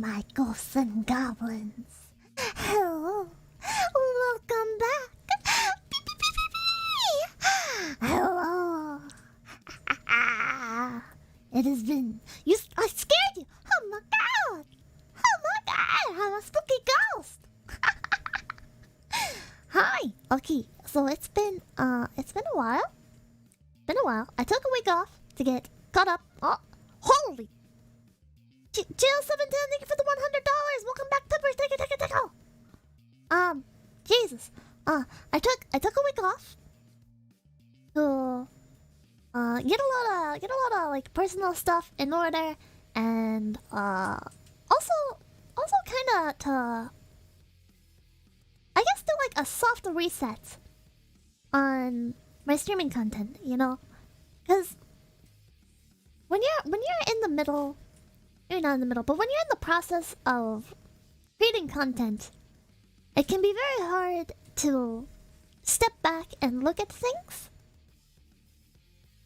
my ghosts and goblins. Hello. Welcome back. Hello. It has been... I scared you. Oh my god. Oh my god. I'm a spooky ghost. Hi. Okay, so it's been a while. I took a week off to get caught up. Oh, holy. Jail710, thank you for the $100. Welcome back, Pippa. Take it. Jesus. I took a week off to get a lot of like personal stuff in order, and also kind of to, I guess, do like a soft reset on my streaming content, you know, because when you're in the middle, you're not in the middle, but when you're in the process of creating content, it can be very hard to step back and look at things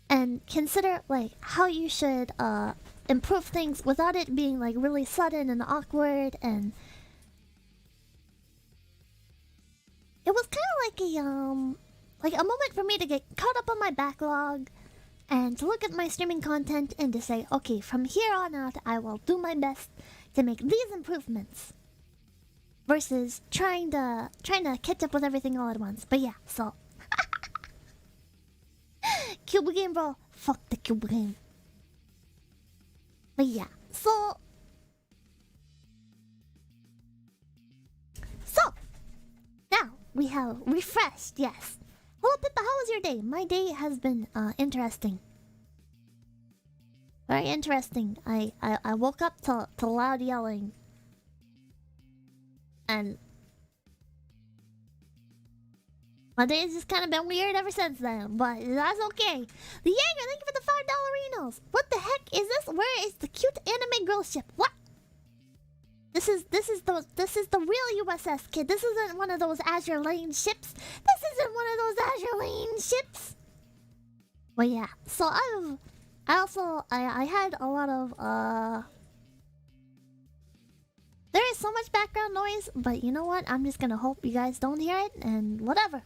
and consider like how you should improve things without it being like really sudden and awkward. And it was kind of like a moment for me to get caught up on my backlog and to look at my streaming content and to say, okay, from here on out I will do my best to make these improvements versus trying to catch up with everything all at once. But yeah, so Cube game, bro. Fuck the Cube game. But yeah, so now we have refreshed. Yes. Hello, Pippa. How was your day? My day has been interesting. Very interesting. I woke up to loud yelling. And my day has just kind of been weird ever since then, but that's okay. The Jaeger, thank you for the $5 Renos. What the heck is this? Where is the cute anime girl ship? What? This is the real USS, kid. This isn't one of those Azure Lane ships. This isn't one of those Azure Lane ships. But yeah, so I had a lot of there is so much background noise, but you know what? I'm just gonna hope you guys don't hear it, and whatever.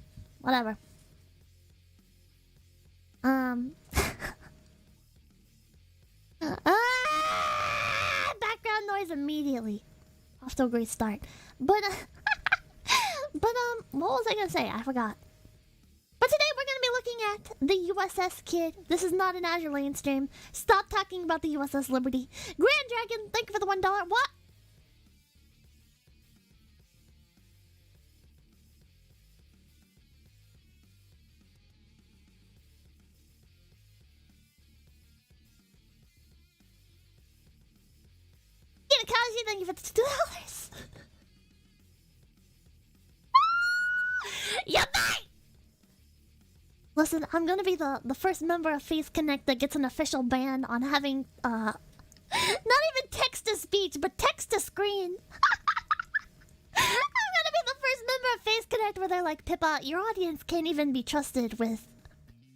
Background noise immediately. Off to a great start. But what was I gonna say? I forgot. But today we're gonna be looking at the USS Kid. This is not an Azure Lane stream. Stop talking about the USS Liberty. Grand Dragon, thank you for the $1. What? 𝐒𝐴𝐐𝐬𝐿, thank you for the $2. Yummy! Listen, I'm gonna be the first member of Face Connect that gets an official ban on having not even text to speech, but text to screen. I'm gonna be the first member of Face Connect where they're like, Pippa, your audience can't even be trusted with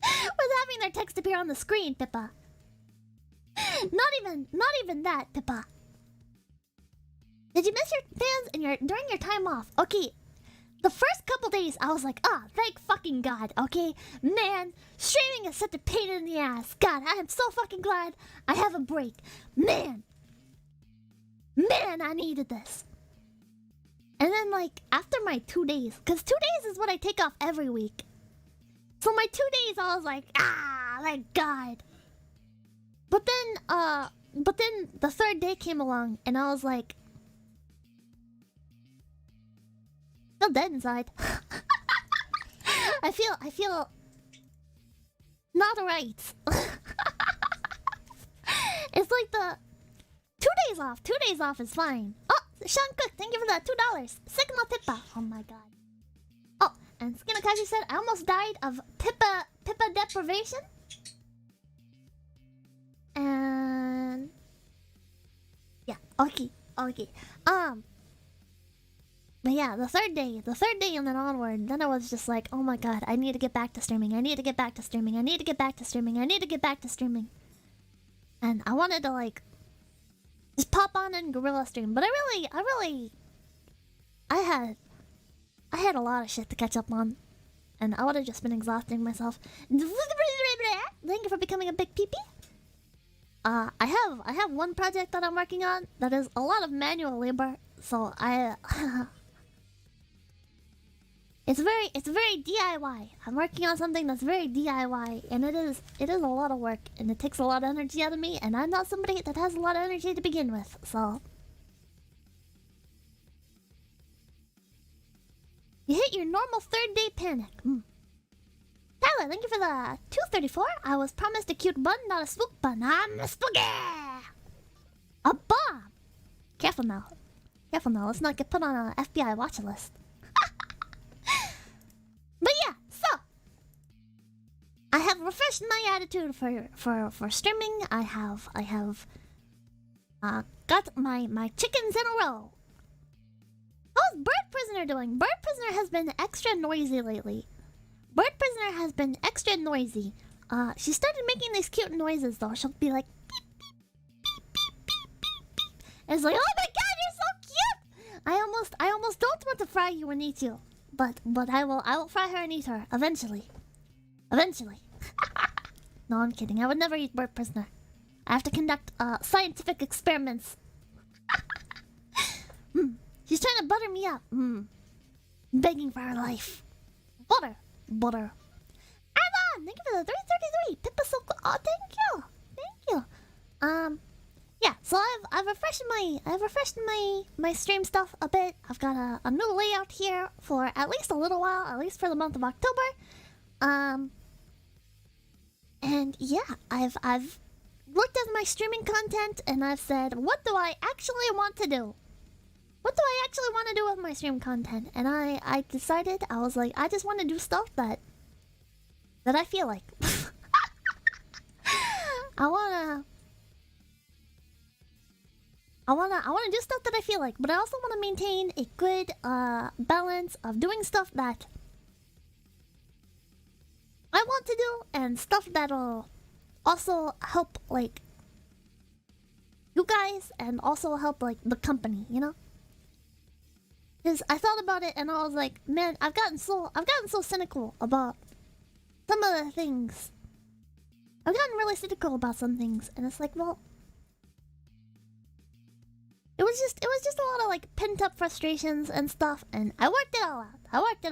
having their text appear on the screen, Pippa. Not even that, Pippa. Did you miss your fans during your time off? Okay, the first couple days I was like, thank fucking God, okay? Man, streaming is such a pain in the ass. God, I am so fucking glad I have a break. Man, I needed this. And then like, after my 2 days, because 2 days is what I take off every week. So my 2 days I was like, thank God. But then the third day came along and I was like, I feel dead inside. I feel not right. It's like the 2 days off. 2 days off is fine. Oh, Sean Cook, thank you for that $2. Sigma Pippa. Oh my God. Oh, and Skinakashi said I almost died of Pippa deprivation. And yeah, okay. But yeah, the third day and then onward, then I was just like, oh my God, I need to get back to streaming. I need to get back to streaming. I need to get back to streaming. I need to get back to streaming. And I wanted to like just pop on and gorilla stream. But I had a lot of shit to catch up on, and I would have just been exhausting myself. Thank you for becoming a big peepee. I have one project that I'm working on that is a lot of manual labor, so it's very DIY. I'm working on something that's very DIY, and it is a lot of work, and it takes a lot of energy out of me, and I'm not somebody that has a lot of energy to begin with, so. You hit your normal third day panic. Tyler, thank you for the 234. I was promised a cute bun, not a spook bun. I'm a spooky! A bomb! Careful now. Careful now, let's not get put on a FBI watch list. But yeah, so I have refreshed my attitude for streaming. I have got my chickens in a row. How's Bird Prisoner doing? Bird Prisoner has been extra noisy lately. Bird Prisoner has been extra noisy. She started making these cute noises though. She'll be like beep beep beep beep beep beep beep. And it's like, oh my god, you're so cute! I almost don't want to fry you and eat you. But I will fry her and eat her eventually. Eventually. No, I'm kidding. I would never eat Bird Prisoner. I have to conduct scientific experiments. She's trying to butter me up. Begging for her life. Butter. Armon! Thank you for the 333. Pippa so cool. Oh, thank you. Yeah, so I've refreshed my stream stuff a bit. I've got a new layout here for at least a little while, at least for the month of October. And yeah, I've looked at my streaming content and I've said, what do I actually want to do? What do I actually want to do with my stream content? And I decided, I was like, I just want to do stuff that I feel like. I wanna do stuff that I feel like, but I also want to maintain a good balance of doing stuff that I want to do and stuff that'll also help like you guys and also help like the company, you know? Because I thought about it and I was like, man, I've gotten so cynical about some of the things. I've gotten really cynical about some things, and it's like, well, it was just a lot of like pent up frustrations and stuff, and I worked it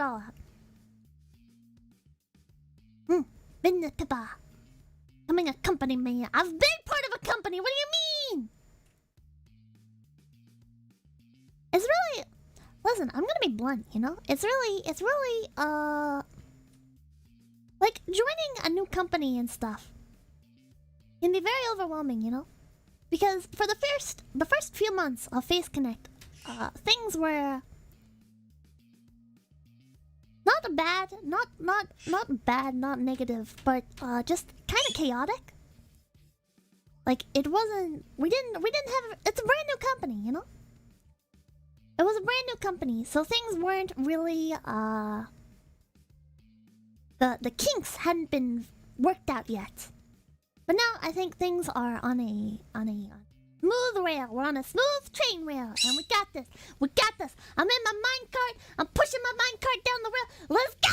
all out. Been the Pippa. Becoming a company man. I've been part of a company. What do you mean? It's really, listen, I'm gonna be blunt, you know? It's really like joining a new company and stuff can be very overwhelming, you know? Because for the first few months of Face Connect, things were not bad, not negative, but just kind of chaotic. Like it wasn't. We didn't have. It's a brand new company, you know. It was a brand new company, so things weren't really. The kinks hadn't been worked out yet. But now I think things are on a smooth rail. We're on a smooth train rail, and we got this. We got this. I'm in my minecart. I'm pushing my minecart down the rail. Let's go!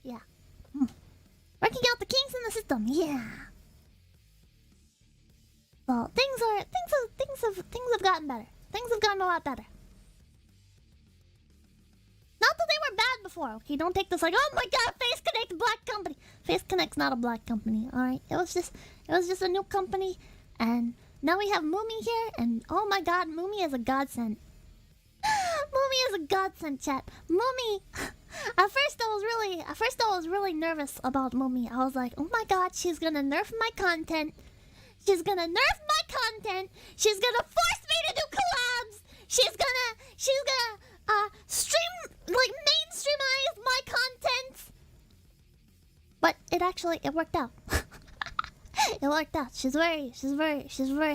Yeah. Working out the kinks in the system. Yeah. So things have gotten better. Things have gotten a lot better. Not that they were bad before. Okay, don't take this like, oh my god, Face Connect, black company. Face Connect's not a black company. All right, it was just a new company, and now we have Moomy here, and oh my god, Moomy is a godsend. Moomy is a godsend, chat. Moomy. At first I was really nervous about Moomy. I was like, oh my god, she's gonna nerf my content. She's gonna nerf my content. She's gonna force me to do collabs. She's gonna mainstreamize my content. But it worked out. It worked out. She's very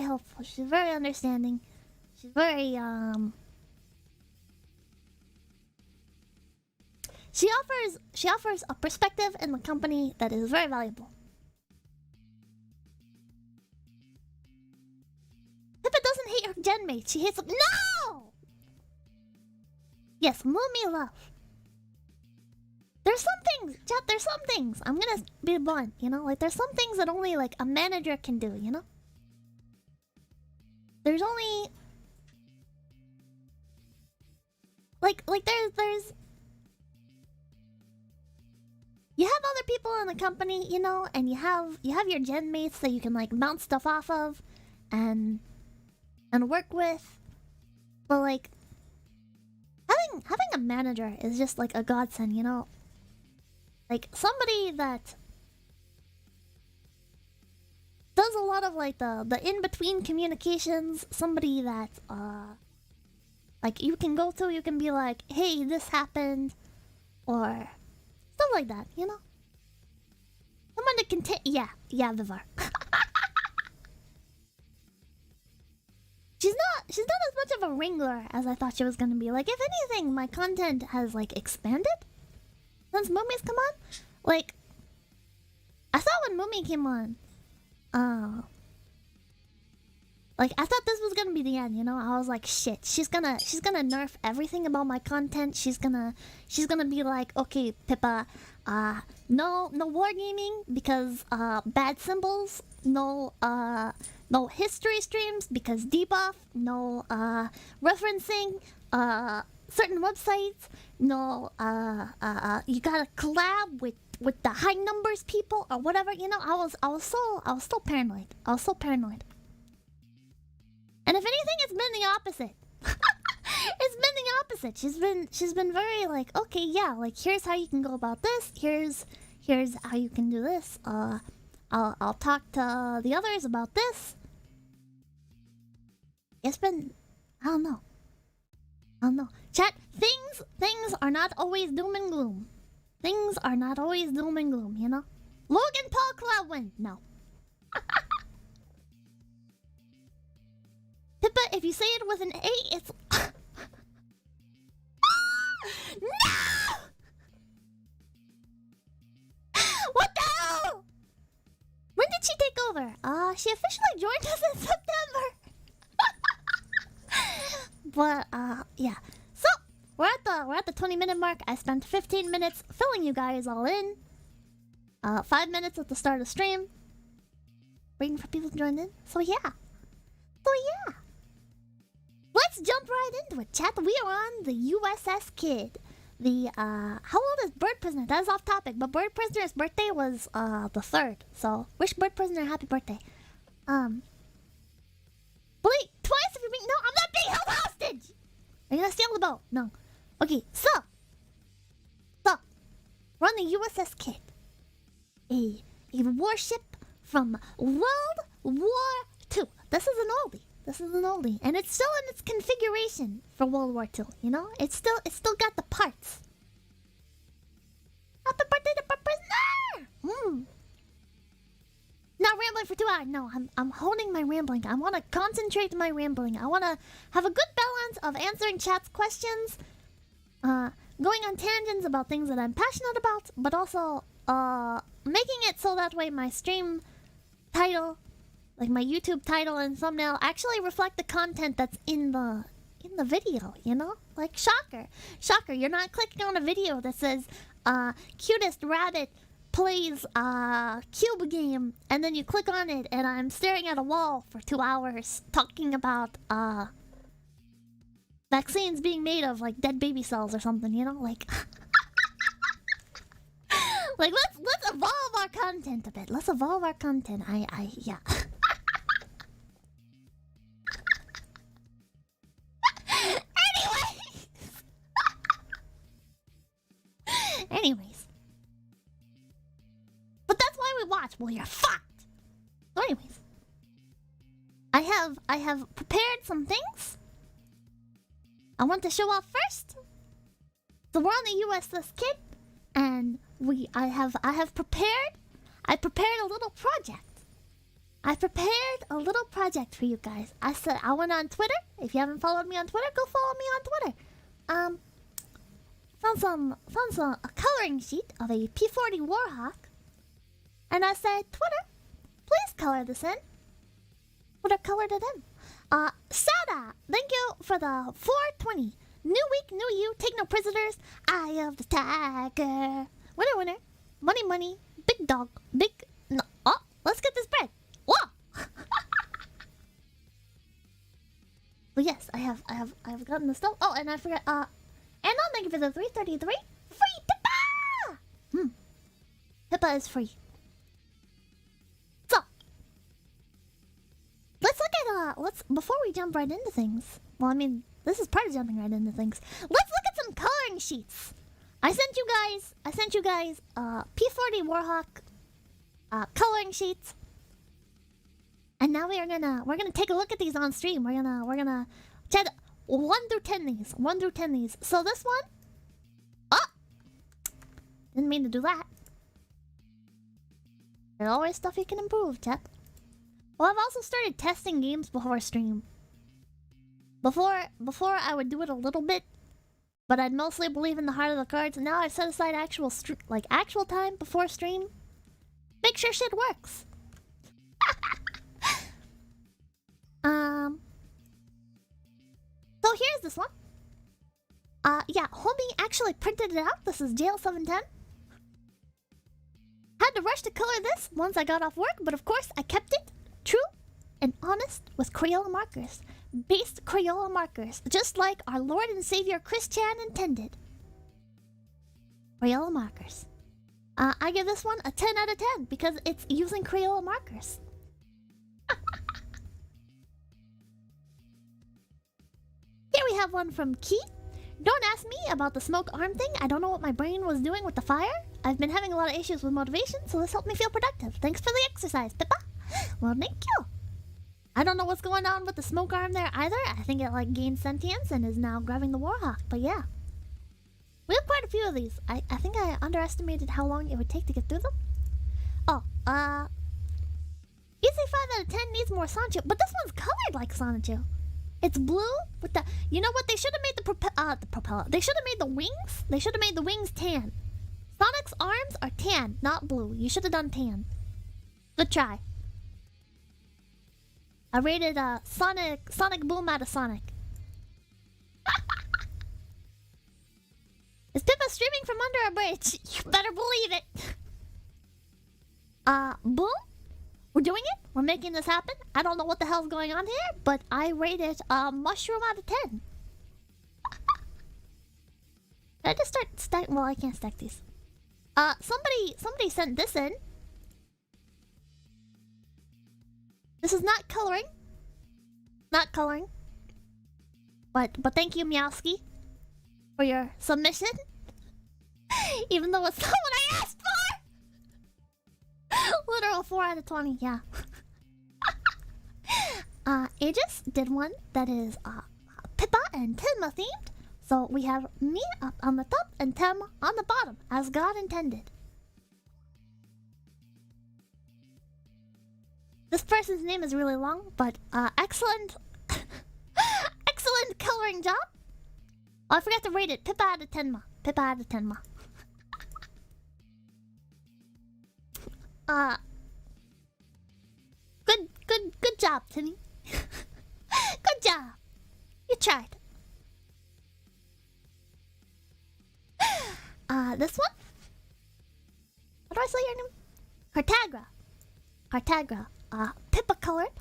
helpful. She's very understanding. She's very She offers a perspective in the company that is very valuable. Pippa gen mates. She hates them. No! Yes, Mumi love. There's some things, chat, there's some things. I'm gonna be blunt, you know? Like, there's some things that only, like, a manager can do, you know? There's only... Like, there's... You have other people in the company, you know? And you have your gen mates that you can, like, bounce stuff off of. And work with. But, like... Having a manager is just, like, a godsend, you know? Like, somebody that does a lot of, like, the in-between communications. Somebody that, like, you can go to, you can be like, hey, this happened. Or stuff like that, you know? Someone that can yeah, Vivar. She's not as much of a wrangler as I thought she was gonna be. Like, if anything, my content has, like, expanded since Mumi's come on. Like, I thought when Mumi came on, like, I thought this was gonna be the end, you know? I was like, shit, she's gonna nerf everything about my content. She's gonna be like, okay, Pippa, no wargaming because bad symbols, no history streams because debuff, no referencing certain websites, no you gotta collab with the high numbers people or whatever, you know. I was so paranoid. I was so paranoid. And if anything, it's been the opposite. It's been the opposite. She's been very like, okay, yeah, like, here's how you can go about this. Here's how you can do this. I'll talk to the others about this. It's been, I don't know. Chat, things are not always doom and gloom. Things are not always doom and gloom, you know? Logan Paul Cloudwind, no. Pippa, if you say it with an A, it's... No! What the hell? When did she take over? She officially joined us in September. But, yeah. So, we're at the 20-minute mark. I spent 15 minutes filling you guys all in. 5 minutes at the start of stream. Waiting for people to join in. So, yeah. Let's jump right into it, chat. We are on the USS Kid. The, how old is Bird Prisoner? That is off topic, but Bird Prisoner's birthday was, the 3rd. So, wish Bird Prisoner a happy birthday. Blink twice if you mean... No, I'm not being held hostage! Are you gonna steal the boat? No. Okay, so, we're on the USS Kid. A warship from World War II. This is an oldie. And it's still in its configuration for World War II, you know? It's still got the parts. Happy birthday to Bird Prisoner! Not rambling for 2 hours. No, I'm holding my rambling. I want to concentrate my rambling. I want to have a good balance of answering chat's questions, going on tangents about things that I'm passionate about, but also making it so that way my stream title, like my YouTube title and thumbnail, actually reflect the content that's in the video, you know? Like, shocker, you're not clicking on a video that says cutest rabbit plays cube game, and then you click on it and I'm staring at a wall for 2 hours talking about vaccines being made of, like, dead baby cells or something, you know? Like, like, let's evolve our content a bit. Let's evolve our content. Yeah. Anyways. But that's why we watch. Well, you're fucked. So anyways. I have prepared some things I want to show off first. So we're on the USS Kid, and I prepared a little project. I prepared a little project for you guys. I went on Twitter. If you haven't followed me on Twitter, go follow me on Twitter. Found a coloring sheet of a P40 Warhawk, and I said, Twitter, please color this in. Twitter colored it in. Sada for the 420. New week, new you. Take no prisoners. Eye of the tiger. Winner, winner. Money, money. Big dog. Big. No. Oh, let's get this bread. Whoa. But yes, I've gotten the stuff. Oh, and I forgot. And I'll thank you for the 333. Free Pippa. Pippa is free. So let's look at before we jump right into things. Well, I mean, this is part of jumping right into things. Let's look at some coloring sheets. I sent you guys P40 Warhawk coloring sheets. And now we're gonna take a look at these on stream. We're gonna chat 1 through 10 these. 1 through 10 these. So this one. Oh! Didn't mean to do that. There's always stuff you can improve, chat. Well, I've also started testing games before stream. Before I would do it a little bit, but I'd mostly believe in the heart of the cards. And now I've set aside actual time before stream. Make sure shit works. So here's this one. Yeah, homie actually printed it out. This is JL710. Had to rush to color this once I got off work, but of course I kept it true and honest with Crayola markers. Based Crayola markers, just like our Lord and Savior Chris Chan intended. Crayola markers. I give this one a 10 out of 10 because it's using Crayola markers. Here we have one from Key. Don't ask me about the smoke arm thing. I don't know what my brain was doing with the fire. I've been having a lot of issues with motivation, so this helped me feel productive. Thanks for the exercise, Pippa. Well, thank you. I don't know what's going on with the smoke arm there either. I think it like gained sentience and is now grabbing the Warhawk, but yeah. We have quite a few of these. I think I underestimated how long it would take to get through them. Oh, Easy 5 out of 10 needs more Sonichu, but this one's colored like Sonichu. It's blue with the... You know what? They should have made the propeller. They should have made the wings. They should have made the wings tan. Sonic's arms are tan, not blue. You should have done tan. Good try. I rated Sonic Boom out of Sonic. Is Pippa streaming from under a bridge? You better believe it. Boom? We're doing it? We're making this happen? I don't know what the hell's going on here, but I rate it mushroom out of 10. Can I just start stack? Well, I can't stack these. Somebody sent this in. This is not coloring. Not coloring. But thank you, Meowski, for your submission. Even though it's not what I asked for. Literal 4 out of 20, yeah. Aegis did one that is Pippa and Tenma themed. So we have me up on the top and Tenma on the bottom, as God intended. This person's name is really long, but excellent excellent coloring job. Oh, I forgot to rate it. Pippa out of Tenma. Pippa out of Tenma. Good job, Timmy. Good job. You tried. This one? How do I say your name? Cartagra. Pippa colored.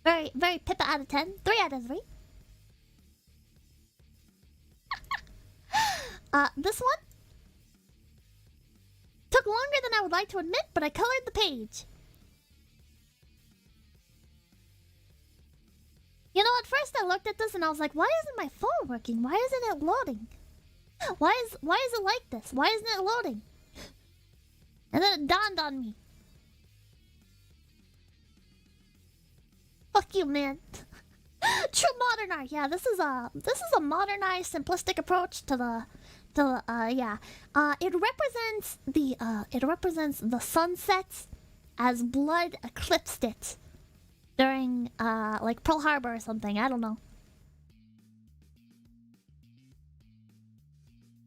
Very Pippa out of 10. 3 out of 3. This one? Took longer than I would like to admit, but I colored the page. You know, at first I looked at this and I was like, why isn't my phone working? Why isn't it loading? Why is it like this? Why isn't it loading? And then it dawned on me. Fuck you, man. True modern art. Yeah, this is a modernized, simplistic approach to the yeah. It represents the sunsets as blood eclipsed it during like Pearl Harbor or something. I don't know.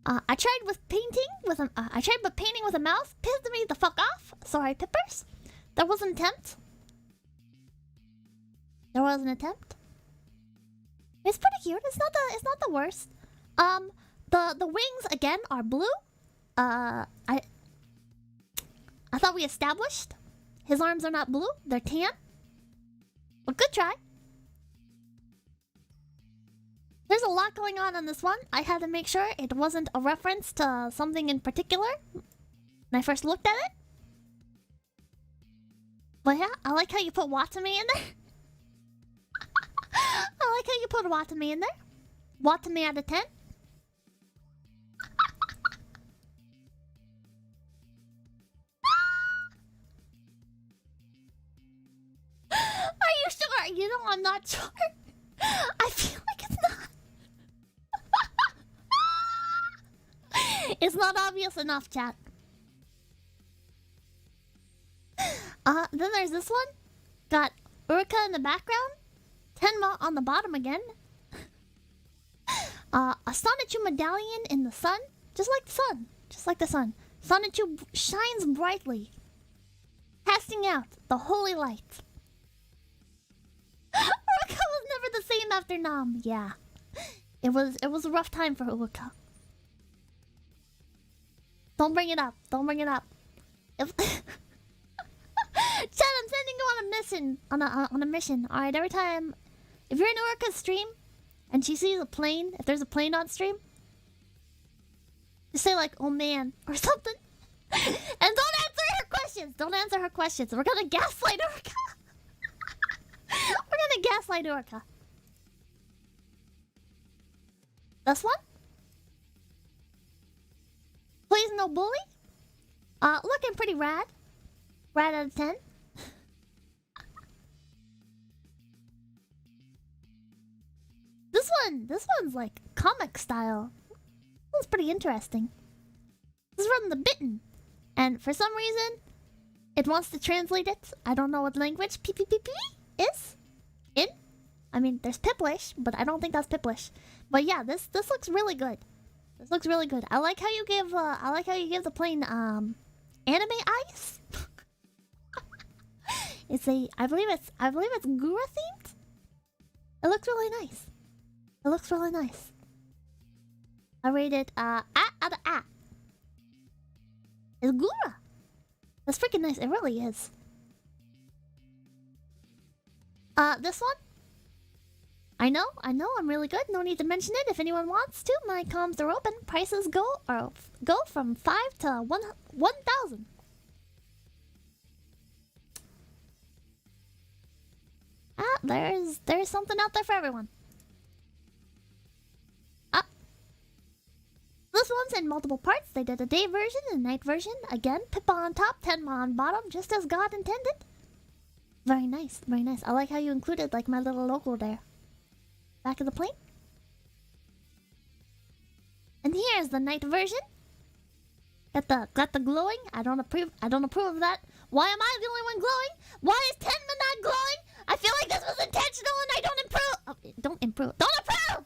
I tried painting with a mouse. Pissed me the fuck off. Sorry, Pippers. There was an attempt. It's pretty cute. It's not the worst. The wings again are blue. I thought we established his arms are not blue. They're tan. Well, good try. There's a lot going on in this one. I had to make sure it wasn't a reference to something in particular when I first looked at it. But yeah, I like how you put Watame in there. I like how you put Watame in there. Watame out of 10. Are you sure? You know I'm not sure. I feel like it's not. It's not obvious enough, chat. Then there's this one. Got Uruka in the background. Tenma on the bottom again. A Sonichu medallion in the sun. Just like the sun. Just like the sun. Sonichu shines brightly, casting out the holy light. Uruka was never the same after Nam. Yeah. It was a rough time for Uruka. Don't bring it up. Don't bring it up. If Chad, I'm sending you on a mission. On a mission. Alright, every time if you're in Uruka's stream and she sees a plane, if there's a plane on stream, just say like, oh man, or something. And don't answer her questions. Don't answer her questions. We're gonna gaslight Uruka. We're gonna gaslight Uruka. This one? Please no bully? Looking pretty rad. Rad out of 10. This one's like comic style. This one's pretty interesting. This is from the Bitten. And for some reason, it wants to translate it. I don't know what language PPPP is. In? I mean, there's Piplish, but I don't think that's Piplish. But yeah, this looks really good. This looks really good. I like how you give the plane anime eyes. I believe it's Gura themed. It looks really nice. It looks really nice. I rate it out of A. It's Gura. That's freaking nice. It really is. This one? I know, I'm really good. No need to mention it. If anyone wants to, my comms are open. Prices go from 5 to 1,000. There's something out there for everyone. This one's in multiple parts. They did a day version and a night version. Again, Pippa on top, Tenma on bottom, just as God intended. Very nice, very nice. I like how you included like my little logo there. Back of the plane. And here's the night version. Got the glowing. I don't approve of that. Why am I the only one glowing? Why is Tenma not glowing? I feel like this was intentional and I don't improve. Oh, don't improve. Don't approve!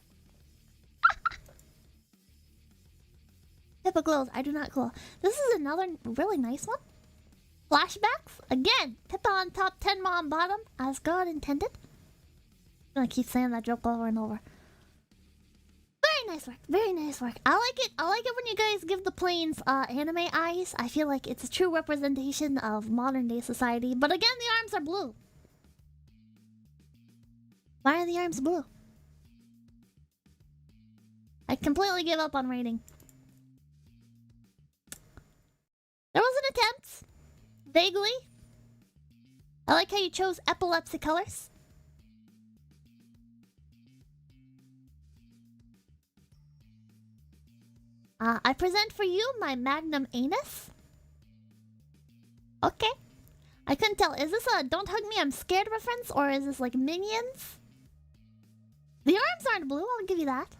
Pippa glows. I do not glow. This is another really nice one. Flashbacks. Again, Pippa on top, Tenma on bottom, as God intended. I'm gonna keep saying that joke over and over. Very nice work. Very nice work. I like it. I like it when you guys give the planes anime eyes. I feel like it's a true representation of modern day society. But again, the arms are blue. Why are the arms blue? I completely give up on rating. There was an attempt. Vaguely. I like how you chose epilepsy colors. I present for you my magnum anus. Okay. I couldn't tell. Is this a Don't Hug Me, I'm Scared reference? Or is this like Minions? The arms aren't blue, I'll give you that.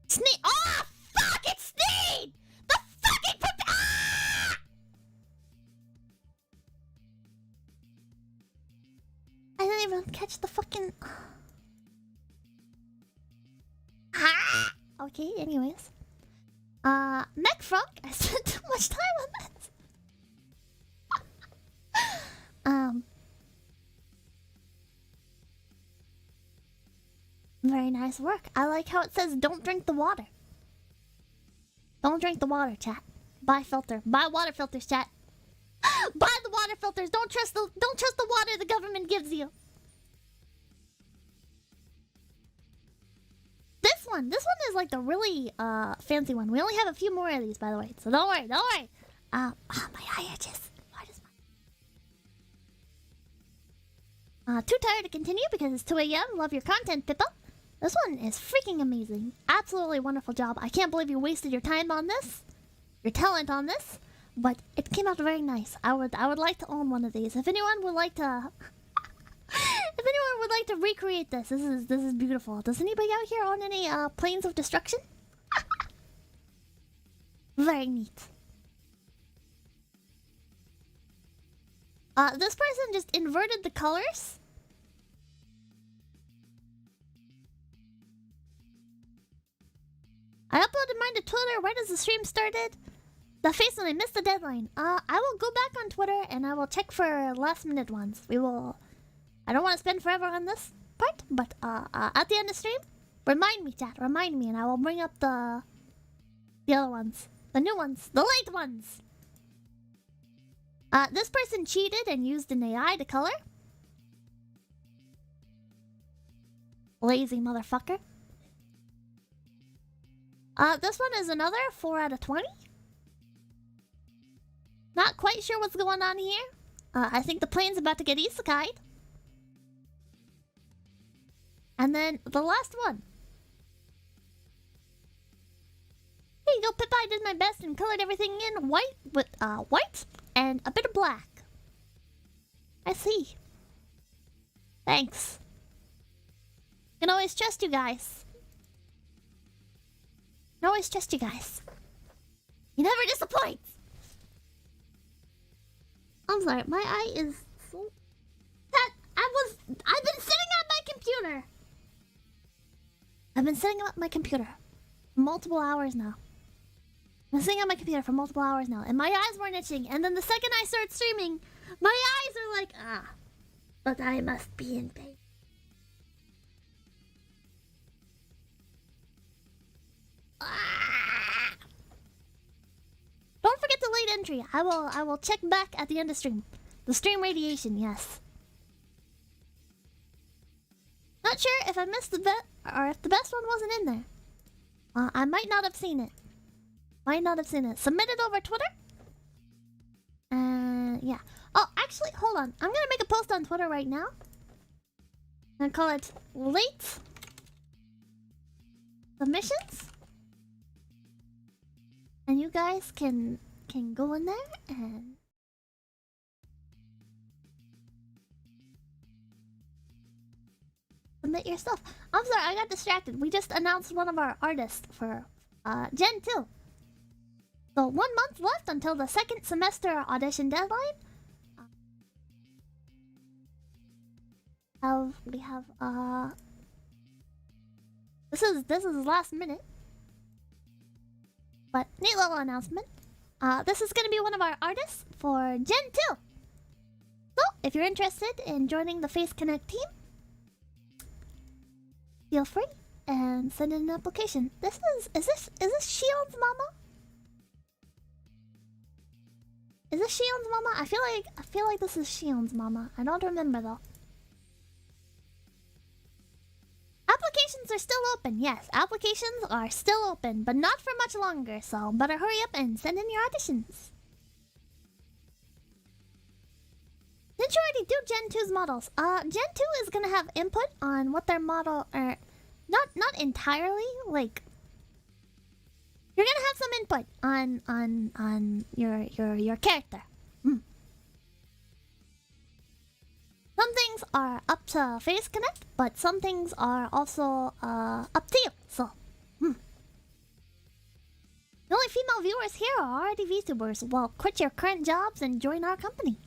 Sneed! Oh, fuck! It's Sneed! The fucking... Ah! I didn't even catch the fucking... Ah! Okay, anyways. Mech Frog. I spent too much time on that. Very nice work. I like how it says don't drink the water. Don't drink the water, chat. Buy filter. Buy water filters, chat. Buy the water filters. Don't trust the water the government gives you. This one is like the really fancy one. We only have a few more of these, by the way. So don't worry, don't worry. My eye itches. Why does my... too tired to continue because it's 2 a.m. Love your content, Pippa. This one is freaking amazing. Absolutely wonderful job. I can't believe you wasted your time on this. Your talent on this. But it came out very nice. I would like to own one of these. If anyone would like to... if anyone would like to recreate this, this is beautiful. Does anybody out here own any planes of destruction? Very neat. This person just inverted the colors. I uploaded mine to Twitter right as the stream started. The face when I missed the deadline. I will go back on Twitter and I will check for last minute ones. We will... I don't want to spend forever on this part, but at the end of the stream, remind me, chat, remind me, and I will bring up the other ones. The new ones. The late ones. This person cheated and used an AI to color. Lazy motherfucker. This one is another 4 out of 20. Not quite sure what's going on here. I think the plane's about to get isekai'd. And then the last one. Here you go, Pippa. I did my best and colored everything in white with white and a bit of black. I see. Thanks. Can always trust you guys. Can always trust you guys. You never disappoint. I'm sorry, my eye is so... I've been sitting at my computer. I've been sitting at my computer for multiple hours now. I've been sitting at my computer for multiple hours now, and my eyes weren't itching. And then the second I start streaming, my eyes are like, but I must be in pain. Don't forget the late entry. I will check back at the end of stream. The stream radiation, yes. Not sure if I missed the bet or if the best one wasn't in there. I might not have seen it. Might not have seen it. Submit it over Twitter. Yeah. Oh, actually, hold on. I'm gonna make a post on Twitter right now. I'm gonna call it late submissions. And you guys can go in there and submit your stuff. I'm sorry, I got distracted. We just announced one of our artists for Gen 2. So 1 month left until the second semester audition deadline. We have this is last minute. But neat little announcement. This is gonna be one of our artists for Gen 2. So if you're interested in joining the Face Connect team, feel free and send in an application. Is this Shion's mama? Is this Shion's mama? I feel like this is Shion's mama. I don't remember though. Applications are still open. Yes, applications are still open, but not for much longer, so better hurry up and send in your auditions. Didn't you already do Gen 2's models? Gen 2 is gonna have input on what their model are. Not entirely, like you're gonna have some input on your character. Some things are up to Face Connect, but some things are also up to you. So, the only female viewers here are already VTubers. Well, quit your current jobs and join our company.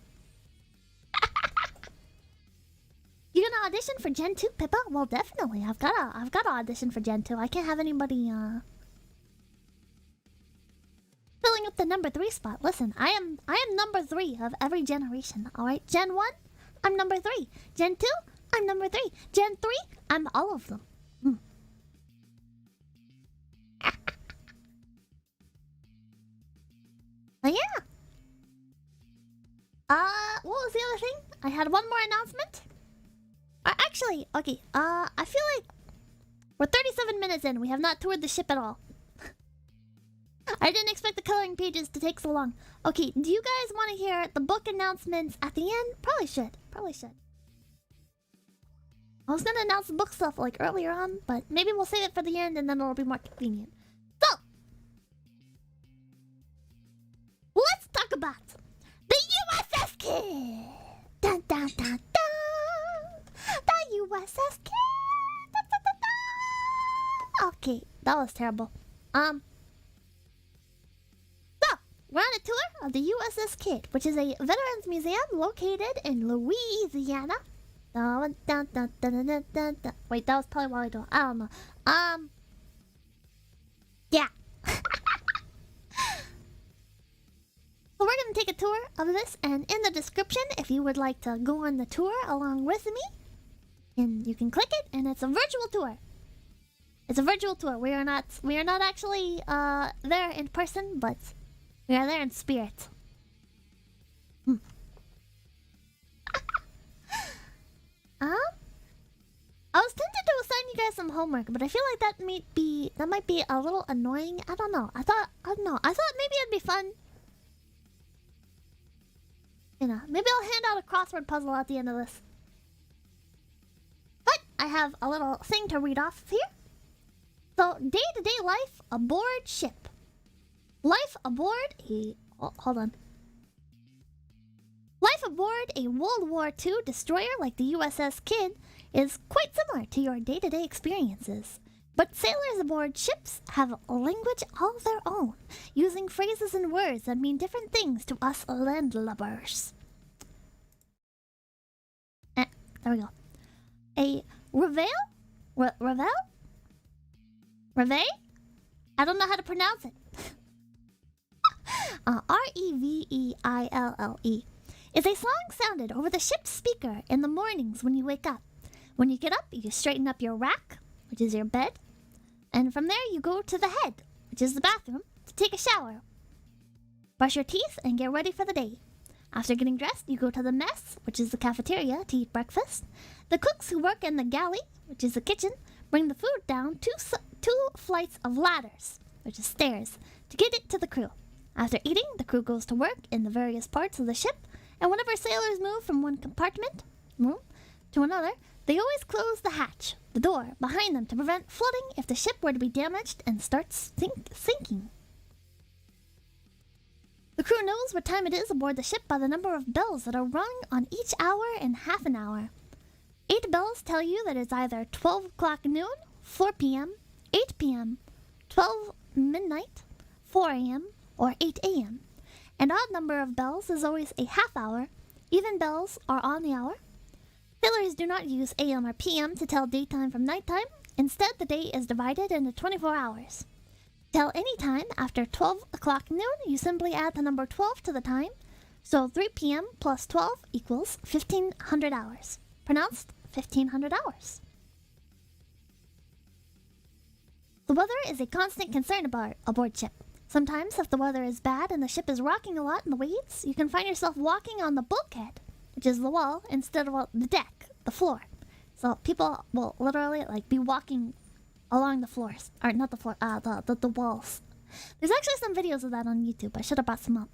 You gonna audition for Gen 2, Pippa? Well, definitely. I've gotta audition for Gen 2. I can't have anybody filling up the number 3 spot. Listen, I am number 3 of every generation. All right, Gen 1, I'm number 3. Gen 2, I'm number 3. Gen 3, I'm all of them. But yeah. What was the other thing? I had one more announcement. Actually, okay. I feel like we're 37 minutes in. We have not toured the ship at all. I didn't expect the coloring pages to take so long. Okay, do you guys want to hear the book announcements at the end? Probably should. Probably should. I was gonna announce the book stuff like earlier on, but maybe we'll save it for the end and then it'll be more convenient. So, let's talk about the USS Kid. Dun dun dun dun. The USS Kid. Dun, dun, dun, dun. Okay, that was terrible. So, we're on a tour of the USS Kid, which is a veterans museum located in Louisiana. Dun, dun, dun, dun, dun, dun, dun, dun. Wait, that was probably while I do. I don't know. Yeah. So we're gonna take a tour of this, and in the description, if you would like to go on the tour along with me, and you can click it, and it's a virtual tour. It's a virtual tour. We are not actually there in person, but we are there in spirit. I was tempted to assign you guys some homework, but I feel like that might be a little annoying. I don't know. I thought maybe it'd be fun. You know, maybe I'll hand out a crossword puzzle at the end of this. But I have a little thing to read off here. So, day-to-day life aboard ship. Life aboard a... Oh, hold on. Life aboard a World War II destroyer like the USS Kid is quite similar to your day-to-day experiences. But sailors aboard ships have a language all their own, using phrases and words that mean different things to us landlubbers. There we go. A reveille? Reveille? I don't know how to pronounce it. R-E-V-E-I-L-L-E. Is a song sounded over the ship's speaker in the mornings when you wake up. When you get up, you straighten up your rack, which is your bed, and from there you go to the head, which is the bathroom, to take a shower. Brush your teeth and get ready for the day. After getting dressed, you go to the mess, which is the cafeteria, to eat breakfast. The cooks who work in the galley, which is the kitchen, bring the food down two flights of ladders, which is stairs, to get it to the crew. After eating, the crew goes to work in the various parts of the ship, and whenever sailors move from one compartment to another, they always close the hatch, the door, behind them to prevent flooding if the ship were to be damaged and starts sinking. The crew knows what time it is aboard the ship by the number of bells that are rung on each hour and half an hour. 8 bells tell you that it's either 12 o'clock noon, 4 p.m., 8 p.m., 12 midnight, 4 a.m., or 8 a.m. An odd number of bells is always a half hour. Even bells are on the hour. Sailors do not use AM or PM to tell daytime from nighttime. Instead, the day is divided into 24 hours. To tell any time after 12 o'clock noon, you simply add the number 12 to the time. So 3 p.m. plus 12 equals 1500 hours. Pronounced 1500 hours. The weather is a constant concern aboard ship. Sometimes, if the weather is bad and the ship is rocking a lot in the waves, you can find yourself walking on the bulkhead, which is the wall, instead of the deck, the floor. So people will literally be walking along the floors, or not the floor, the walls. There's actually some videos of that on YouTube. I should have brought some up.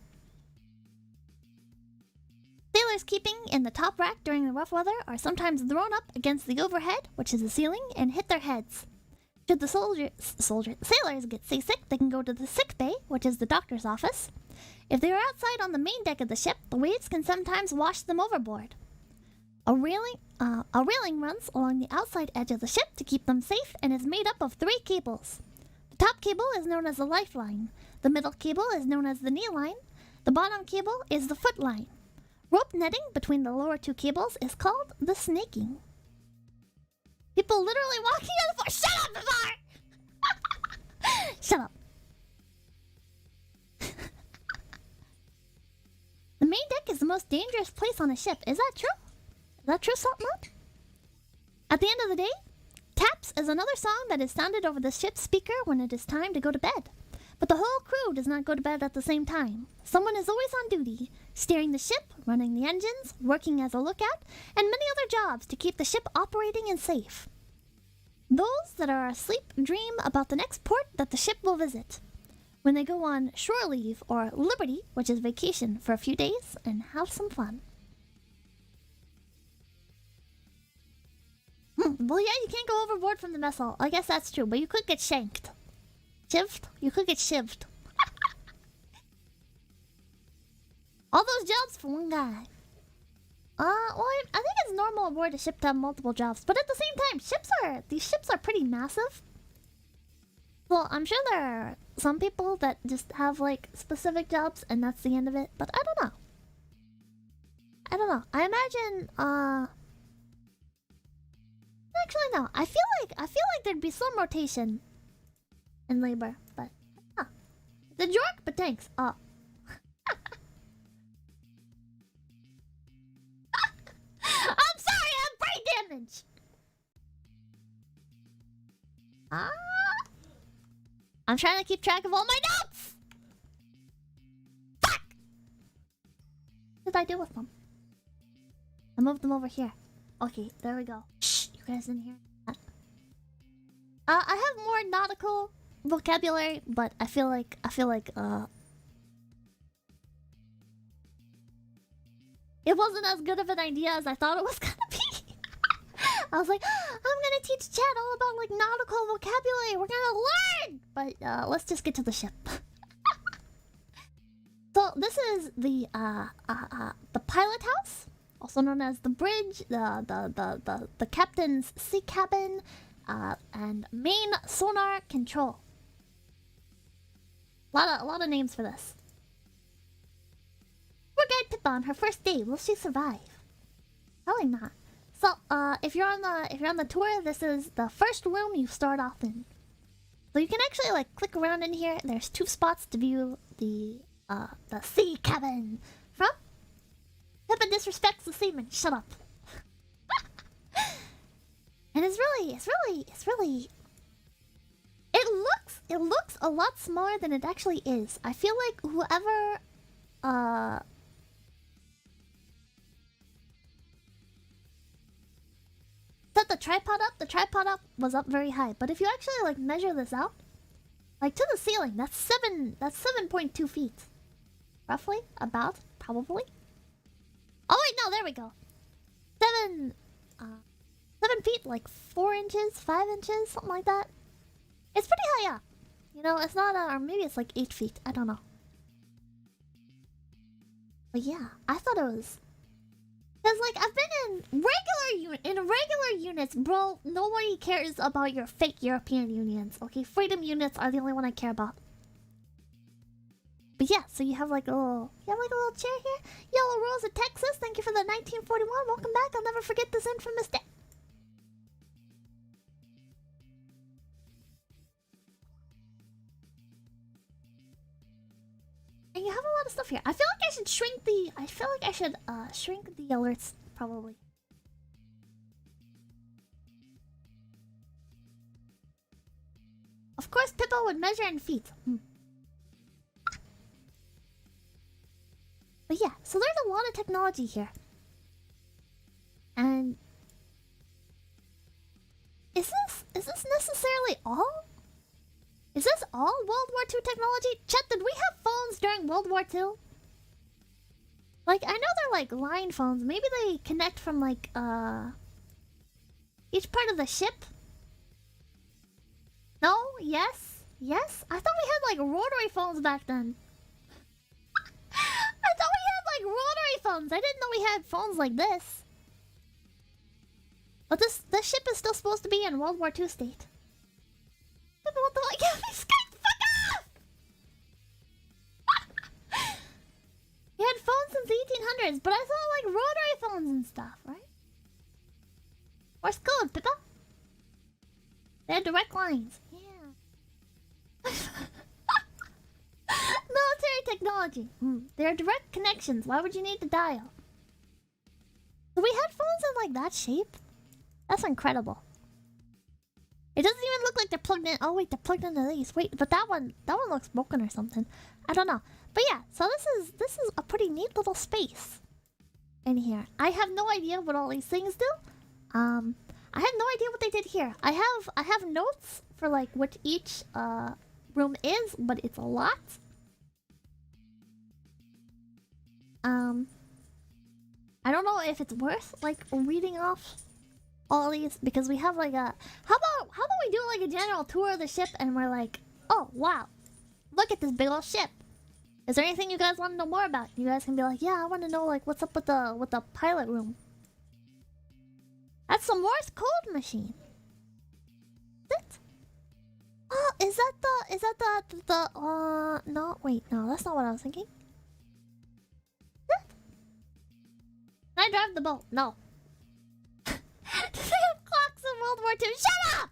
Sailors keeping in the top rack during the rough weather are sometimes thrown up against the overhead, which is the ceiling, and hit their heads. Should the sailors get seasick, they can go to the sick bay, which is the doctor's office. If they are outside on the main deck of the ship, the waves can sometimes wash them overboard. A railing runs along the outside edge of the ship to keep them safe and is made up of 3 cables. The top cable is known as the lifeline. The middle cable is known as the knee line. The bottom cable is the foot line. Rope netting between the lower 2 cables is called the snaking. People literally walking on the floor. Shut up, Bizarre! Shut up. The main deck is the most dangerous place on a ship. Is that true? Is that true, Saltmouth? At the end of the day, taps is another song that is sounded over the ship's speaker when it is time to go to bed. But the whole crew does not go to bed at the same time. Someone is always on duty, steering the ship, running the engines, working as a lookout, and many other jobs to keep the ship operating and safe. Those that are asleep dream about the next port that the ship will visit, when they go on shore leave or liberty, which is vacation, for a few days and have some fun. Well, yeah, you can't go overboard from the mess hall. I guess that's true, but you could get shanked. Shivved? You could get shivved. All those jobs for one guy. Well, I think it's normal aboard a ship to have multiple jobs, but at the same time, these ships are pretty massive. Well, I'm sure there are some people that just have, like, specific jobs, and that's the end of it, but I don't know. I don't know. I imagine, actually, no. I feel like there'd be some rotation in labor, but the jork, but thanks. Oh. I'm sorry, I have brain damage. I'm trying to keep track of all my notes. Fuck! What did I do with them? I moved them over here. Okay, there we go. Shh, you guys didn't hear that. I have more nautical vocabulary, but I feel like it wasn't as good of an idea as I thought it was gonna be. I was like, I'm gonna teach chat all about like nautical vocabulary. We're gonna learn, but let's just get to the ship. So this is the pilot house, also known as the bridge, the captain's sea cabin, and main sonar control. A lot of names for this. Poor guide Pippa on her first day. Will she survive? Probably not. So, if you're on the tour, this is the first room you start off in. So you can actually like click around in here. There's 2 spots to view the sea cabin from. Pippa disrespects the seaman. Shut up. And it's really. It looks a lot smaller than it actually is. I feel like whoever set the tripod up was up very high. But if you actually like measure this out, like to the ceiling, that's 7.2 feet. Roughly, about, probably. Oh wait, no, there we go. 7 feet, like 4 inches, 5 inches, something like that. It's pretty high up. You know, it's not, or maybe it's like 8 feet. I don't know. But yeah, I thought it was... Because, like, I've been in regular units, bro, nobody cares about your fake European unions, okay? Freedom units are the only one I care about. But yeah, so you have like a little chair here. Yellow Rose of Texas, thank you for the 1941. Welcome back. I'll never forget this infamous day. And you have a lot of stuff here. I feel like I should shrink the... shrink the alerts, probably. Of course, Pippa would measure in feet. But yeah, so there's a lot of technology here. And... Is this necessarily all? Is this all World War II technology? Chet, did we have phones during World War II? Like, I know they're like line phones. Maybe they connect from like, each part of the ship? No? Yes? Yes? I thought we had like rotary phones back then. I thought we had like rotary phones. I didn't know we had phones like this. But this ship is still supposed to be in World War II state. What the fuck? Yeah, Skype, fuck off! You had phones since the 1800s, but I saw like rotary phones and stuff, right? Where's code, Pippa? They had direct lines. Yeah. Military technology. There are direct connections. Why would you need to dial? So we had phones in like that shape? That's incredible. It doesn't even look look like they're plugged in. Oh wait, they're plugged into these. Wait, but that one looks broken or something. I don't know. But yeah, so this is a pretty neat little space in here. I have no idea what all these things do. I have no idea what they did here. I have notes for like what each room is, but it's a lot. I don't know if it's worth like reading off all these because we have like a how about we do like a general tour of the ship and we're like, oh wow, look at this big old ship. Is there anything you guys want to know more about? You guys can be like, yeah, I want to know like what's up with the pilot room. That's the Morse code machine. Is it? Oh, is that the no, wait, no, that's not what I was thinking. Can I drive the boat? No. Do they have clocks in World War II? Shut up!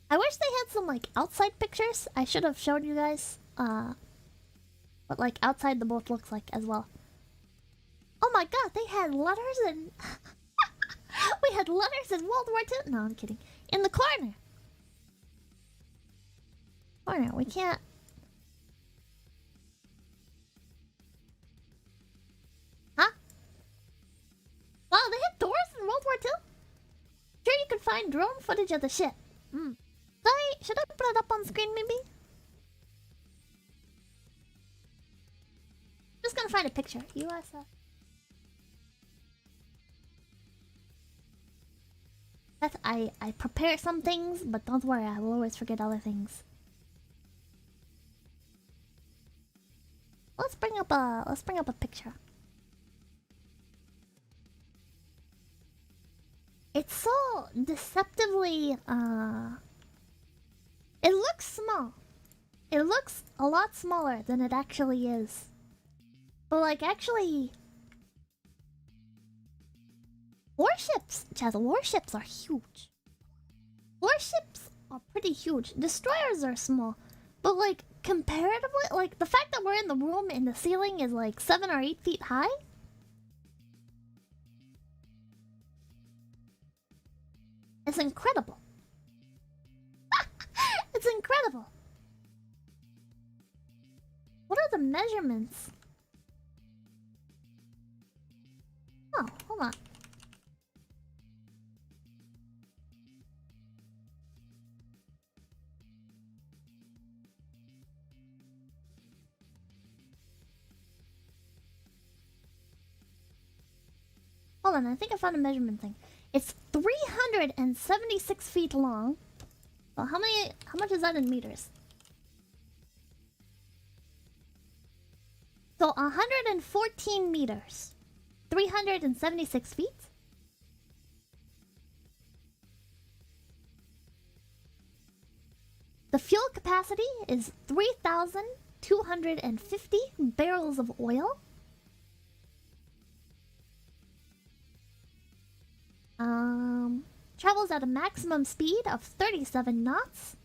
I wish they had some like outside pictures. I should have shown you guys what like outside the boat looks like as well. Oh my god, they had letters and we had letters in World War II. No, I'm kidding. In the corner. We can't. Huh? Wow, they had doors in World War II? Sure you can find drone footage of the ship. Should I put it up on screen maybe? Just gonna find a picture. USS. I prepare some things, but don't worry, I will always forget other things. Let's bring up a picture. It's so deceptively it looks small. It looks a lot smaller than it actually is. But like actually warships, Chaz, warships are huge. Warships are pretty huge. Destroyers are small. But like comparatively, like the fact that we're in the room and the ceiling is like 7 or 8 feet high. It's incredible. It's incredible. What are the measurements? Oh, hold on. Hold on, I think I found a measurement thing. It's 376 feet long. Well, how much is that in meters? So 114 meters. 376 feet. The fuel capacity is 3,250 barrels of oil. Travels at a maximum speed of 37 knots.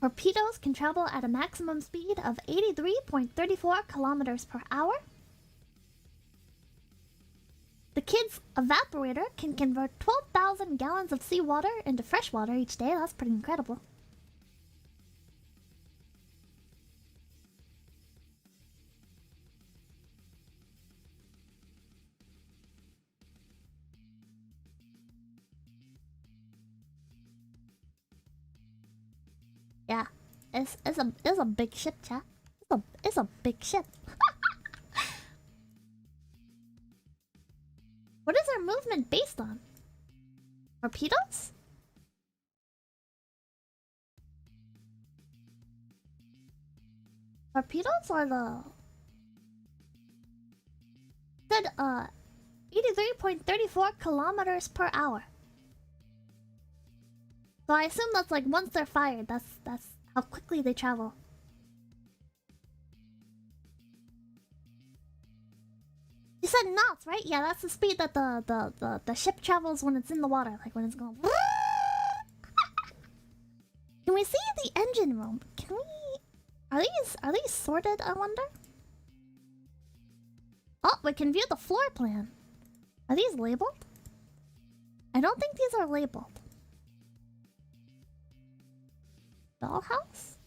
Torpedoes can travel at a maximum speed of 83.34 kilometers per hour. The kid's evaporator can convert 12,000 gallons of seawater into fresh water each day. That's pretty incredible. Yeah, it's a big ship, chat. It's a big ship. What is our movement based on? Torpedoes? Torpedoes or the... Said 83.34 kilometers per hour. So I assume that's like once they're fired, that's how quickly they travel. You said knots, right? Yeah, that's the speed that the ship travels when it's in the water, like when it's going. Can we see the engine room? Can we? Are these sorted? I wonder. Oh, we can view the floor plan. Are these labeled? I don't think these are labeled. Dollhouse?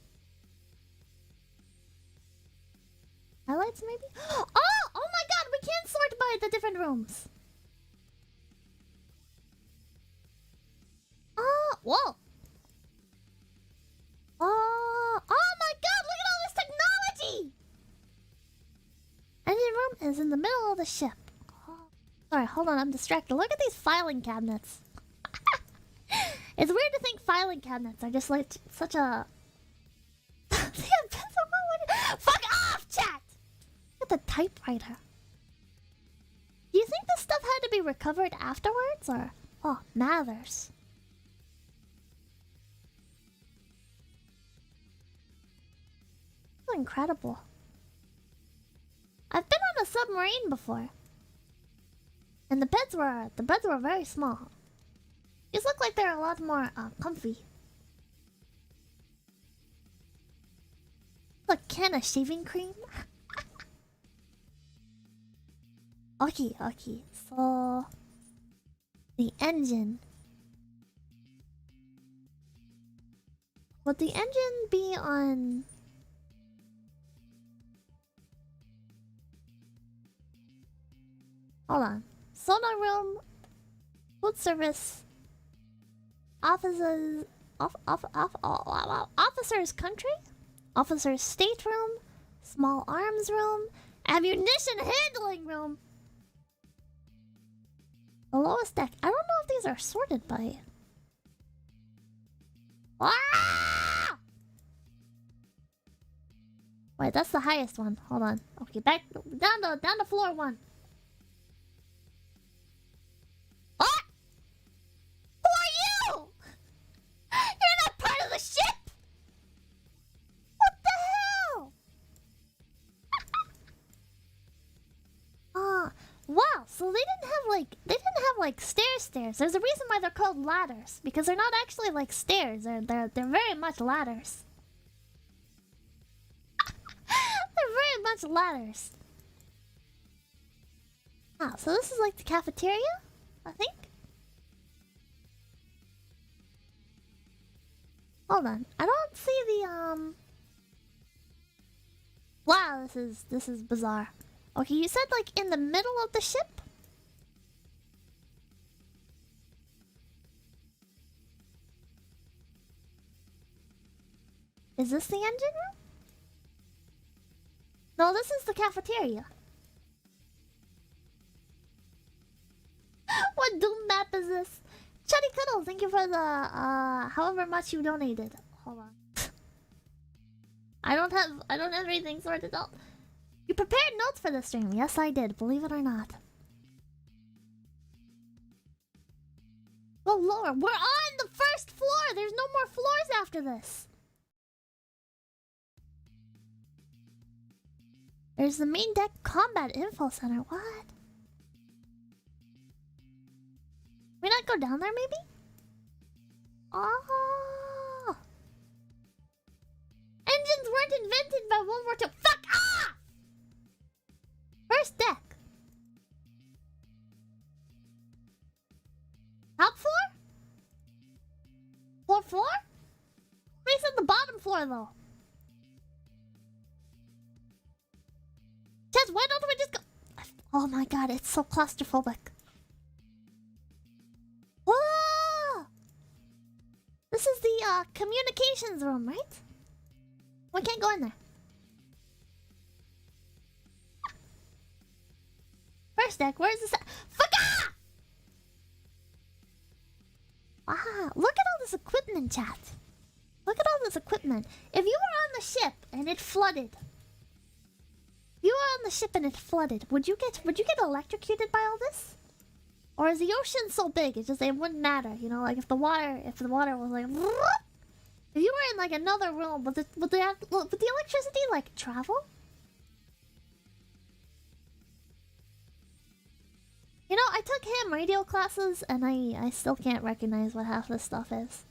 Highlights, maybe? Oh! Oh my god, we can't sort by the different rooms. Oh, whoa. Oh, oh my god, look at all this technology! Engine room is in the middle of the ship. Oh, sorry, hold on, I'm distracted. Look at these filing cabinets. It's weird to think filing cabinets are just like such a... Fuck off, chat! Look at the typewriter. Do you think this stuff had to be recovered afterwards, or... Oh, Mathers. Incredible. I've been on a submarine before. And the beds were very small. These look like they're a lot more comfy. A can of shaving cream? Okay, okay. So the engine. Would the engine be on... Hold on. Sonar room, food service, officers, officers country, officers stateroom, small arms room, ammunition handling room. The lowest deck. I don't know if these are sorted by. Ah! Wait, that's the highest one. Hold on. Okay, back down to floor 1. What? Who are you? You're not part of the ship. What the hell? Wow. So they didn't have like stairs. There's a reason why they're called ladders, because they're not actually like stairs. They're very much ladders. They're very much ladders. Ah, so this is like the cafeteria, I think. Hold on, I don't see the Wow, this is bizarre. Okay, you said like in the middle of the ship? Is this the engine room? No, this is the cafeteria. What doom map is this? Chuddy Cuddle, thank you for the however much you donated. Hold on. I don't have anything sorted out. You prepared notes for the stream. Yes, I did, believe it or not. Go lower. We're on the first floor. There's no more floors after this. There's the main deck combat info center. What? We not go down there, maybe? Oh. Engines weren't invented by World War II. Fuck off! First deck. Top floor? Floor? We said the bottom floor, though. Chaz, why don't we just go... Oh my god, it's so claustrophobic. Whoa! This is the communications room, right? We can't go in there. First deck, where's the fuck ah! Wow, look at all this equipment, chat. Look at all this equipment. If you were on the ship and it flooded, would you get electrocuted by all this? Or is the ocean so big it wouldn't matter, you know, like if the water was like if you were in like another room, would the electricity like travel? You know, I took ham radio classes and I still can't recognize what half this stuff is.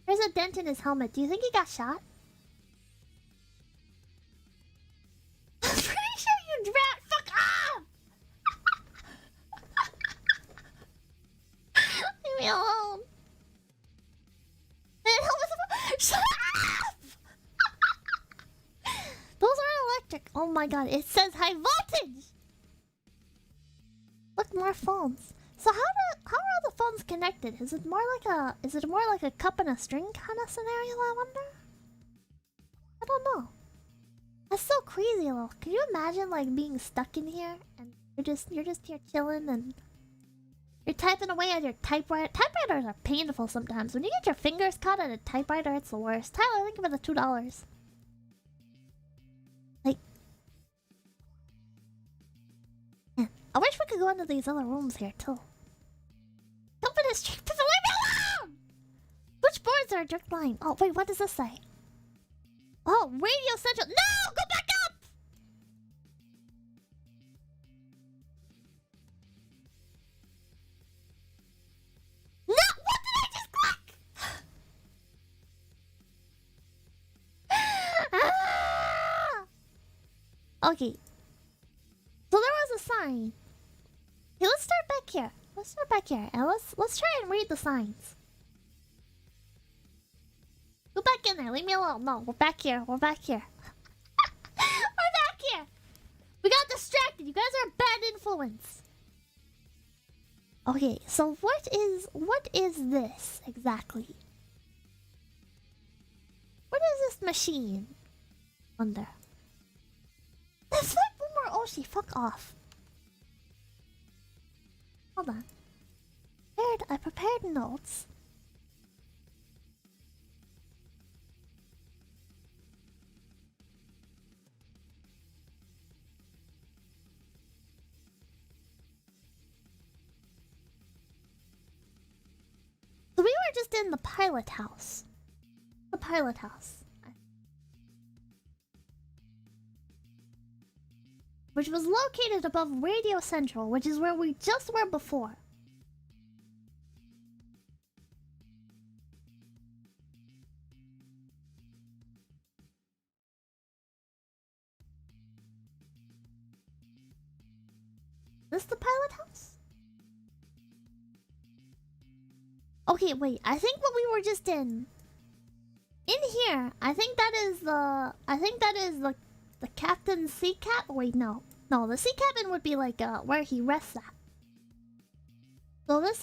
There's a dent in his helmet. Do you think he got shot? I'm pretty sure you drowned. Fuck off! Leave me alone. Man, helmet. my god, it says high voltage! Look, more phones. So how are all the phones connected? Is it more like a cup and a string kind of scenario, I wonder? I don't know. That's so crazy, though. Can you imagine like being stuck in here and you're just here chilling and you're typing away on your typewriter. Typewriters are painful sometimes. When you get your fingers caught at a typewriter, it's the worst. Tyler, think about the $2. Like, man, I wish we could go into these other rooms here too. Open this street, leave me alone! Which boards are jerk line? Oh wait, what does this say? Oh, Radio Central. No, go back up! No, what did I just click? Ah! Okay. So there was a sign. Okay, let's start back here. Let's start back here and let's try and read the signs. Go back in there. Leave me alone. No, we're back here. We're back here. We're back here. We got distracted. You guys are a bad influence. Okay, so what is this exactly? What is this machine? Wonder. That's like Boomer Oshi. Fuck off. Hold on. I prepared notes. So we were just in the pilot house. The pilot house. Which was located above Radio Central, which is where we just were before. Is this the pilot house? Okay, wait. I think what we were just in here, I think that is the captain's sea cap. Wait, no, the sea cabin would be like where he rests at. So is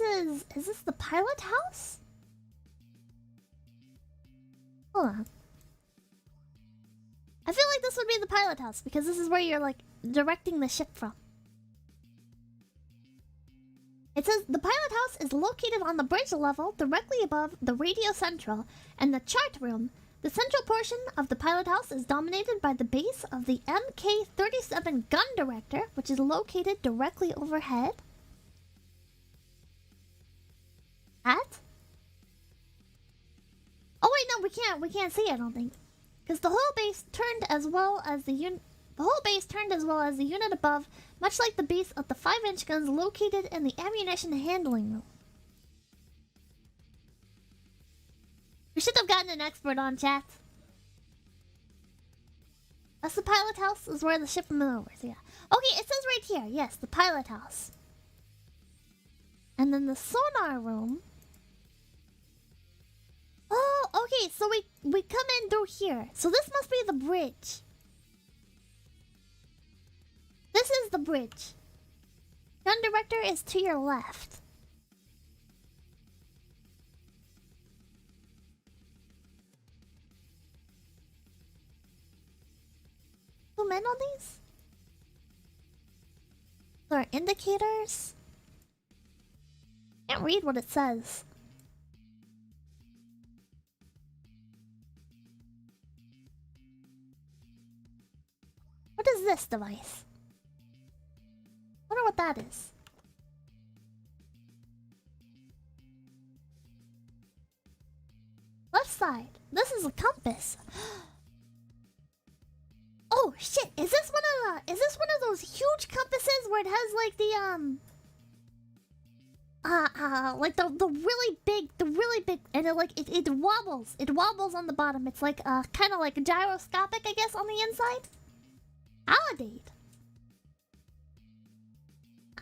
this the pilot house? Hold on. I feel like this would be the pilot house because this is where you're like directing the ship from. It says the pilot house is located on the bridge level directly above the Radio Central and the chart room. The central portion of the pilot house is dominated by the base of the Mk-37 gun director, which is located directly overhead. At? Oh wait, no, we can't see it, I don't think. Because the whole base turned as well as the unit above, much like the base of the 5-inch guns located in the ammunition handling room. We should have gotten an expert on, chat. That's the pilot house, is where the ship maneuvers, yeah. Okay, it says right here, yes, the pilot house. And then the sonar room. Oh, okay, so we come in through here. So this must be the bridge. This is the bridge. Gun director is to your left. Zoom in on these? There are indicators. Can't read what it says. What is this device? Wonder what that is. Left side. This is a compass. Oh shit! Is this one of those huge compasses where it has like the really big, and it wobbles. It wobbles on the bottom. It's like kind of like gyroscopic, I guess, on the inside. Validate.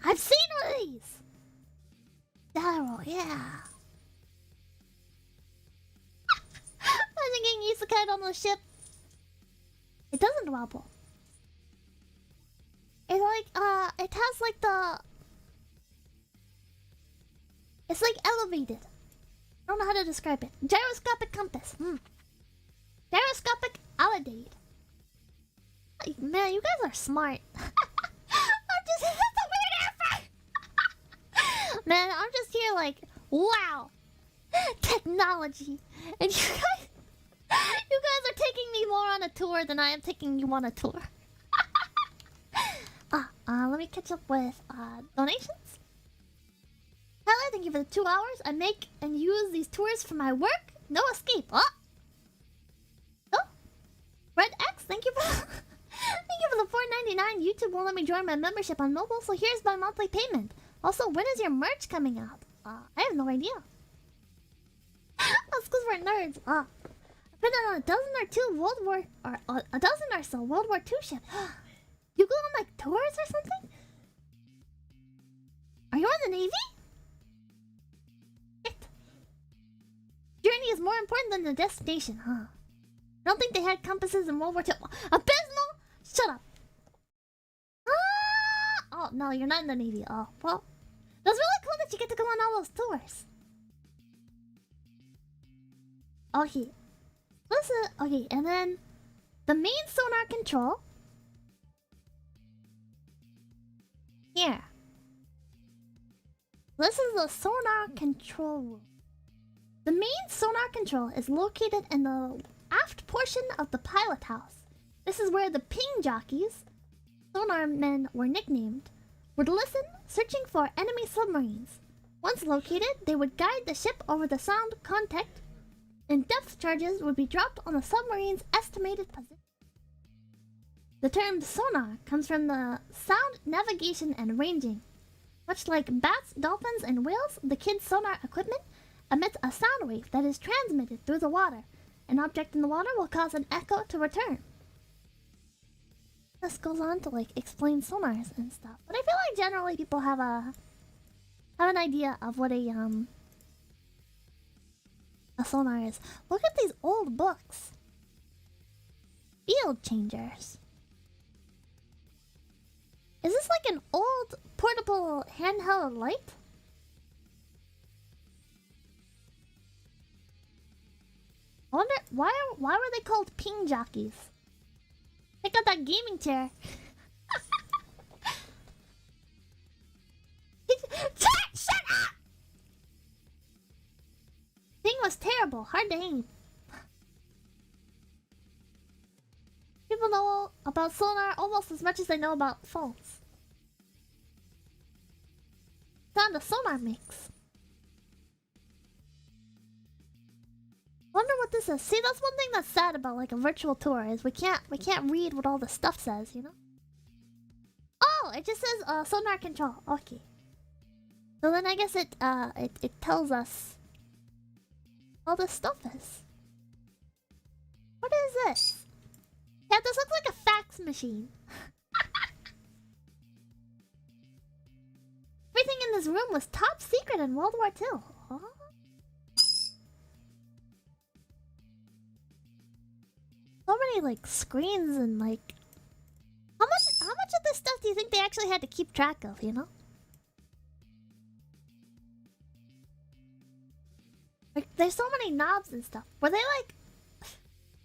I've seen one of these. Daryl, yeah. Imagine getting isekai on the ship. It doesn't wobble. It like it has like the. It's like elevated. I don't know how to describe it. Gyroscopic compass. Gyroscopic alidade. Man, you guys are smart. I'm just that's a weird answer. Man, I'm just here like, wow, technology, and you guys are taking me more on a tour than I am taking you on a tour. Let me catch up with donations. Hello, thank you for the 2 hours. I make and use these tours for my work. No escape. Oh, Red X, thank you for thank you for the $4.99. YouTube won't let me join my membership on mobile, so here's my monthly payment. Also, when is your merch coming out? I have no idea. That's because we're nerds. I've been on a dozen or so World War II ships. You go on like tours or something? Are you in the Navy? Shit. Journey is more important than the destination, huh? I don't think they had compasses in World War II. Abysmal! Shut up. Oh, no, you're not in the Navy. Oh, well. That's really cool that you get to go on all those tours. Okay. Okay, and then the main sonar control. Here. This is the sonar control room. The main sonar control is located in the aft portion of the pilot house. This is where the ping jockeys, sonar men were nicknamed, would listen, searching for enemy submarines. Once located, they would guide the ship over the sound contact, and depth charges would be dropped on the submarine's estimated position. The term sonar comes from the sound navigation and ranging. Much like bats, dolphins, and whales, the kid's sonar equipment emits a sound wave that is transmitted through the water. An object in the water will cause an echo to return. This goes on to like explain sonars and stuff, but I feel like generally people have an idea of what a sonar is. Look at these old books. Field changers. Is this like an old portable handheld light? I wonder why were they called ping jockeys? Check out that gaming chair. Shut up! Thing was terrible, hard to aim. People know about sonar almost as much as they know about phones. Sound a sonar makes. Wonder what this is. See, that's one thing that's sad about like a virtual tour is we can't read what all the stuff says, you know? Oh, it just says sonar control. Okay. So then I guess it tells us all this stuff is. What is this? Yeah, this looks like a fax machine. Everything in this room was top secret in World War II. Huh? So many like screens and like how much of this stuff do you think they actually had to keep track of, you know? Like there's so many knobs and stuff. Were they like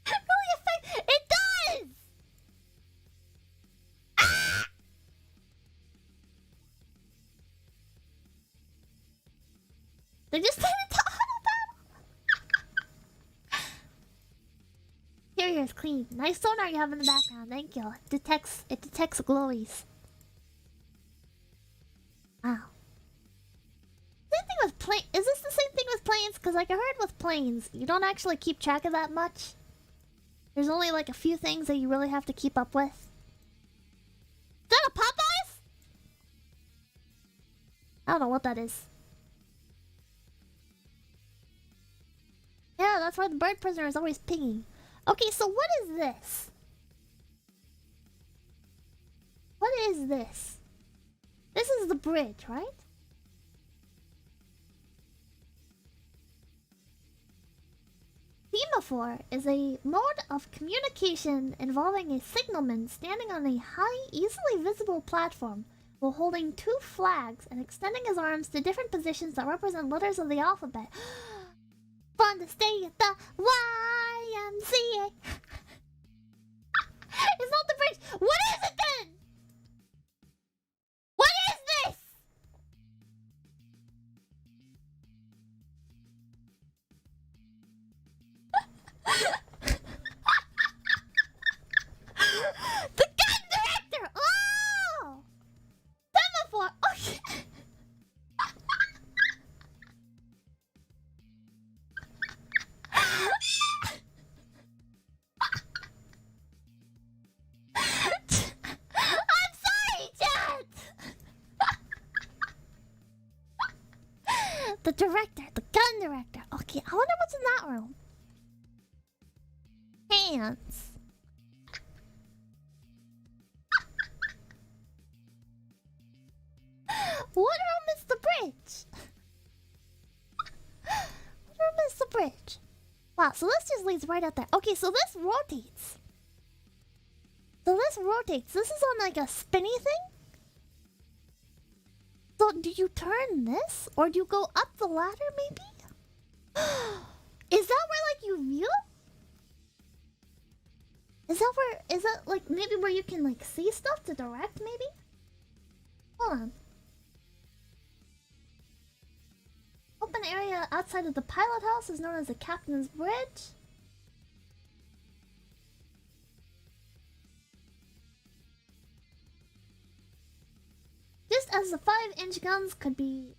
really effective? It does! Ah! They just didn't auto that. Interior is clean. Nice sonar you have in the background. Thank you. It detects glowies. Wow. Same thing with plane. Is this the same thing with planes? Because like I heard with planes, you don't actually keep track of that much. There's only like a few things that you really have to keep up with. Is that a Popeyes? I don't know what that is. Yeah, that's why the bird prisoner is always pinging. Okay, so what is this? What is this? This is the bridge, right? Theme of semaphore is a mode of communication involving a signalman standing on a high, easily visible platform while holding two flags and extending his arms to different positions that represent letters of the alphabet. Fun to stay at the YMCA. It's not the bridge. What is it then? What is this? The gun director! Oh! Semaphore! Oh shit! I'm sorry, chat! The director, the gun director. Okay, I wonder what's in that room. Hands. What room is the bridge? What room is the bridge? Wow, so this just leads right out there. Okay, so this rotates. This is on like a spinny thing? So do you turn this? Or do you go up the ladder maybe? Is that where like you view? Is that like maybe where you can like see stuff to direct maybe? Hold on. Open area outside of the pilot house is known as the Captain's Bridge. Just as the 5-inch guns could be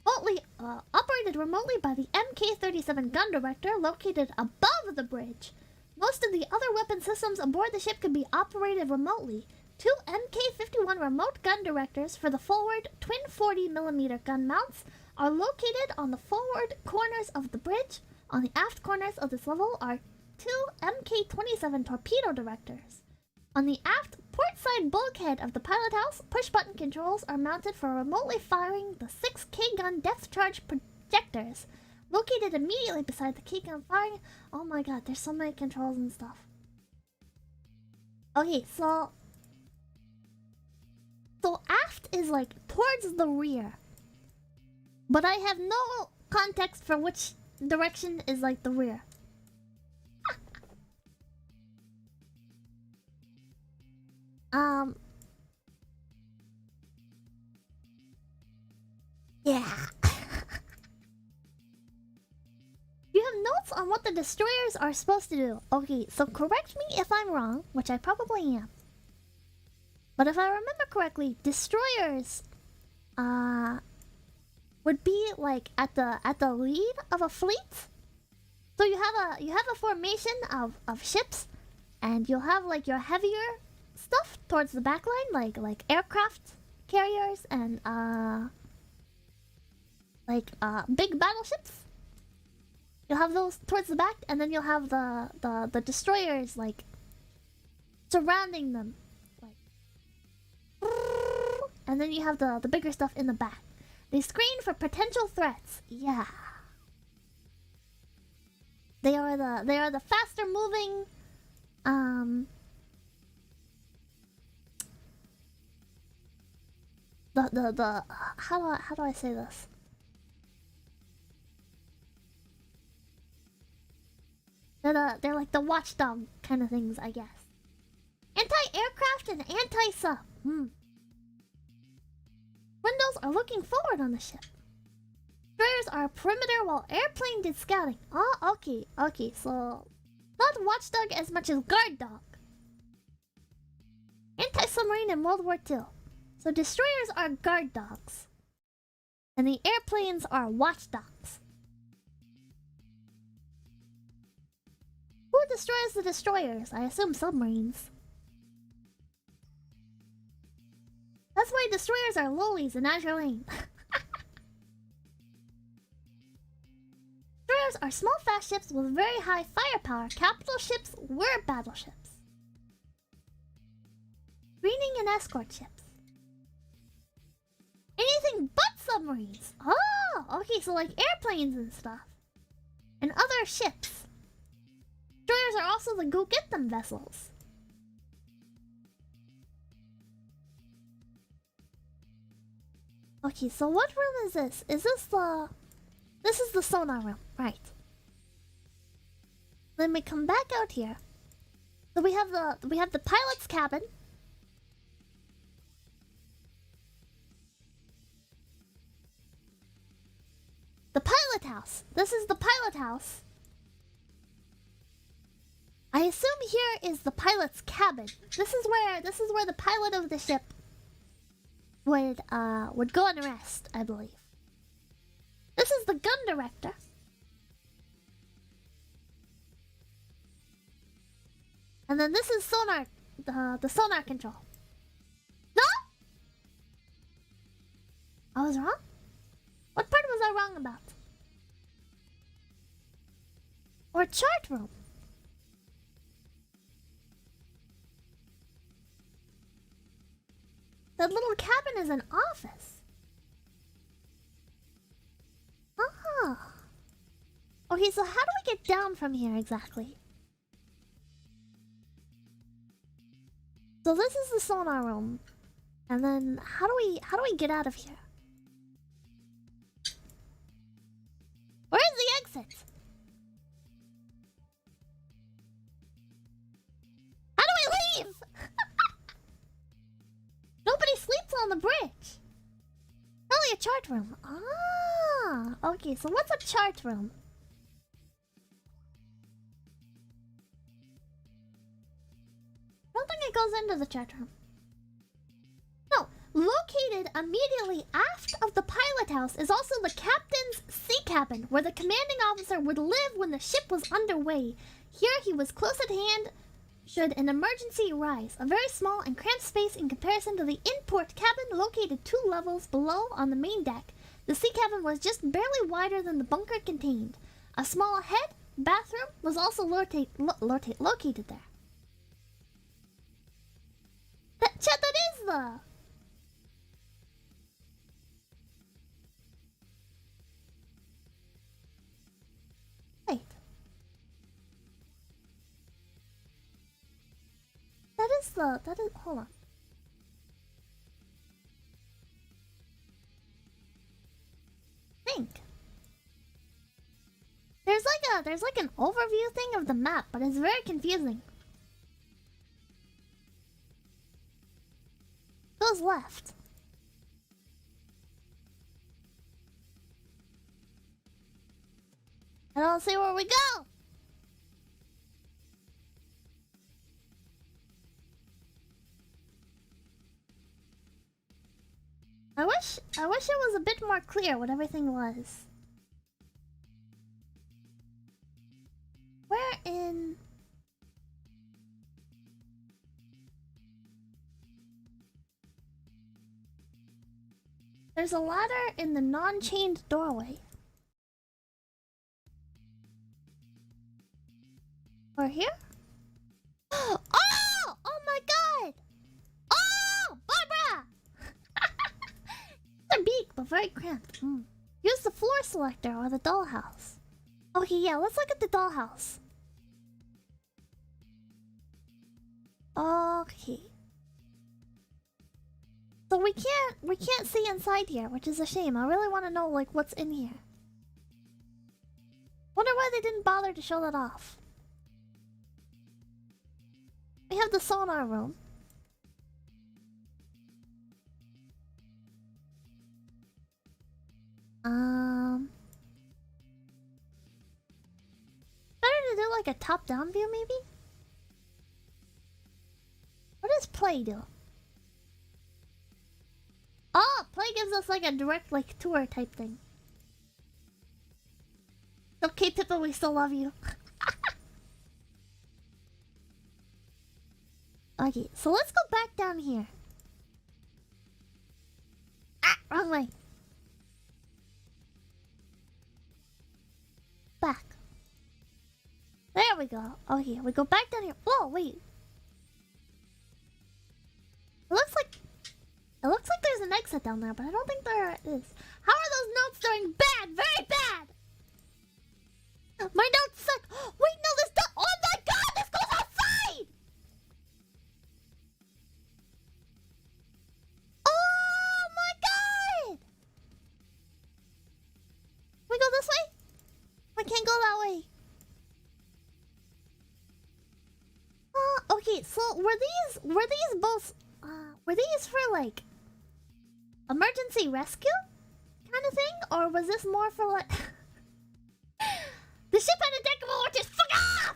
operated remotely by the MK-37 gun director located above the bridge, most of the other weapon systems aboard the ship could be operated remotely. Two MK-51 remote gun directors for the forward twin 40mm gun mounts are located on the forward corners of the bridge. On the aft corners of this level are two MK-27 torpedo directors. On the aft port side bulkhead of the pilot house, push-button controls are mounted for remotely firing the 6 K-gun depth charge projectors. Located immediately beside the K-gun firing. Oh my god, there's so many controls and stuff. Okay, so aft is like towards the rear. But I have no context for which direction is like the rear. Yeah. You have notes on what the destroyers are supposed to do. Okay, so correct me if I'm wrong, which I probably am. But if I remember correctly, destroyers would be like at the lead of a fleet. So you have a formation of ships, and you'll have like your heavier stuff towards the back line, like aircraft carriers and big battleships. You'll have those towards the back, and then you'll have the destroyers like surrounding them, like, and then you have the bigger stuff in the back. They screen for potential threats. Yeah, they are the faster moving how do I say this? They're like the watchdog kind of things, I guess. Anti-aircraft and anti-sub. Windows are looking forward on the ship. Destroyers are perimeter while airplane did scouting. Oh, okay, so not watchdog as much as guard dog. Anti-submarine in World War II. So destroyers are guard dogs. And the airplanes are watchdogs. Who destroys the destroyers? I assume submarines. That's why destroyers are lowlies in Azure Lane. Destroyers are small fast ships with very high firepower. Capital ships were battleships. Screening and escort ships. Anything but submarines. Oh, okay, so like airplanes and stuff. And other ships. destroyers are also the go-get-them vessels. Okay, so what room is this? Is this the... This is the sonar room, right. Then we come back out here. So we have the pilot's cabin. The pilot house. This is the pilot house. I assume here is the pilot's cabin. This is where the pilot of the ship would go and rest, I believe. This is the gun director. And then this is sonar, the sonar control. No? I was wrong? What part was I wrong about? Or chart room? That little cabin is an office. Ah. Okay, so how do we get down from here exactly? So this is the sonar room. And then how do we get out of here? Where is the exit? How do we leave? Nobody sleeps on the bridge. Only a chart room. Ah, okay, so what's a chart room? I don't think it goes into the chart room. No, located immediately aft of the pilot house is also the captain's sea cabin, where the commanding officer would live when the ship was underway. Here he was close at hand should an emergency arise. A very small and cramped space in comparison to the in-port cabin located 2 levels below on the main deck. The sea cabin was just barely wider than the bunker contained. A small head bathroom was also located there. That is the... Wait. That is, hold on. Think. There's like an overview thing of the map, but it's very confusing. Goes left. I don't see where we go. I wish it was a bit more clear what everything was. Where in... There's a ladder in the non-chained doorway. Or here? Oh! Oh my god! Oh! Barbara! They're big, but very cramped. Use the floor selector or the dollhouse. Okay, yeah, let's look at the dollhouse. Okay. So we can't see inside here, which is a shame. I really want to know like what's in here. Wonder why they didn't bother to show that off. We have the sonar room. Better to do like a top-down view, maybe? What does play do? Oh, play gives us like a direct like tour type thing. Okay, Pippa, we still love you. Okay, so let's go back down here. Ah, wrong way. Back. There we go. Okay, we go back down here. Whoa, wait. It looks like there's an exit down there, but I don't think there is. How are those notes doing? Bad! Very bad! My notes suck! Wait, no, this does— Oh my way. Okay, so were these both were these for like emergency rescue kind of thing, or was this more for like the ship undetectable, just fuck off?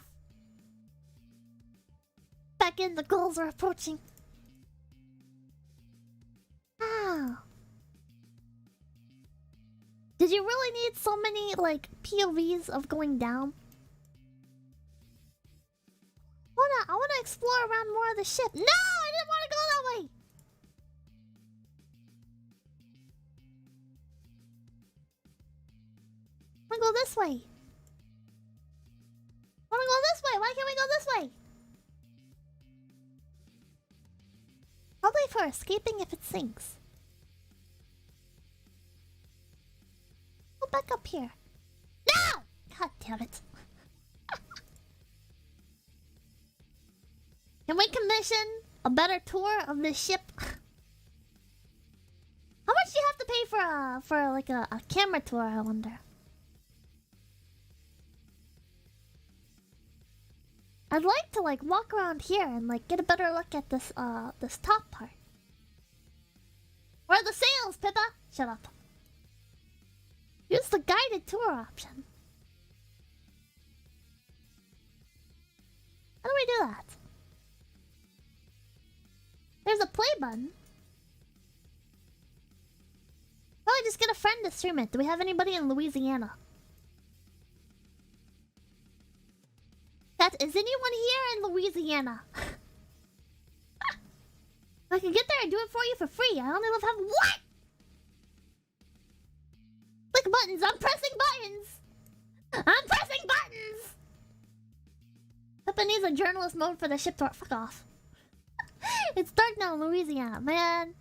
Back in, the goals are approaching. Ah. Did you really need so many like POVs of going down? I wanna explore around more of the ship. No, I didn't want to go that way. I wanna go this way. I wanna go this way. Why can't we go this way? Probably for escaping if it sinks. Go back up here. No! God damn it. Can we commission a better tour of this ship? How much do you have to pay for like a camera tour, I wonder? I'd like to like walk around here and like get a better look at this this top part. Where are the sails, Pippa? Shut up. Use the guided tour option. How do we do that? There's a play button. Probably just get a friend to stream it. Do we have anybody in Louisiana? Is anyone here in Louisiana? I can get there and do it for you for free. I only live half. What? Click buttons. I'm pressing buttons. I'm pressing buttons. Pippa needs a journalist mode for the ship tour. Fuck off. It's dark now in Louisiana, man.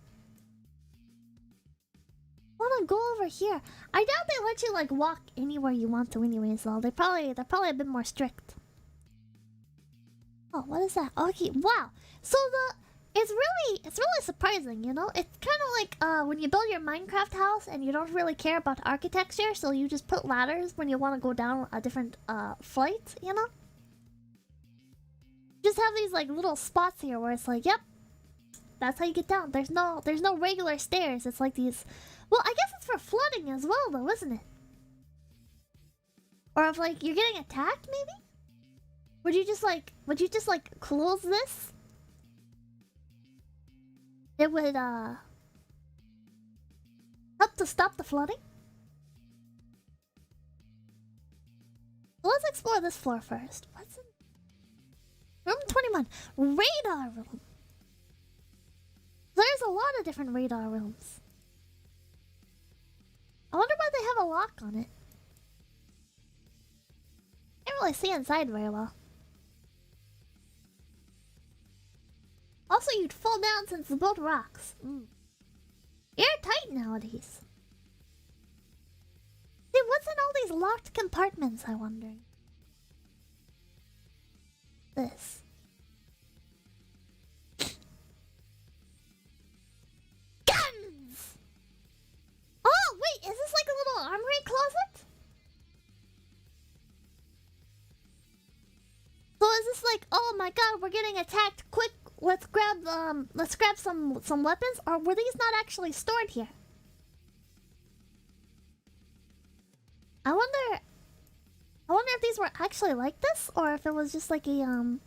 I wanna go over here. I doubt they let you like walk anywhere you want to anyways though. They're probably a bit more strict. Oh, what is that? Okay, wow. So it's really surprising, you know? It's kind of like when you build your Minecraft house and you don't really care about architecture, so you just put ladders when you want to go down a different flight, you know? Just have these like little spots here where it's like, yep, that's how you get down. There's no regular stairs. It's like these. Well, I guess it's for flooding as well, though, isn't it? Or if like you're getting attacked, maybe. Would you just like close this? It would help to stop the flooding. Well, let's explore this floor first. What's in room 21? Radar room. There's a lot of different radar rooms. I wonder why they have a lock on it. Can't really see inside very well. Also, you'd fall down since the boat rocks. Airtight nowadays. Dude, what's in all these locked compartments, I wonder? This. Guns! Oh, wait, is this like a little armory closet? So is this like, oh my god, we're getting attacked, quick, let's grab some weapons? Or were these not actually stored here? I wonder if these were actually like this, or if it was just like a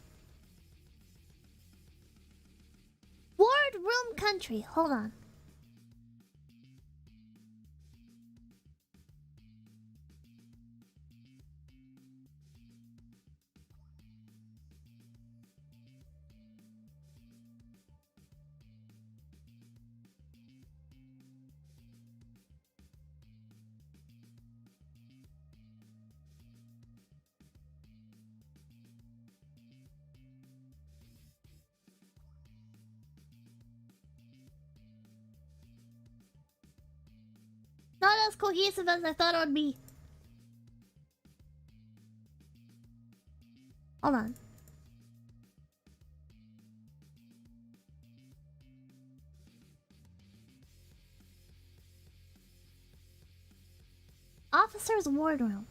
ward room country. Hold on. Not as cohesive as I thought it would be. Hold on. Officer's wardroom.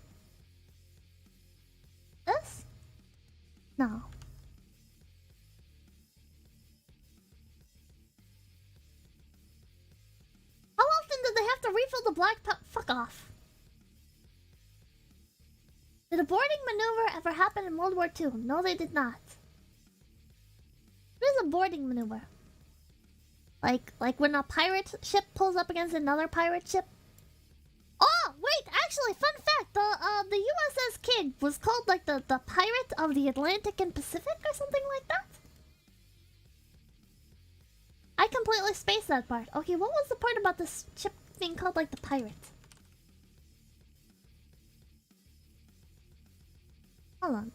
Black Top. Fuck off. Did a boarding maneuver ever happen in World War II? No, they did not. What is a boarding maneuver? Like when a pirate ship pulls up against another pirate ship? Oh, wait, actually, fun fact, the USS Kid was called like the pirate of the Atlantic and Pacific or something like that? I completely spaced that part. Okay, what was the part about this ship being called like the pirate? Hold on.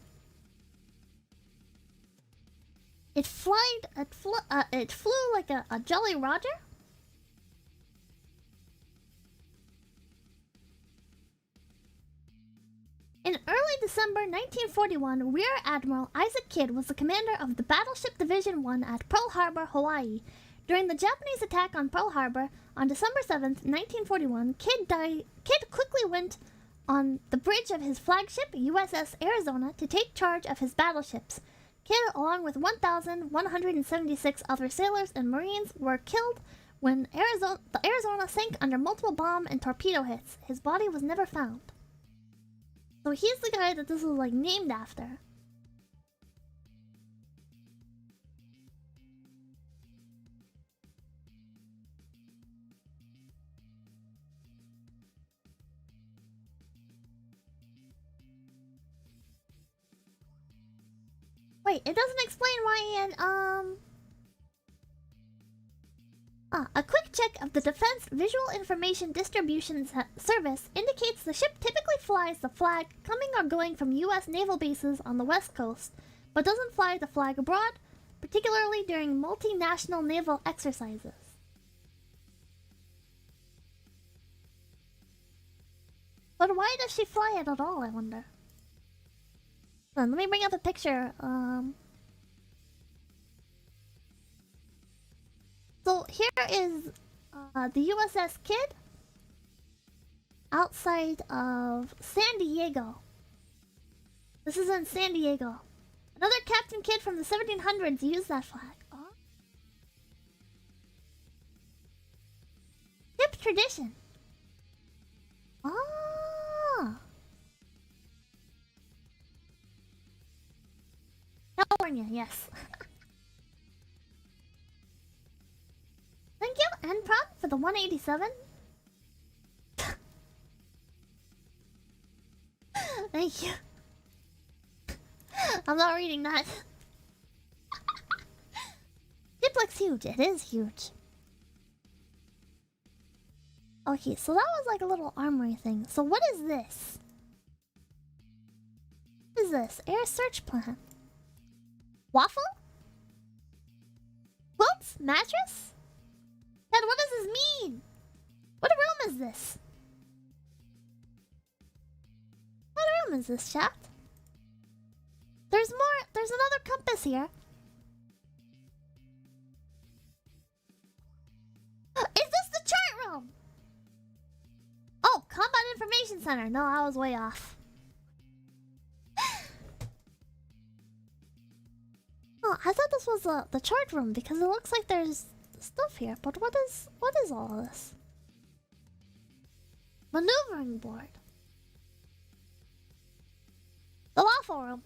It flew like a Jolly Roger? In early December 1941, Rear Admiral Isaac Kidd was the commander of the Battleship Division 1 at Pearl Harbor, Hawaii. During the Japanese attack on Pearl Harbor on December 7th, 1941, Kidd quickly went on the bridge of his flagship, USS Arizona, to take charge of his battleships. Kidd, along with 1,176 other sailors and Marines, were killed when the Arizona sank under multiple bomb and torpedo hits. His body was never found. So he's the guy that this is like named after. Wait, it doesn't explain why a quick check of the Defense Visual Information Distribution Service indicates the ship typically flies the flag coming or going from U.S. naval bases on the West Coast, but doesn't fly the flag abroad, particularly during multinational naval exercises. But why does she fly it at all, I wonder? Hold on, let me bring up a picture. So here is the USS Kidd outside of San Diego. This is in San Diego. Another Captain Kidd from the 1700s used that flag. Oh. Ship tradition. Ah. California, yes. Thank you, Enprom, for the 187. Thank you. I'm not reading that. It looks huge. It is huge. Okay, so that was like a little armory thing. So what is this? What is this? Air search plan. Waffle? Quilts? Mattress? Dad, what does this mean? What room is this? What room is this, chat? There's more. There's another compass here. Is this the chart room? Oh, Combat Information Center. No, I was way off. Oh, I thought this was the chart room because it looks like there's stuff here. But what is all this? Maneuvering board. The waffle room.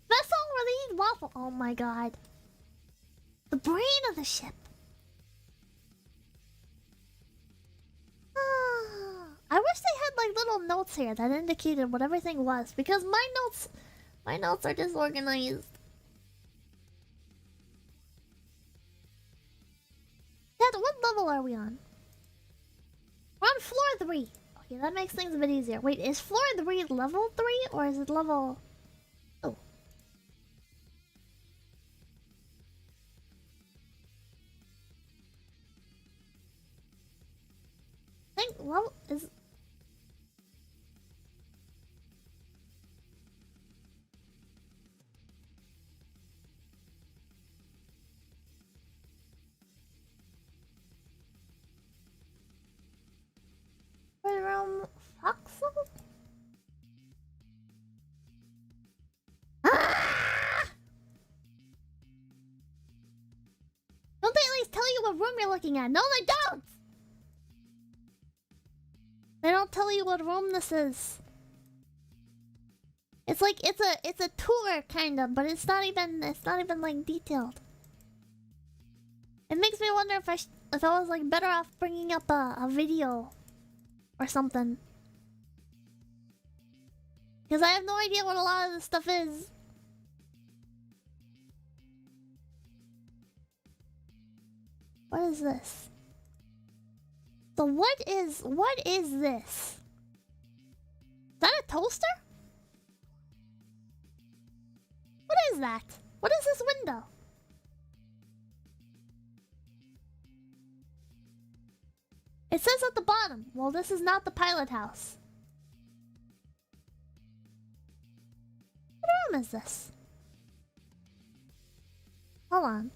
Vessel relieved waffle. Oh my god. The brain of the ship. I wish they had like little notes here that indicated what everything was, because my notes are disorganized. Dad, what level are we on? We're on floor 3. Okay, that makes things a bit easier. Wait, is floor 3 level 3 or is it level... Oh. I think level is... Room Foxel? Ah! Don't they at least tell you what room you're looking at. No, they don't! They don't tell you what room this is. It's like it's a tour kind of, but it's not even like detailed. It makes me wonder if I was like better off bringing up a video or something. Because I have no idea what a lot of this stuff is. What is this? So what is this? Is that a toaster? What is that? What is this window? It says at the bottom, well, this is not the pilot house. What room is this? Hold on.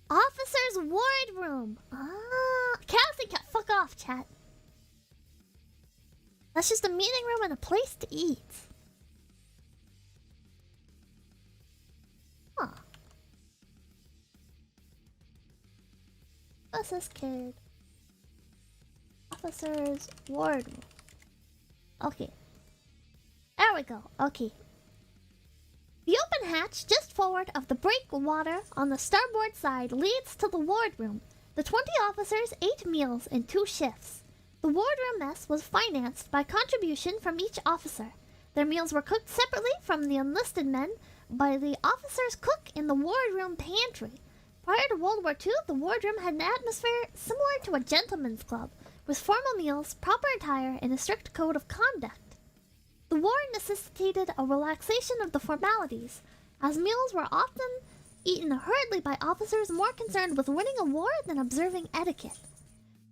Officer's wardroom. Ah, Cassie, fuck off, chat. That's just a meeting room and a place to eat. Huh. What's this kid? Officer's wardroom. Okay. There we go. Okay. The open hatch just forward of the breakwater on the starboard side leads to the wardroom. The 20 officers ate meals in 2 shifts. The wardroom mess was financed by contribution from each officer. Their meals were cooked separately from the enlisted men by the officer's cook in the wardroom pantry. Prior to World War II, the wardroom had an atmosphere similar to a gentleman's club, with formal meals, proper attire, and a strict code of conduct. The war necessitated a relaxation of the formalities, as meals were often eaten hurriedly by officers more concerned with winning a war than observing etiquette.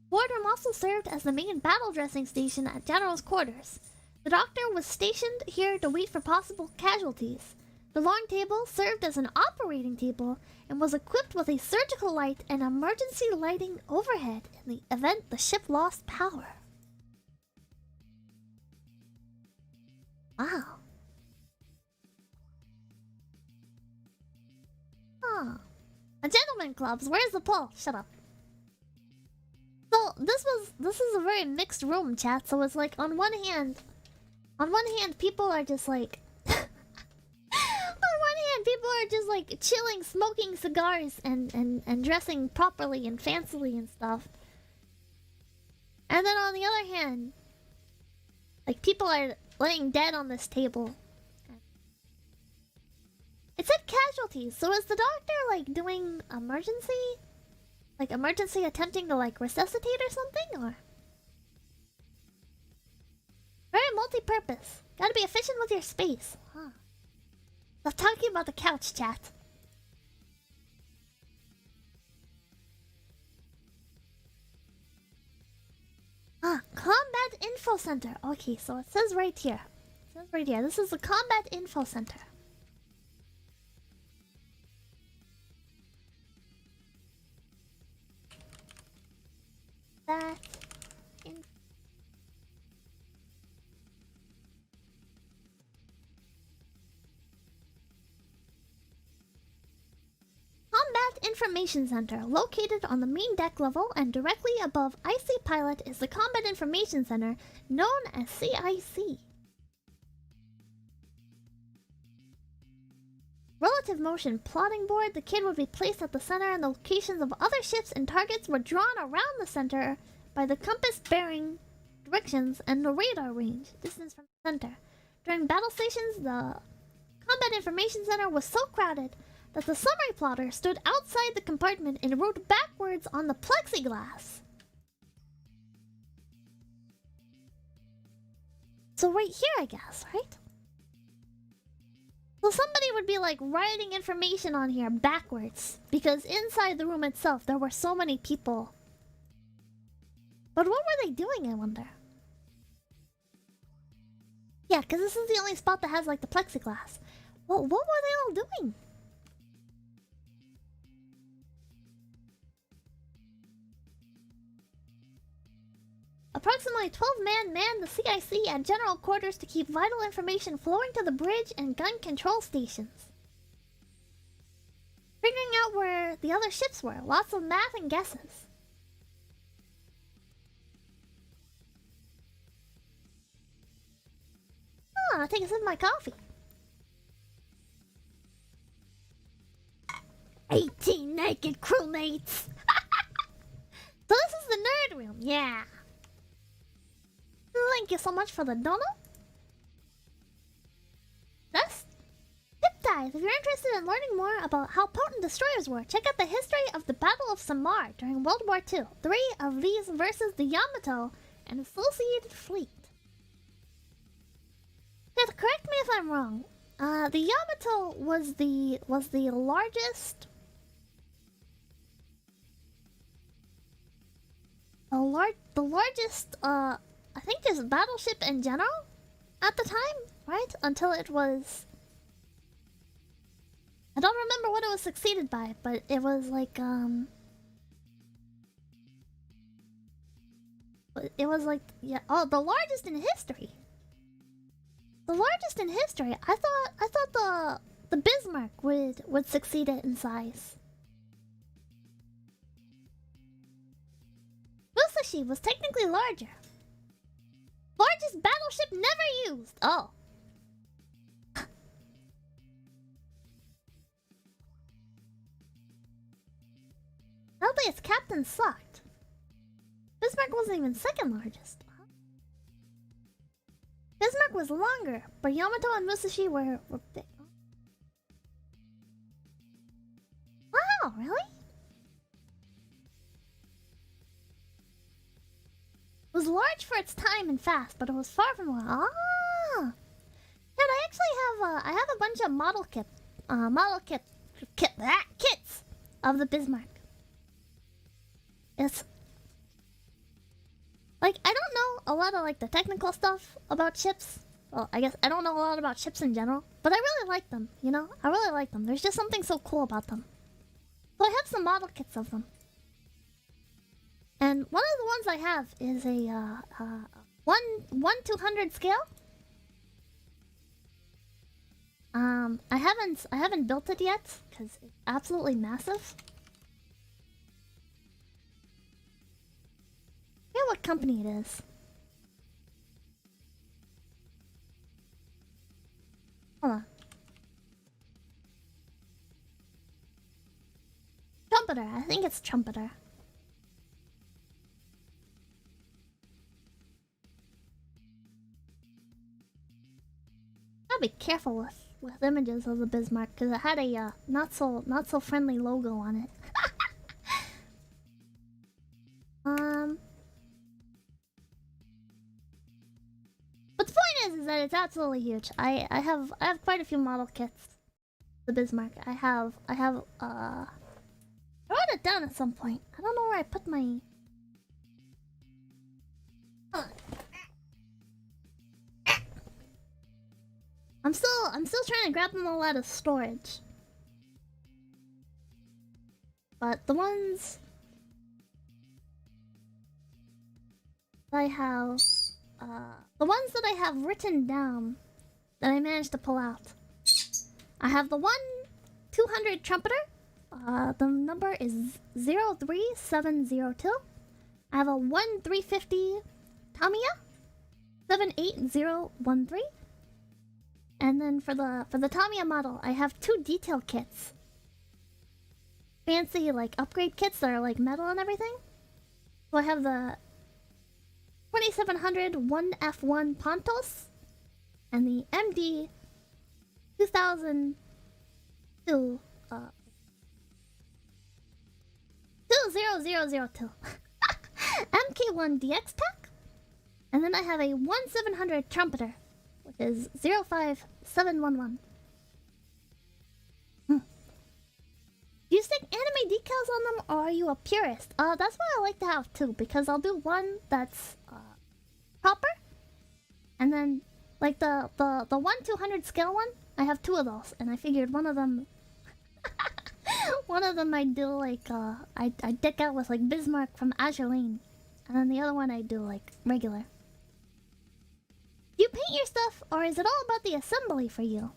Wardroom also served as the main battle dressing station at General's quarters. The doctor was stationed here to wait for possible casualties. The long table served as an operating table and was equipped with a surgical light and emergency lighting overhead in the event the ship lost power. Wow. Huh. A gentleman clubs. Where's the pull? Shut up. So this is a very mixed room, chat. So it's like on one hand people are just like on one hand people are just like chilling, smoking cigars and dressing properly and fancily and stuff. And then on the other hand, like people are laying dead on this table. It said casualties, so is the doctor like doing emergency? Like emergency attempting to like resuscitate or something, or? Very multi-purpose. Gotta be efficient with your space. Huh. Stop talking about the couch, chat. Ah, Combat Info Center. Okay, so it says right here. It says right here. This is the Combat Info Center. That Combat Information Center, located on the main deck level and directly above IC Pilot, is the Combat Information Center, known as CIC. Relative motion plotting board. The kid would be placed at the center, and the locations of other ships and targets were drawn around the center by the compass bearing directions and the radar range distance from the center. During battle stations, the Combat Information Center was so crowded that the summary plotter stood outside the compartment and wrote backwards on the plexiglass. So right here, I guess, right? So somebody would be like writing information on here backwards, because inside the room itself there were so many people. But what were they doing, I wonder? Yeah, because this is the only spot that has like the plexiglass. Well, what were they all doing? Approximately 12 men manned the CIC at general quarters to keep vital information flowing to the bridge and gun control stations. the other ships were. Lots of math and guesses. Oh, I'll take a sip of my coffee. 18 naked crewmates. So this is the nerd room, yeah. Thank you so much for the donut. Next, Tip Dive. If you're interested in learning more about how potent destroyers were, check out the history of the Battle of Samar during World War II. 3 of these versus the Yamato and associated fleet. Just correct me if I'm wrong. The Yamato was the largest. The largest, I think just battleship in general at the time, right? Until it was... I don't remember what it was succeeded by, but it was like, it was like, yeah, oh, the largest in history. The largest in history. I thought the Bismarck would succeed it in size. Musashi was technically larger. Largest battleship never used. Oh. Sadly, its captain sucked. Bismarck wasn't even second largest. Bismarck was longer, but Yamato and Musashi were big. Wow, really? It was large for its time and fast, but it was far from large. Ah! And I actually have a bunch of kits of the Bismarck. It's like, I don't know a lot of like the technical stuff about ships. Well, I guess I don't know a lot about ships in general, but I really like them, you know? I really like them. There's just something so cool about them. So I have some model kits of them. And one of the ones I have is a 1/200 scale. I haven't built it yet because it's absolutely massive. I forget what company it is. Hold on. Trumpeter. I think it's Trumpeter. Gotta be careful with images of the Bismarck because it had a not so friendly logo on it. But the point is that it's absolutely huge. I have quite a few model kits. The Bismarck. I wrote it down at some point. I don't know where I put my. I'm still trying to grab them all out of storage. But the ones I have, the ones that I have written down that I managed to pull out. I have the 1/200 Trumpeter. The number is 03702. I have a 1/350 Tamiya 78013. And then for the Tamiya model, I have 2 detail kits. Fancy like upgrade kits that are like metal and everything. So I have the 2700 1F1 Pontos and the MD 2002 20002 MK1 DX pack. And then I have a 1700 Trumpeter, which is 05711. Do you stick anime decals on them, or are you a purist? That's what I like to have too, because I'll do one that's proper, and then like the 1/200 scale one, I have 2 of those, and I figured one of them I do like I deck out with like Bismarck from Azure, and then the other one I do like regular. Do you paint your stuff, or is it all about the assembly for you?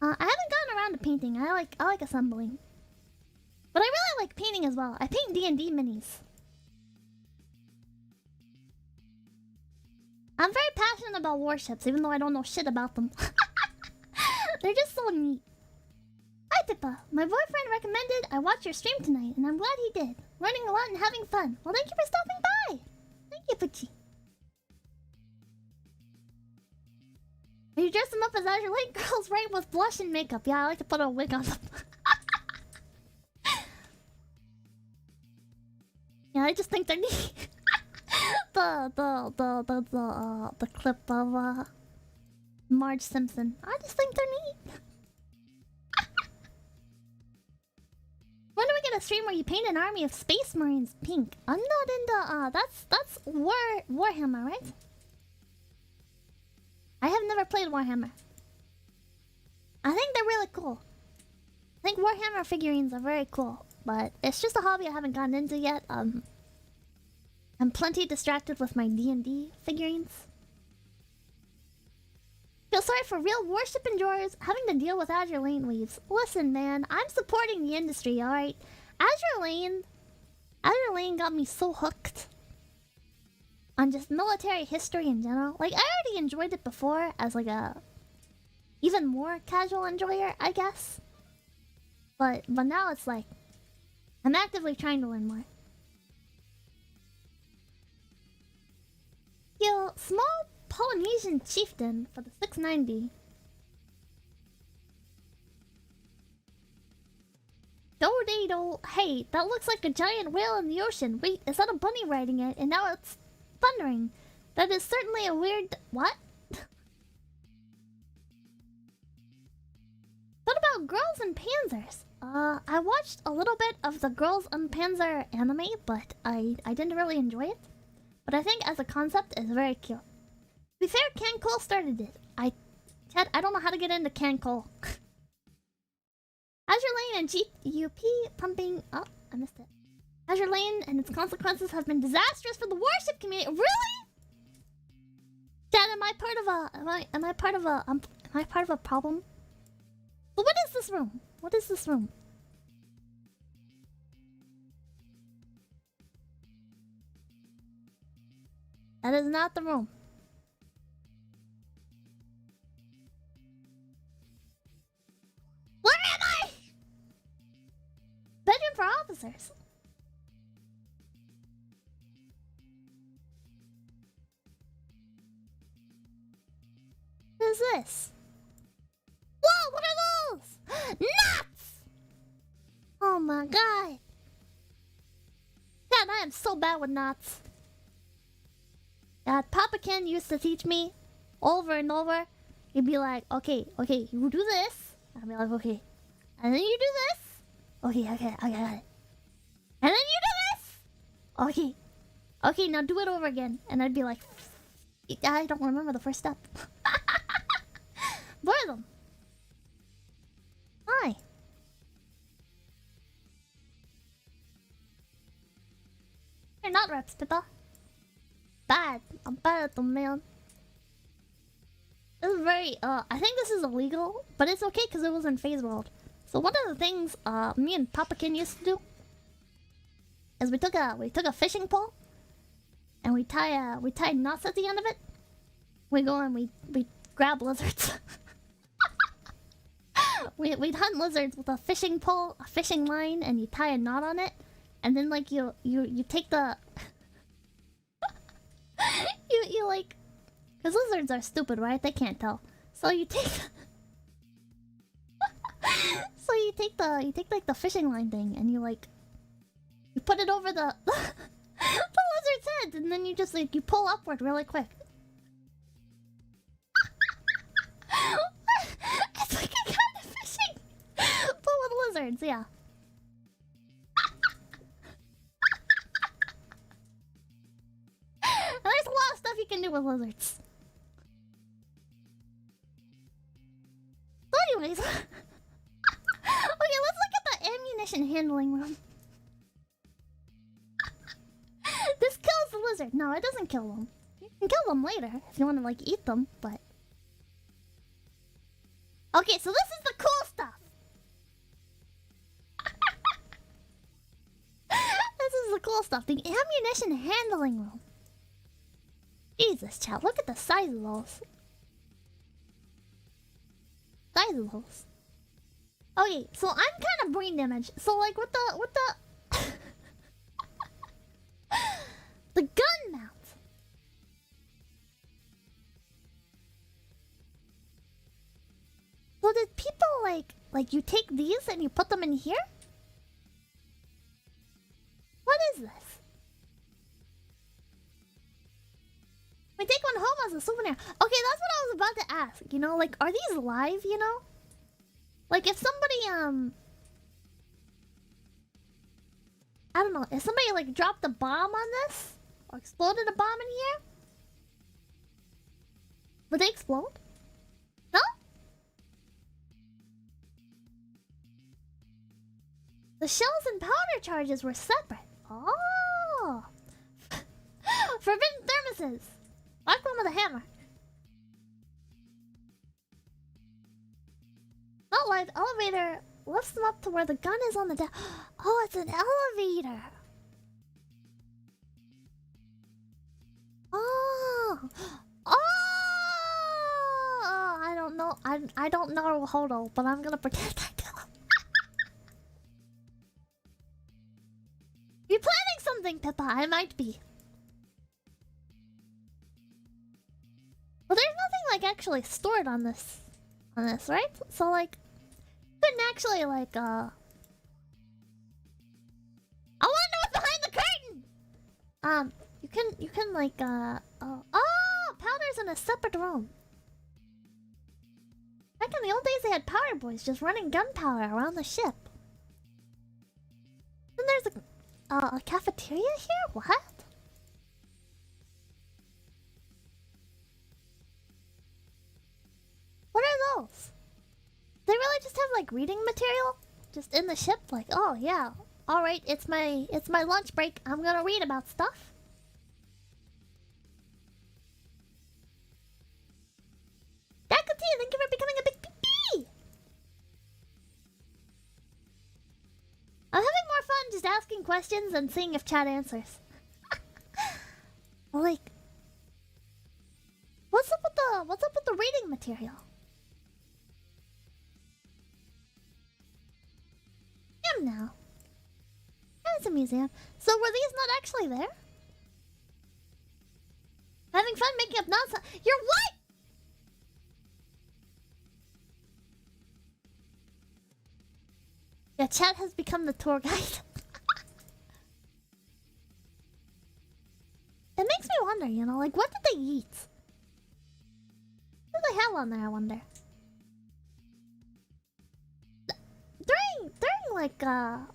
I haven't gotten around to painting. I like assembling. painting as well. I paint D&D minis. I'm very passionate about warships, even though I don't know shit about them. They're just so neat. Hi Pippa, my boyfriend recommended I watch your stream tonight, and I'm glad he did. Learning a lot and having fun. Well, thank you for stopping by. Thank you, Pucci. Are you dressing up as Azure Lane? Girls, right, with blush and makeup. Yeah, I like to put a wig on them. Yeah, I just think they're neat. the clip of Marge Simpson. I just think they're neat. When do we get a stream where you paint an army of space marines pink? I'm not into that's Warhammer, right? I have never played Warhammer. I think they're really cool. I think Warhammer figurines are very cool, but it's just a hobby I haven't gotten into yet. I'm plenty distracted with my D&D figurines. Feel sorry for real Warship enjoyers having to deal with Azure Lane weaves. Listen, man, I'm supporting the industry, alright? Azure Lane got me so hooked on just military history in general. Like, I already enjoyed it before as like a even more casual enjoyer, I guess. But now it's like I'm actively trying to learn more. Yo, small Polynesian chieftain for the 690. Do-de-do. Hey, that looks like a giant whale in the ocean. Wait, is that a bunny riding it? And now it's thundering. That is certainly a weird... What? What about Girls and Panzers? I watched a little bit of the Girls and Panzer anime, but I didn't really enjoy it. But I think as a concept, it's very cute. To be fair, 𝐒𝐿 started it. I don't know how to get into 𝐒𝐿. Azure Lane and GUP pumping... Oh, I missed it. Azure Lane and its consequences have been disastrous for the Warship community. Really? Dad, am I part of a... Am I part of a problem? But what is this room? What is this room? That is not the room. Where am I? Bedroom for officers. What is this? Whoa, what are those? Nuts! Oh my god. God, I am so bad with knots. Pipkin used to teach me over and over. He'd be like, okay, you do this. I'd be like, okay. And then you do this. Okay, I got it. And then you do this. Okay, now do it over again. And I'd be like, I don't remember the first step. What are them? Hi. You're not reps, Pippa. Bad. I'm bad at them, man. This is very, I think this is illegal, but it's okay because it was in Phase World. So one of the things, me and Pipkin used to do is we took a fishing pole and we tied knots at the end of it. We go and we grab lizards. We'd hunt lizards with a fishing pole, a fishing line, and you tie a knot on it, and then like you take the you like, because lizards are stupid, right? They can't tell. So you take you take like the fishing line thing, and you put it over the the lizard's head, and then you just like you pull upward really quick. It's like a kind of fishing, but with lizards, yeah. And there's a lot of stuff you can do with lizards. So anyways, okay, let's look at the ammunition handling room. This kills the lizard. No, it doesn't kill them. You can kill them later if you want to like eat them, but... Okay, so this is the cool stuff. cool stuff. The ammunition handling room. Jesus, chat. Look at the size of those. Size of those. Okay, so I'm kind of brain damaged. So like with the the gun mount. So did people like you take these and you put them in here? What is this? We take one home as a souvenir. Okay, that's what I was about to ask. You know, like, are these live, you know? Like, if somebody, I don't know, if somebody, like, dropped a bomb on this? Or exploded a bomb in here? Would they explode? No? The shells and powder charges were separate. Oh! Forbidden thermoses! Whack one with a hammer. Not live. Elevator lifts them up to where the gun is on the deck. Oh, it's an elevator. Oh. Oh! I don't know. I don't know Hodo, but I'm gonna pretend I do. You planning something, Pippa? I might be. Well, there's nothing like actually stored on this, right? So like, couldn't actually like I want to know what's behind the curtain. You can like oh, powder's in a separate room. Back in the old days, they had powder boys just running gunpowder around the ship. Then there's a cafeteria here. What? What are those? They really just have like reading material just in the ship, like, oh yeah, all right, it's my lunch break. I'm gonna read about stuff. Dakuti, thank you for becoming a big PP. I'm having more fun just asking questions and seeing if chat answers. Like, what's up with the reading material? Now. It's a museum. So were these not actually there? Having fun making up nonsense. You're what? Yeah, chat has become the tour guide. It makes me wonder, you know, like what did they eat? What did they have on there, I wonder? During like on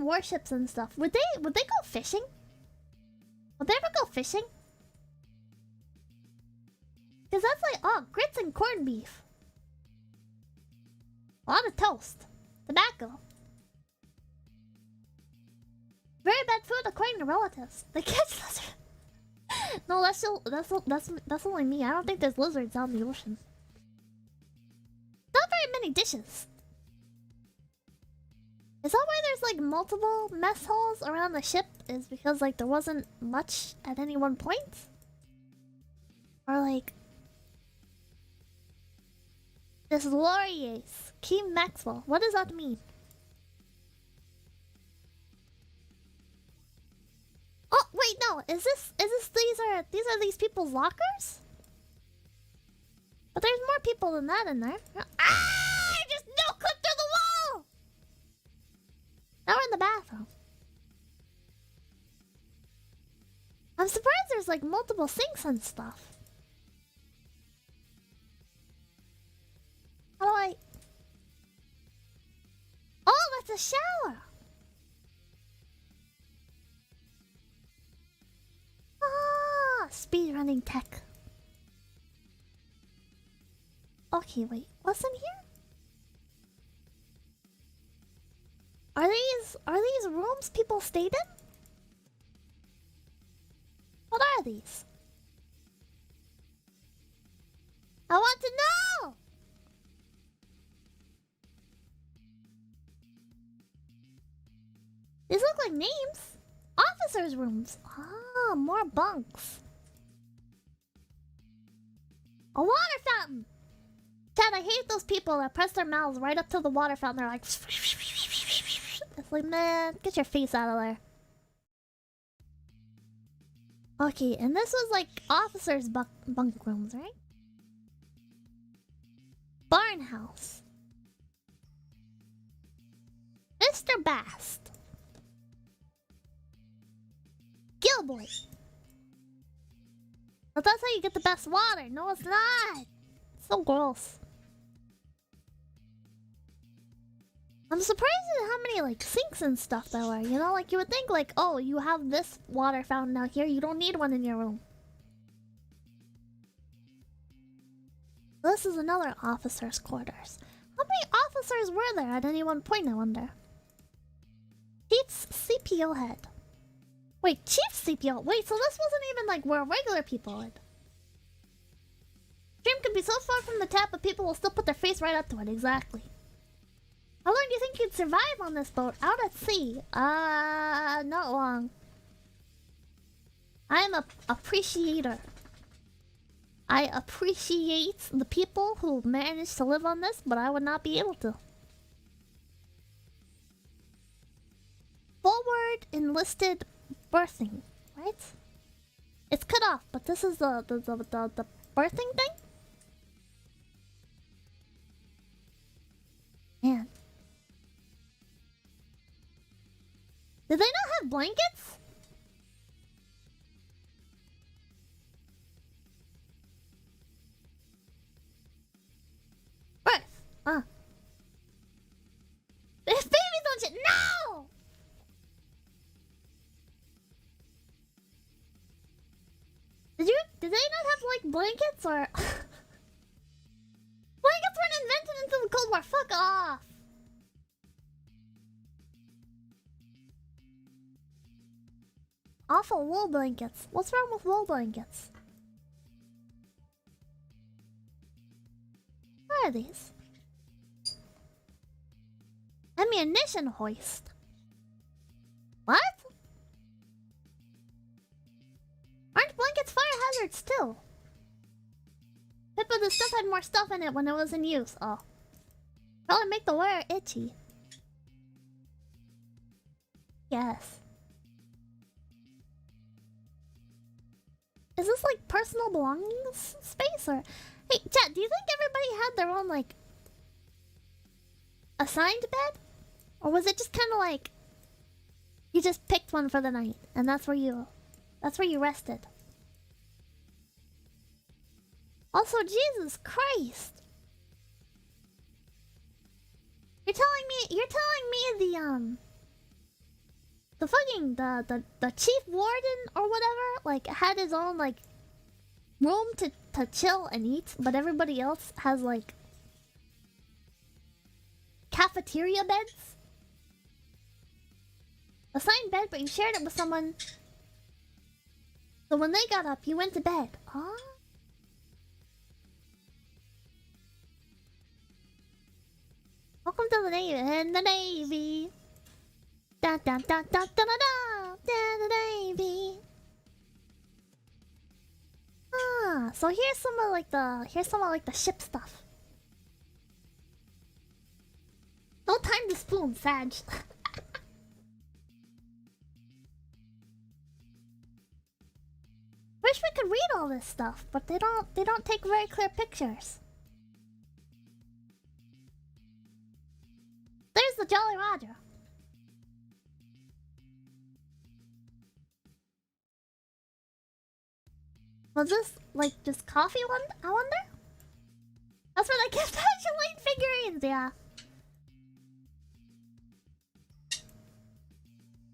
warships and stuff, would they go fishing? Would they ever go fishing? Cause that's like, oh, grits and corned beef. A lot of toast. Tobacco. Very bad food according to relatives. They catch lizards. No, that's only me. I don't think there's lizards out in the ocean. Not very many dishes. Is that why there's like multiple mess halls around the ship? Is because like there wasn't much at any one point? Or like this Laurier's Key Maxwell. What does that mean? Oh wait, no. Is this these are these people's lockers? But there's more people than that in there. Ah! I just no clipped through the wall! Now we're in the bathroom. I'm surprised there's like multiple sinks and stuff. How do I... Oh, that's a shower! Ah, speedrunning tech. Okay, wait. What's in here? Are these rooms people stayed in? What are these? I want to know! These look like names. Officers' rooms. Ah, more bunks. A water fountain. Chad, I hate those people that press their mouths right up to the water fountain. They're like... It's like, man, get your face out of there. Okay, and this was like officers' bunk rooms, right? Barn house. Mr. Bast. Gilboy. But that's how you get the best water. No, it's not. It's so gross. I'm surprised at how many like sinks and stuff there were. You know, like you would think like, oh, you have this water fountain out here. You don't need one in your room. This is another officer's quarters. How many officers were there at any one point, I wonder? Chief's CPO head. Wait, Chief's CPO? Wait, so this wasn't even like where regular people would. Stream could be so far from the tap, but people will still put their face right up to it. Exactly. How long do you think you'd survive on this boat? Out at sea? Not long. I'm a appreciator. I appreciate the people who managed to live on this, but I would not be able to. Forward enlisted birthing, right? It's cut off, but this is the birthing thing? Man. Did they not have blankets? Birth. If babies don't shit. No! Did they not have like blankets or blankets weren't invented until the Cold War. Fuck off. Awful wool blankets. What's wrong with wool blankets? What are these? Ammunition hoist. What? Aren't blankets fire hazards too? Pippa, the stuff had more stuff in it when it was in use. Oh. Probably make the wearer itchy. Yes. Is this like personal belongings space or... Hey, chat, do you think everybody had their own like... assigned bed? Or was it just kind of like... you just picked one for the night and that's where you rested? Also, Jesus Christ. You're telling me the fucking the chief warden or whatever like had his own like room to chill and eat, but everybody else has like cafeteria beds? Assigned bed, but you shared it with someone. So when they got up, you went to bed. Ah. Welcome to the Navy. In the Navy. Da da da da da da da. The Navy. Ah, so here's some of like the ship stuff. No time to spoon, Sag. Wish we could read all this stuff, but they don't take very clear pictures. There's the Jolly Roger. Was this like just coffee one? I wonder? That's where they kept actually figurines, yeah.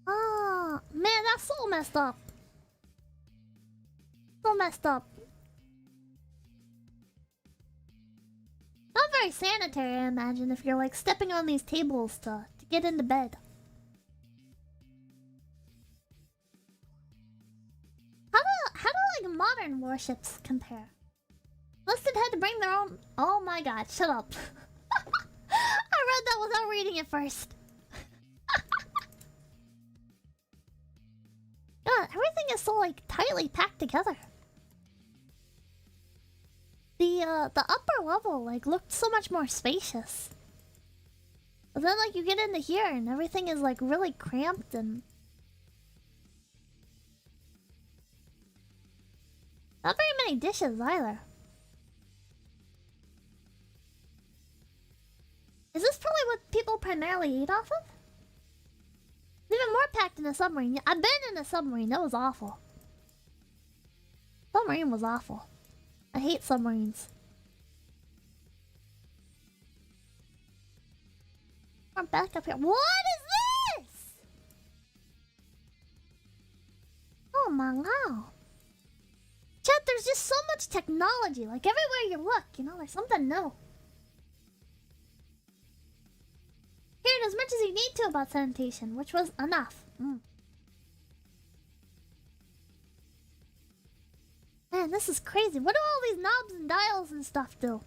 Oh man, that's so messed up. So messed up. Not very sanitary, I imagine, if you're like stepping on these tables to get into bed. How do like modern warships compare? Listed had to bring their own. Oh my god, shut up. I read that without reading it first. is so like tightly packed together. The upper level like looked so much more spacious. But then like you get into here and everything is like really cramped and not very many dishes either. Is this probably what people primarily eat off of? Even more packed in a submarine. I've been in a submarine. That was awful. Submarine was awful. I hate submarines. We're back up here. What is this? Oh my god. Chat, there's just so much technology. Like everywhere you look, you know, there's something new. Heard as much as you need to about sanitation, which was enough. Man, this is crazy. What do all these knobs and dials and stuff do?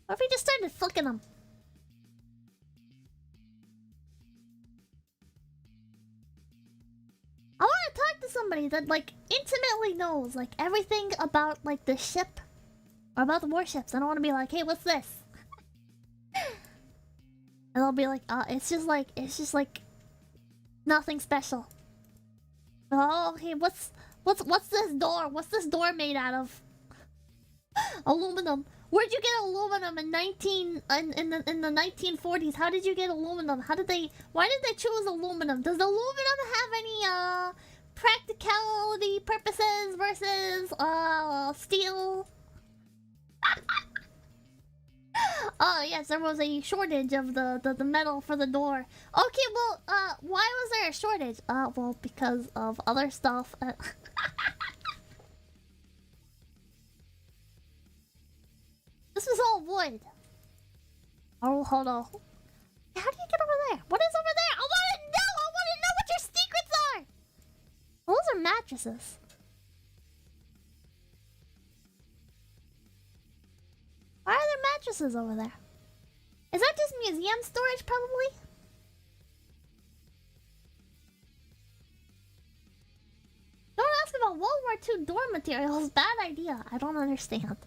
What if we just started flicking them? I want to talk to somebody that like intimately knows like everything about like the ship or about the warships. I don't want to be like, hey, what's this? And I'll be like, it's just like nothing special. Oh, hey, what's this door? What's this door made out of? Aluminum. Where'd you get aluminum in the 1940s? How did you get aluminum? Why did they choose aluminum? Does aluminum have any practicality purposes versus steel? Oh yes, there was a shortage of the metal for the door. Okay, well, why was there a shortage? Well, because of other stuff. This is all wood. Oh, hold on. How do you get over there? What is over there? I want to know! I want to know what your secrets are! Those are mattresses. Why are there mattresses over there? Is that just museum storage, probably? Don't ask about World War II door materials. Bad idea. I don't understand.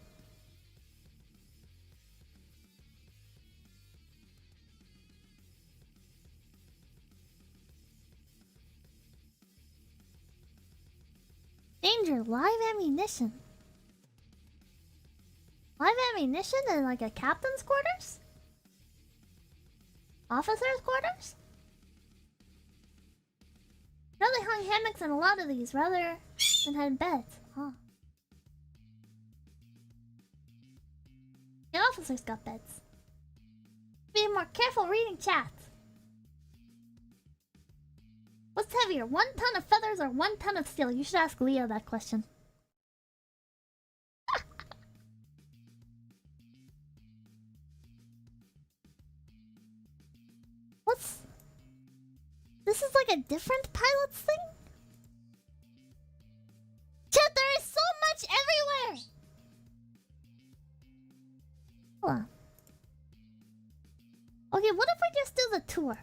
Danger, live ammunition. Live ammunition in like a captain's quarters? Officer's quarters? Really hung hammocks in a lot of these rather than had beds. Huh. The officers got beds. Be more careful reading chat. What's heavier, 1 ton of feathers or 1 ton of steel? You should ask Leo that question. What's... This is like a different pilot's thing? Chat, there is so much everywhere! Hold on. Okay, what if we just do the tour?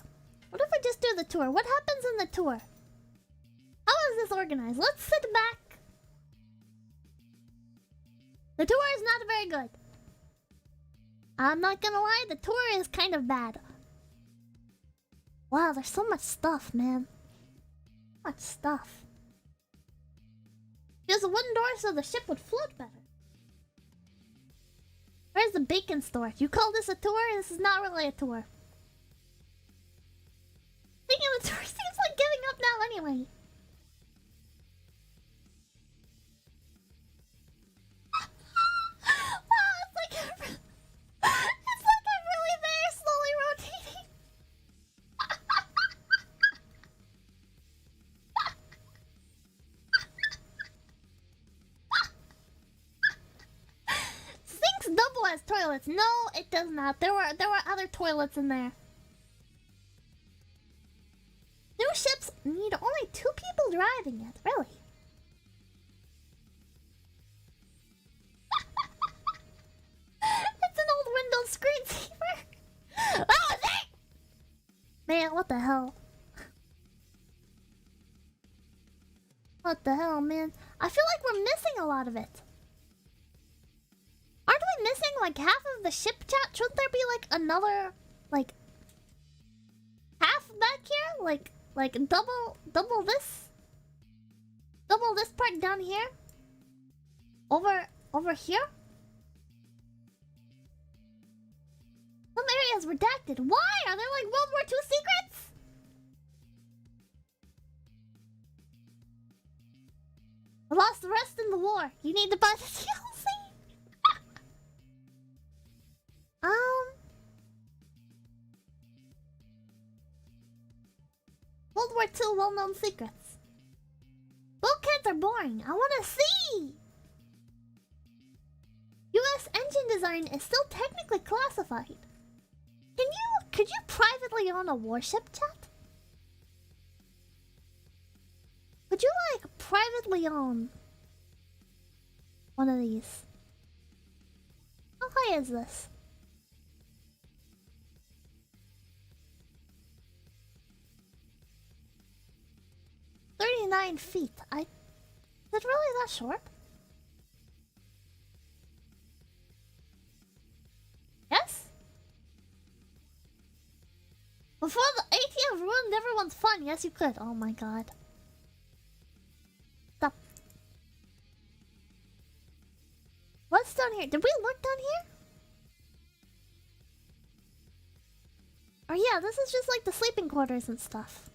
What if we just do the tour? What happens in the tour? How is this organized? Let's sit back. The tour is not very good. I'm not gonna lie, the tour is kind of bad. Wow, there's so much stuff, man. So much stuff. There's a wooden door so the ship would float better. Where's the bacon store? You call this a tour? This is not really a tour. Thinking the tour seems like giving up now anyway. Wow, it's like I'm really very slowly rotating. Sinks double as toilets. No, it does not. There were other toilets in there. New ships need only 2 people driving it, really. It's an old Windows screensaver. That was it! Man, what the hell? What the hell, man? I feel like we're missing a lot of it. Aren't we missing like half of the ship chat? Shouldn't there be like another, like, half back here? Like double this? Double this part down here? Over here? Some areas redacted. Why? Are there like World War II secrets? I lost the rest in the war. You need to buy the DLC. World War II well-known secrets. Bulkheads are boring. I want to see. U.S. engine design is still technically classified. Could you privately own a warship, chat? Could you like privately own one of these? How high is this? 39 feet. Is it really that short? Yes? Before the ATF ruined everyone's fun, yes you could. Oh my god. Stop. What's down here? Did we look down here? Oh yeah, this is just like the sleeping quarters and stuff.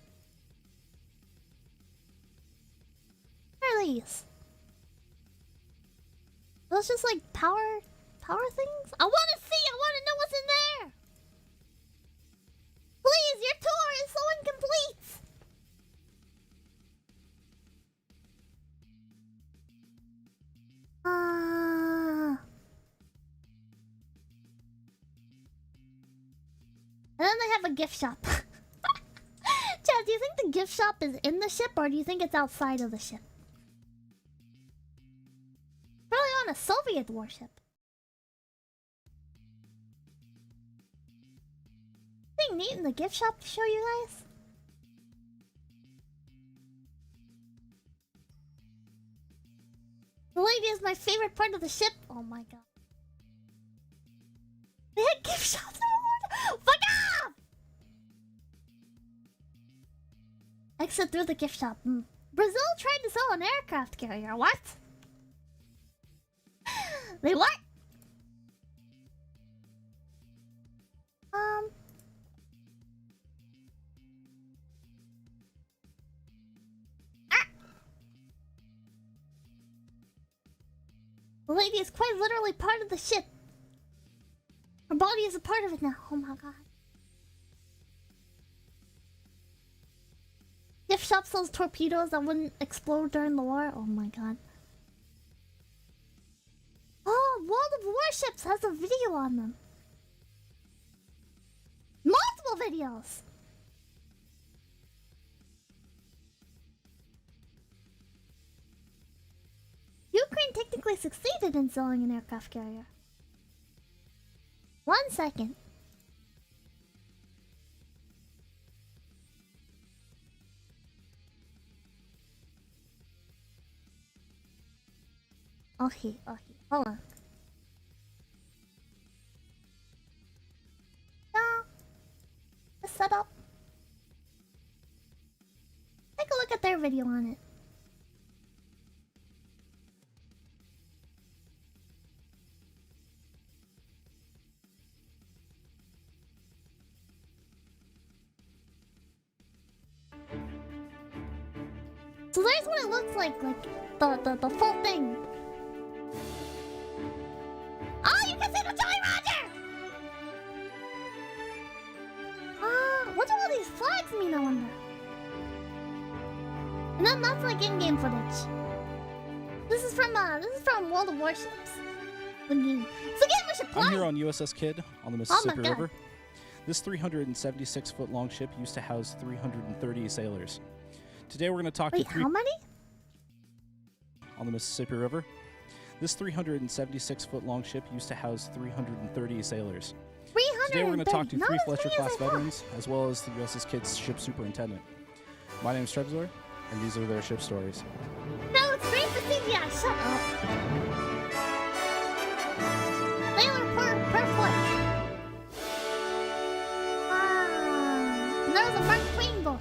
What are these? Those just like power things? I want to see! I want to know what's in there! Please, your tour is so incomplete! And then they have a gift shop. Chad, do you think the gift shop is in the ship or do you think it's outside of the ship? Probably on a Soviet warship. Anything neat in the gift shop to show you guys? The lady is my favorite part of the ship. Oh my god. They had gift shops. Fuck off! Exit through the gift shop. Brazil tried to sell an aircraft carrier. What? They what? The lady is quite literally part of the ship. Her body is a part of it now. Oh my god. Gift shop sells torpedoes that wouldn't explode during the war. Oh my god. Oh, World of Warships has a video on them. Multiple videos. Ukraine technically succeeded in selling an aircraft carrier. 1 second. Okay, hold on. No. The setup. Take a look at their video on it. So there's what it looks like the full thing. Oh, you can see the Jolly Roger! What do all these flags mean, I wonder? And then that's like in-game footage. This is from World of Warships. The game. It's a game we should play! I'm here on USS Kidd on the Mississippi River. This 376-foot long ship used to house 330 sailors. Today we're going to talk to how many? On the Mississippi River. This 376-foot long ship used to house 330 sailors. Today we're going to talk to 3 Fletcher-class veterans, as well as the USS Kidd's ship superintendent. My name is 𝐶𝑯𝑨𝒀𝑏𝒽𝒽𝒽. And these are their ship stories. No, it's great for CGI. Shut up. Sailor per foot. And there's a Mark Twain boat.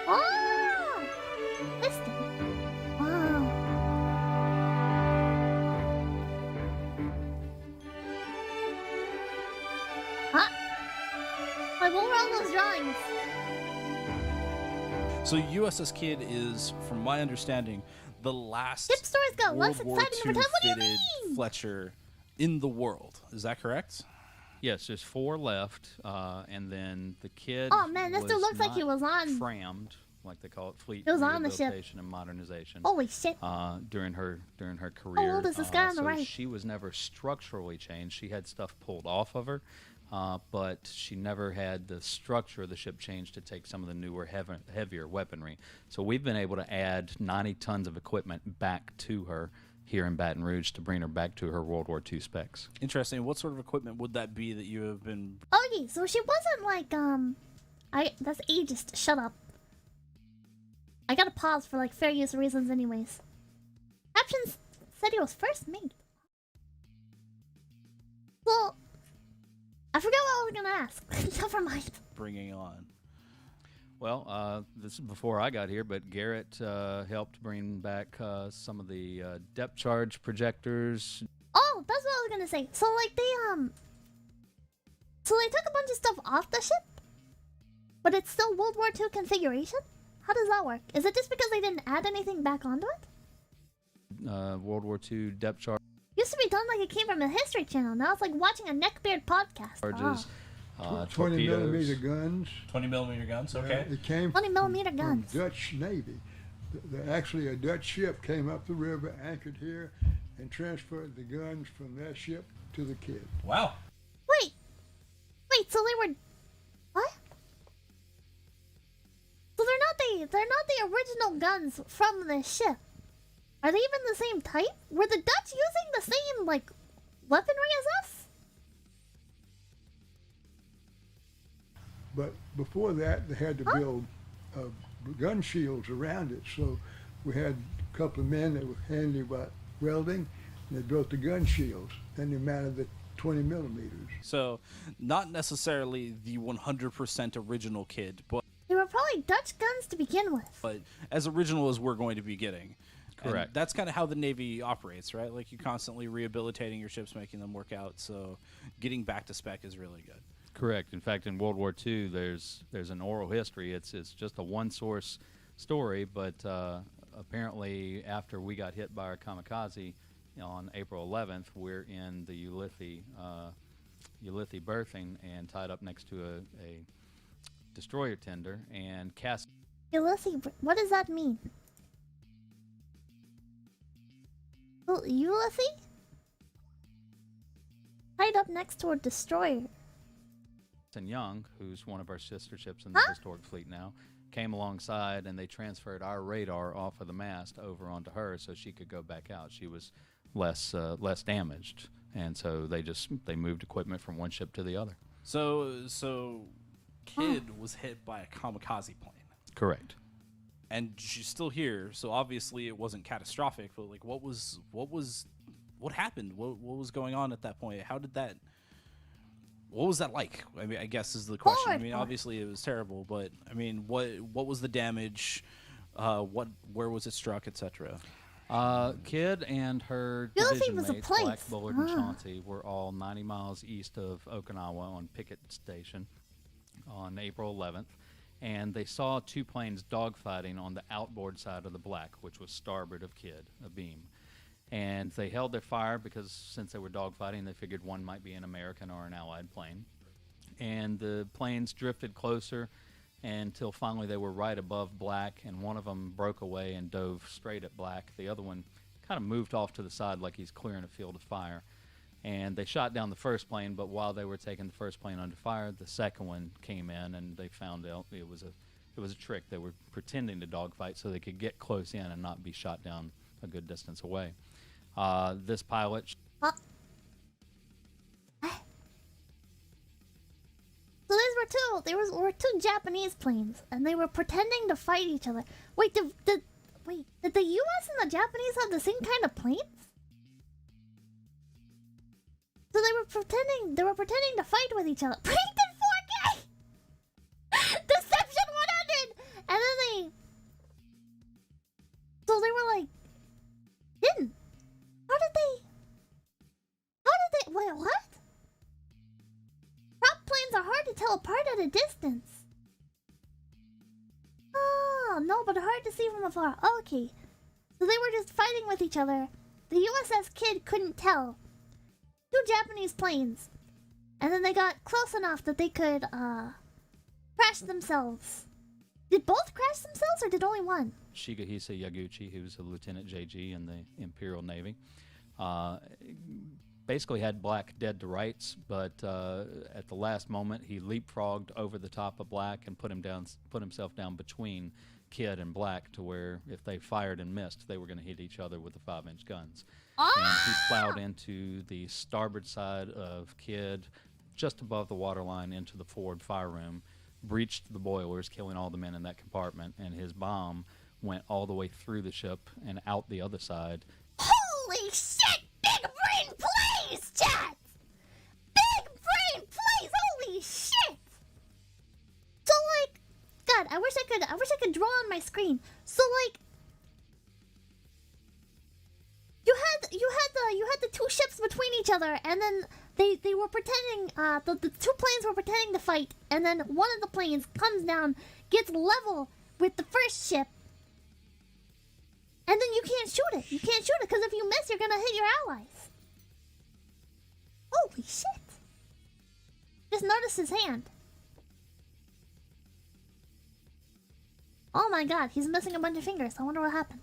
Oh! Piston. Wow. Huh? Like, what were all those drawings? So USS Kid is, from my understanding, the last Ship stories go. World Less War exciting II over time. What do you fitted mean? Fletcher in the world. Is that correct? Yes, there's 4 left, and then the Kid. Oh man, this was dude looks like he not was on. frammed, like they call it, fleet He was on the ship. rehabilitation and modernization. Holy shit. During her career. How old is this guy on the so right? She was never structurally changed. She had stuff pulled off of her, but she never had the structure of the ship changed to take some of the newer, heavier weaponry. So we've been able to add 90 tons of equipment back to her here in Baton Rouge to bring her back to her World War II specs. Interesting. What sort of equipment would that be that you have been... Okay, so she wasn't like, that's ageist. Shut up. I gotta pause for, like, fair use reasons anyways. Captions said he was first made. Well, I forgot what I was gonna ask. Never mind. bringing on? Well, this is before I got here, but Garrett helped bring back some of the depth charge projectors. Oh, that's what I was gonna say. So, like, so they took a bunch of stuff off the ship? But it's still World War II configuration? How does that work? Is it just because they didn't add anything back onto it? World War II depth charges. Used to be done like it came from a History Channel. Now it's like watching a neckbeard podcast. Oh. 20 torpedoes. millimeter guns. 20 millimeter guns, okay. It came 20 millimeter from guns. Dutch Navy. Actually, a Dutch ship came up the river, anchored here, and transferred the guns from that ship to the Kid. Wow. Wait, so they were what? So they're not the original guns from the ship. Are they even the same type? Were the Dutch using the same like weaponry as us? But before that, they had to build gun shields around it. So we had a couple of men that were handy about welding, and they built the gun shields. Then they mounted the 20 millimeters. So, not necessarily the 100% original Kid, but They were probably Dutch guns to begin with. as original as we're going to be getting. Correct. And that's kind of how the Navy operates, right? Like, you're constantly rehabilitating your ships, making them work out, so getting back to spec is really good. Correct. In fact, in World War II, there's an oral history. It's just a one-source story, but apparently after we got hit by our Kamikaze on April 11th, we're in the Ulithi berthing and tied up next to a destroyer tender and cast. Ulysses, what does that mean? Ulysses? Tied up next to a destroyer. And Young, who's one of our sister ships in the historic fleet now, came alongside and they transferred our radar off of the mast over onto her so she could go back out. She was less damaged, and so they moved equipment from one ship to the other. So Kid was hit by a kamikaze plane. Correct. And she's still here, so obviously it wasn't catastrophic, but like what happened? What was going on at that point? What was that like? I mean, I guess is the question. I mean, obviously it was terrible, but I mean, what was the damage? Where was it struck, etc.? Kid and her division mates, Black Bullard and Chauncey, were all 90 miles east of Okinawa on picket station on April 11th, and they saw 2 planes dogfighting on the outboard side of the Black, which was starboard of Kid, abeam. And they held their fire because since they were dogfighting, they figured one might be an American or an Allied plane. And the planes drifted closer until finally they were right above Black, and one of them broke away and dove straight at Black. The other one kind of moved off to the side like he's clearing a field of fire. And they shot down the first plane, but while they were taking the first plane under fire, the second one came in, and they found out it was a trick. They were pretending to dogfight so they could get close in and not be shot down a good distance away. This pilot. So these were were two Japanese planes, and they were pretending to fight each other. Wait, did the U.S. and the Japanese have the same kind of planes? So they were pretending to fight with each other. Pranked in 4K! Deception 100! And then so they were like, hidden. How did they, wait, what? Prop planes are hard to tell apart at a distance. Oh, no, but hard to see from afar. Okay. So they were just fighting with each other. The USS Kid couldn't tell. Two Japanese planes. And then they got close enough that they could, crash themselves. Did both crash themselves, or did only one? Shigehisa Yaguchi, who was a Lieutenant JG in the Imperial Navy, basically had Black dead to rights, but at the last moment he leapfrogged over the top of Black and put himself down between Kid and Black, to where if they fired and missed, they were going to hit each other with the 5-inch guns. Oh! And he plowed into the starboard side of Kid, just above the waterline, into the forward fire room, breached the boilers, killing all the men in that compartment, and his bomb went all the way through the ship and out the other side. Holy shit! Big brain plays, chat! Big brain plays! Holy shit! So like, God, I wish I could draw on my screen. So like, you had the two ships between each other, and then they were pretending, the two planes were pretending to fight, and then one of the planes comes down, gets level with the first ship, and then you can't shoot it. You can't shoot it, because if you miss, you're gonna hit your allies. Holy shit. Just notice his hand. Oh my god, he's missing a bunch of fingers. I wonder what happened.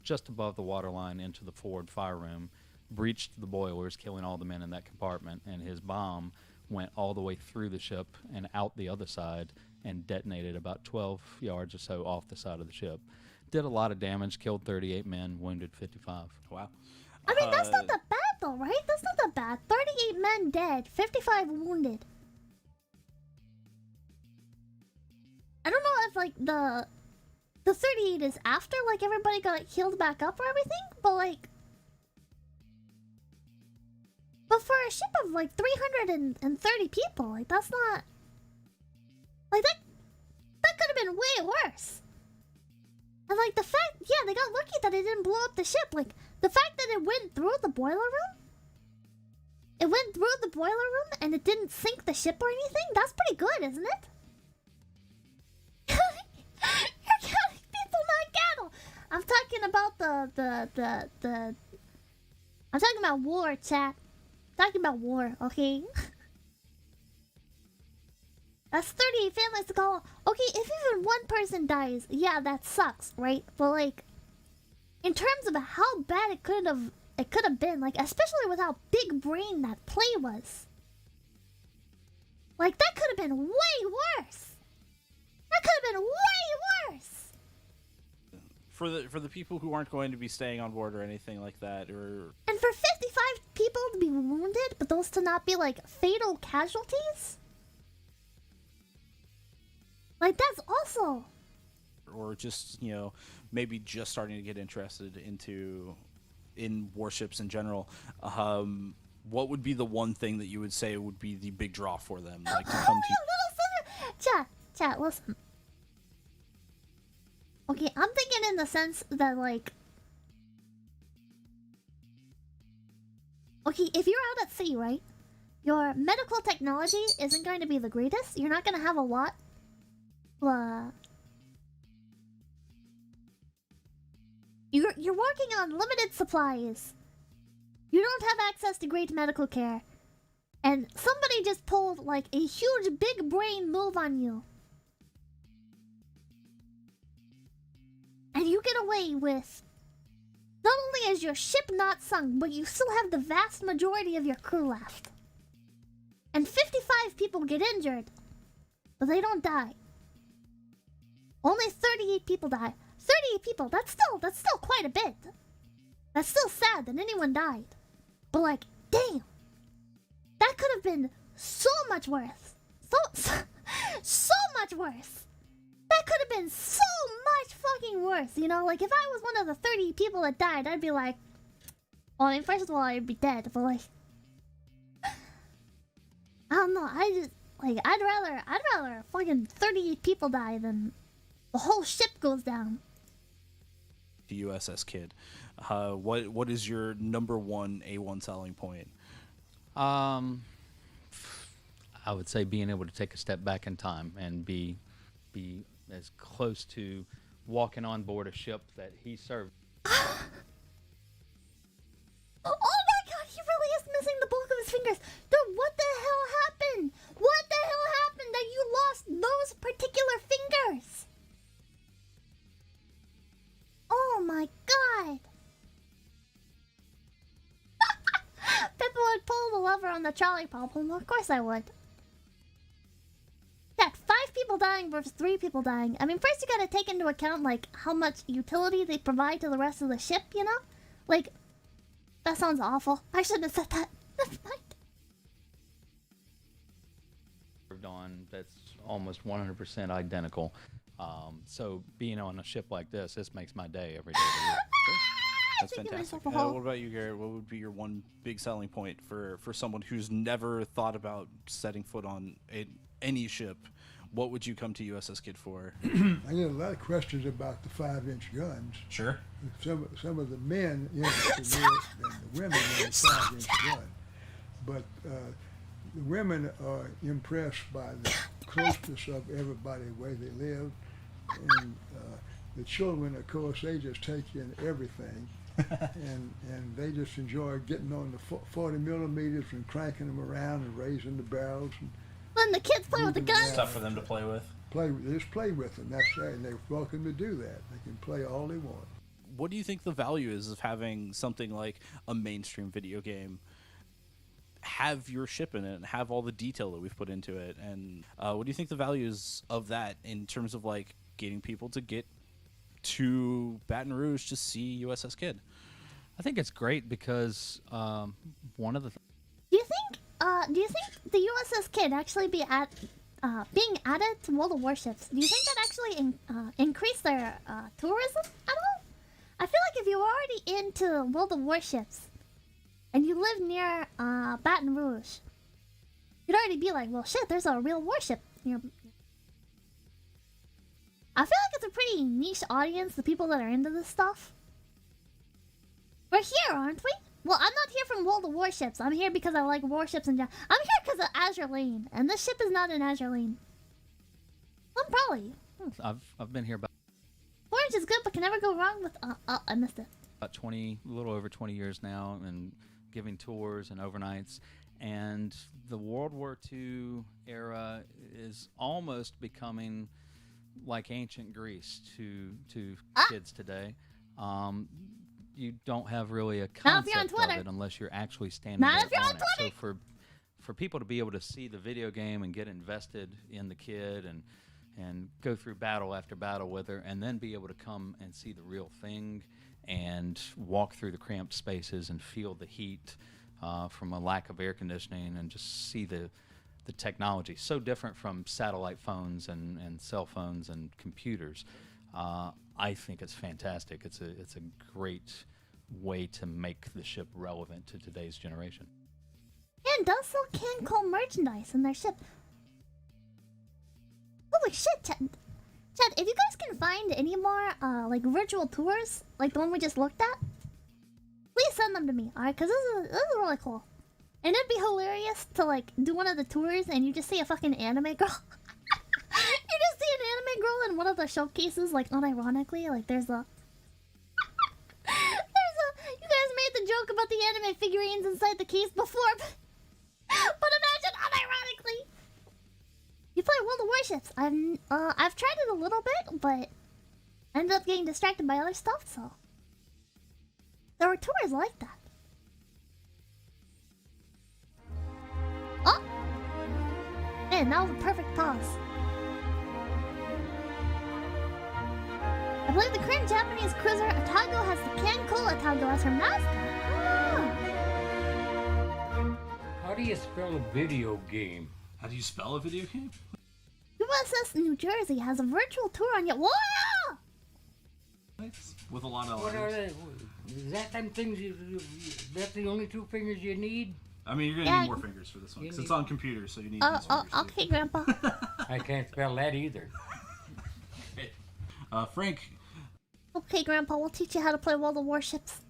Just above the waterline into the forward fire room, breached the boilers, killing all the men in that compartment, and his bomb went all the way through the ship and out the other side and detonated about 12 yards or so off the side of the ship. Did a lot of damage, killed 38 men, wounded 55. Wow. I mean, that's not that bad though, right? That's not that bad. 38 men dead, 55 wounded. I don't know if like the 38 is after like everybody got healed back up or everything, but like, but for a ship of like 330 people, like that's not like that could have been way worse. And like the fact, yeah, they got lucky that it didn't blow up the ship. Like the fact that it went through the boiler room, and it didn't sink the ship or anything. That's pretty good, isn't it? You're counting people, not cattle. I'm talking about the. I'm talking about war, chat. I'm talking about war, okay? That's 38 families to call. Okay, if even one person dies, yeah, that sucks, right? But like, in terms of how bad it could have been, like especially with how big brain that play was, like that could have been way worse. That could have been way worse. For the people who aren't going to be staying on board or anything like that, or and for 55 people to be wounded, but those to not be like fatal casualties. Like that's also, or just, you know, maybe just starting to get interested in warships in general. What would be the one thing that you would say would be the big draw for them, like to come to? Chat, listen. Okay, I'm thinking in the sense that like, okay, if you're out at sea, right? Your medical technology isn't going to be the greatest. You're not going to have a lot. You're working on limited supplies. You don't have access to great medical care. And somebody just pulled like a huge big brain move on you. And you get away with, not only is your ship not sunk, but you still have the vast majority of your crew left. And 55 people get injured, but they don't die. Only 38 people die. 38 people, that's still quite a bit. That's still sad that anyone died. But like, damn. That could have been so much worse. So much worse. That could have been so much fucking worse, you know? Like, if I was one of the 30 people that died, I'd be like... Well, I mean, first of all, I'd be dead, but like... I don't know, I just... Like, I'd rather fucking 30 people die than the whole ship goes down. The USS Kid. What is your number one A1 selling point? I would say being able to take a step back in time and be as close to walking on board a ship that he served. Oh my god, he really is missing the bulk of his fingers. Dude, what the hell happened? What the hell happened that you lost those particular fingers? Oh my god. Pippa would pull the lever on the trolley problem. Of course I would. That 5 people dying versus 3 people dying. I mean, first you gotta take into account, like, how much utility they provide to the rest of the ship, you know? Like, that sounds awful. I shouldn't have said that. Never mind. On that's almost 100% identical. So being on a ship like this makes my day every day of the year. Sure. That's fantastic. What about you, Garrett? What would be your one big selling point for someone who's never thought about setting foot on any ship? What would you come to USS Kid for? I get a lot of questions about the 5-inch guns. Sure. Some of the men interested more than the women in the 5-inch gun. But the women are impressed by the closeness of everybody, the way they live. And the children, of course, they just take in everything. and they just enjoy getting on the 40 millimeters and cranking them around and raising the barrels. And when the kids play with the guns. Stuff for them to play with. Just play with them. That's right. And they're welcome to do that. They can play all they want. What do you think the value is of having something like a mainstream video game have your ship in it and have all the detail that we've put into it? And what do you think the value is of that in terms of like getting people to get to Baton Rouge to see USS Kid? I think it's great because one of the Do you think the USS Kid actually being added to World of Warships? Do you think that actually increase their tourism at all? I feel like if you were already into World of Warships and you live near Baton Rouge, you'd already be like, well, shit, there's a real warship here. I feel like it's a pretty niche audience, the people that are into this stuff. We're here, aren't we? Well, I'm not here from World of Warships. I'm here because I like warships in general. I'm here because of Azure Lane, and this ship is not in Azure Lane. I'm probably. I've been here about Orange is good, but can never go wrong with. I missed it. About a little over 20 years now, and giving tours and overnights. And the World War II era is almost becoming like ancient Greece to kids today. You don't have really a concept of it unless you're actually standing there on it. So for people to be able to see the video game and get invested in the kid and go through battle after battle with her, and then be able to come and see the real thing and walk through the cramped spaces and feel the heat from a lack of air conditioning, and just see the technology so different from satellite phones and cell phones and computers. I think it's fantastic. It's a great way to make the ship relevant to today's generation. And does sell 𝐒𝐿 merchandise in their ship. Holy shit, Chad, if you guys can find any more like virtual tours, like the one we just looked at, please send them to me, alright? Because this is really cool. And it'd be hilarious to like do one of the tours and you just see a fucking anime girl. You just see an anime girl in one of the showcases, like unironically, like there's a you guys made the joke about the anime figurines inside the case before, but imagine unironically. You play World of Warships. I've tried it a little bit, but I ended up getting distracted by other stuff, so there were tours like that. Oh! Man, that was a perfect pause. I believe the current Japanese cruiser 𝐒𝐴Tago has the 𝐒𝐴𝐐𝐭 𝐂𝐴Tago as her mascot. Ah. How do you spell a video game? How do you spell a video game? USS New Jersey has a virtual tour on your. Whoa! With a lot of What are letters. they? Is that them things that's the only 2 fingers you need? I mean, you're gonna Yeah, need more fingers for this one, because You it's need- on computers, so you need Oh, these fingers too. okay, Grandpa. I can't spell that either. Frank, Okay, Grandpa, we'll teach you how to play World of Warships.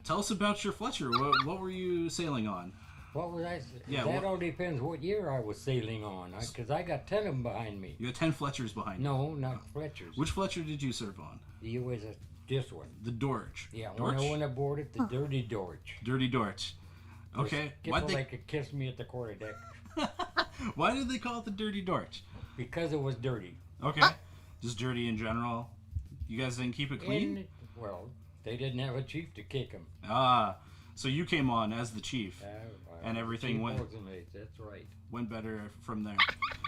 tell us about your Fletcher. What were you sailing on? What was I? Yeah, that what- all depends what year I was sailing on, because I got 10 of them behind me. You got 10 Fletchers behind you. No, not Fletchers. Which Fletcher did you serve on? You was this one. The Dorch. Yeah, when I went aboard it, the Dirty Dorch. Dirty Dorch. Okay. Why'd they could kiss me at the quarterdeck? Why did they call it the Dirty Dorch? Because it was dirty. Okay. Just dirty in general. You guys didn't keep it clean? And, well, they didn't have a chief to kick him. Ah, so you came on as the chief, and everything Chief went wasn't. That's right. went better from there.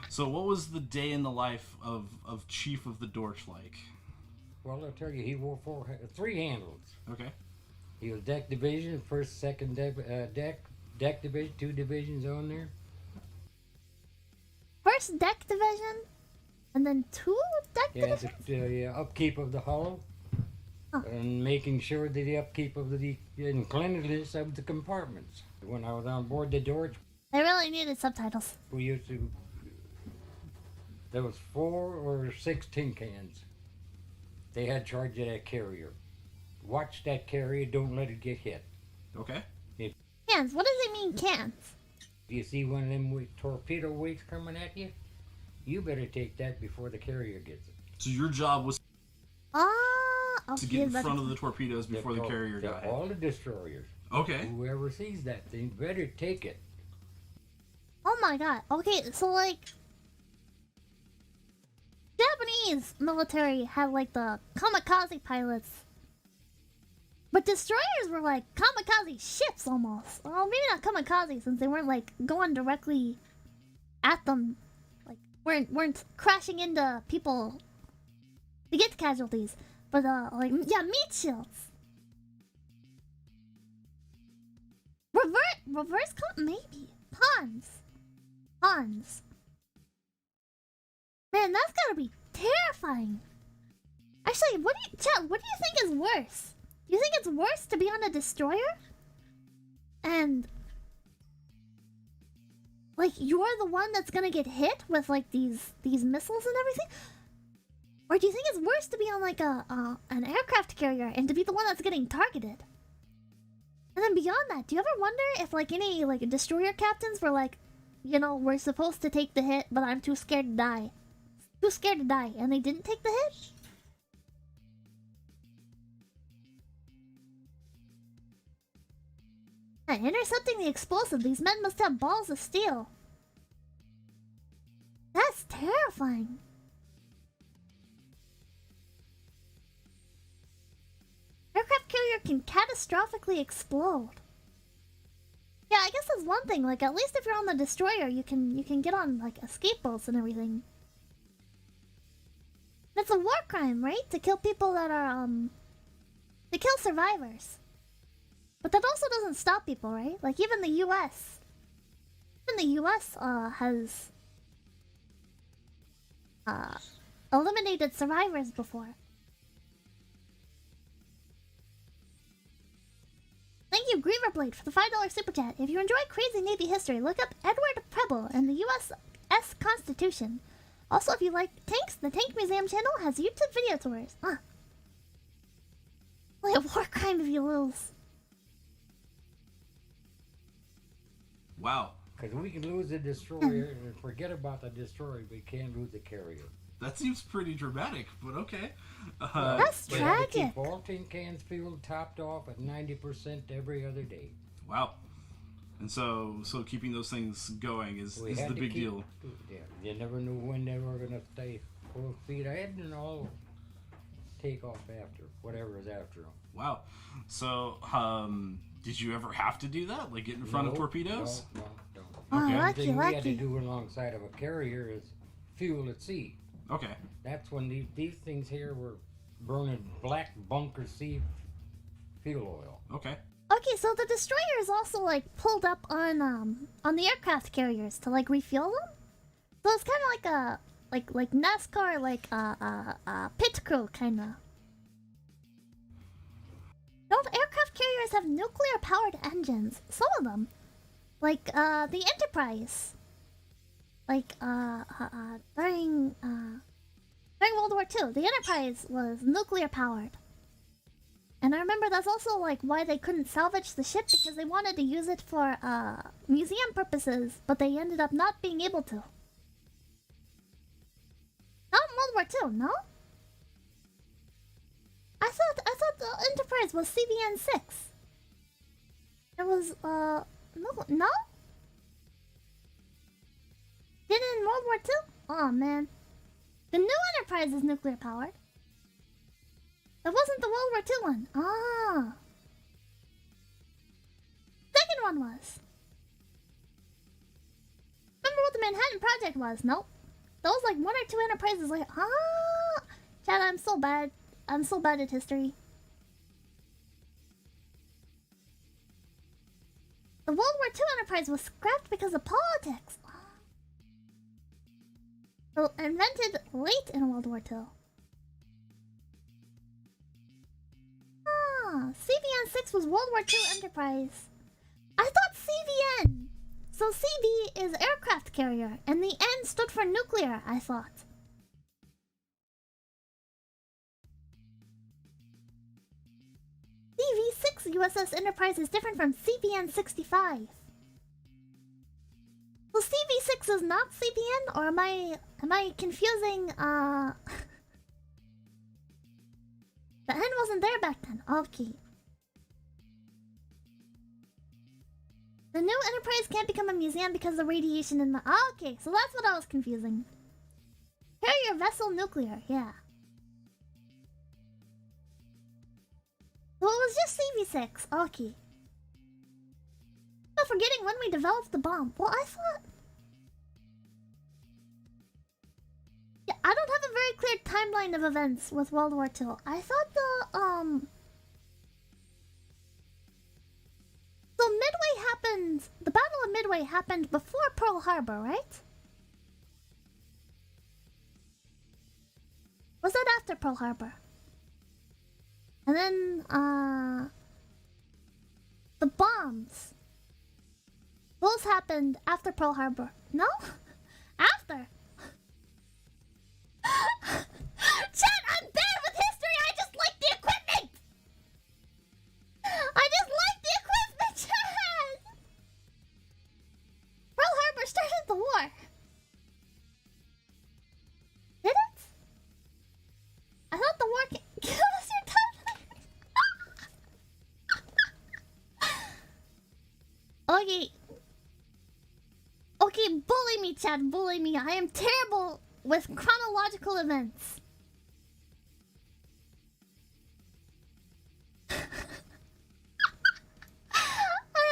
So what was the day in the life of Chief of the Dorch like? Well, I'll tell you, he wore 3 handles. Okay. He was deck division, first, second deck division, 2 divisions on there. First deck division, and then 2 deck Yeah, divisions? the upkeep of the hull, and making sure that the upkeep of the and cleanliness of the compartments. When I was on board the Dorch, I really needed subtitles. we used to. There was 4 or 6 tin cans. They had charge of that carrier. Watch that carrier, don't let it get hit. Okay. Cans, what does it mean, cans? If you see one of them torpedo weights coming at you, you better take that before the carrier gets it. So your job was Okay, to get in that's- front of the torpedoes before the carrier got hit. All the destroyers. Okay. Whoever sees that thing better take it. Oh my god. Okay, so like Japanese military had like the kamikaze pilots. But destroyers were like kamikaze ships almost. Well, maybe not kamikaze since they weren't like going directly at them. Like weren't crashing into people to get casualties. But like yeah, meat shields. Reverse maybe. Pawns. Man, that's gotta be terrifying. Actually, what do you think is worse? Do you think it's worse to be on a destroyer? And like you're the one that's gonna get hit with like these missiles and everything? Or do you think it's worse to be on like an aircraft carrier and to be the one that's getting targeted? And then beyond that, do you ever wonder if like any like destroyer captains were like, you know, we're supposed to take the hit, but I'm too scared to die. Too scared to die, and they didn't take the hit? And intercepting the explosive, these men must have balls of steel. That's terrifying. Aircraft carrier can catastrophically explode. Yeah, I guess that's one thing. Like, at least if you're on the destroyer, you can get on like escape boats and everything. It's a war crime, right? To kill people that are to kill survivors. But that also doesn't stop people, right? Like even the U.S. Has eliminated survivors before. Thank you, Grieverblade, for the $5 super chat. If you enjoy crazy Navy history, look up Edward Preble and the U.S. Constitution. Also, if you like tanks, the Tank Museum channel has YouTube video tours. Only a war crime if you lose. Wow. Because we can lose the destroyer and forget about the destroyer, we can't lose the carrier. That seems pretty dramatic, but okay. That's We have to tragic. keep all tin cans filled, topped off at 90% every other day. Wow. And so keeping those things going is had the to big keep- deal. Yeah, you never knew when they were going to stay full speed ahead and all take off after, whatever is after them. Wow. So, did you ever have to do that? Like get in front of torpedoes? No. Oh, Okay. The lucky, thing we had to lucky. do alongside of a carrier is fuel at sea. Okay. That's when these things here were burning black bunker sea fuel oil. Okay. Okay, so the destroyers also like pulled up on the aircraft carriers to like refuel them. So it's kind of like a like NASCAR, like pit crew kind of. No, the aircraft carriers have nuclear powered engines. Some of them, like the Enterprise, like during World War II, the Enterprise was nuclear powered. And I remember that's also like why they couldn't salvage the ship, because they wanted to use it for museum purposes, but they ended up not being able to. Not in World War II, no? I thought the Enterprise was CVN-6. It was no? Did it in World War II? Oh man. The new Enterprise is nuclear powered. That wasn't the World War II one. Ah. Second one was. Remember what the Manhattan Project was? Nope. Those like 1 or 2 Enterprises like, ah. Chad, I'm so bad. I'm so bad at history. The World War II Enterprise was scrapped because of politics. So invented late in World War II. Ah, CVN-6 was World War II Enterprise. I thought CVN. So CB is aircraft carrier, and the N stood for nuclear, I thought. CV-6 USS Enterprise is different from CVN-65. So CV-6 is not CVN, or am I confusing? The N wasn't there back then. Okay. The new Enterprise can't become a museum because of the radiation in the. Okay, so that's what I was confusing. Carrier vessel nuclear, yeah. So it was just CV-6. Okay. I'm forgetting when we developed the bomb. Well, I thought. Yeah, I don't have a very clear timeline of events with World War II. I thought So Midway happened. The Battle of Midway happened before Pearl Harbor, right? Was that after Pearl Harbor? And then, the bombs. Those happened after Pearl Harbor. No? After. Chat, I'm bad with history. I just like the equipment. I just like the equipment, chat. Pearl Harbor started the war. Did it? I thought the war Give us your timeline. Okay. Okay, bully me, Chad. Bully me. I am terrible with chronological events. I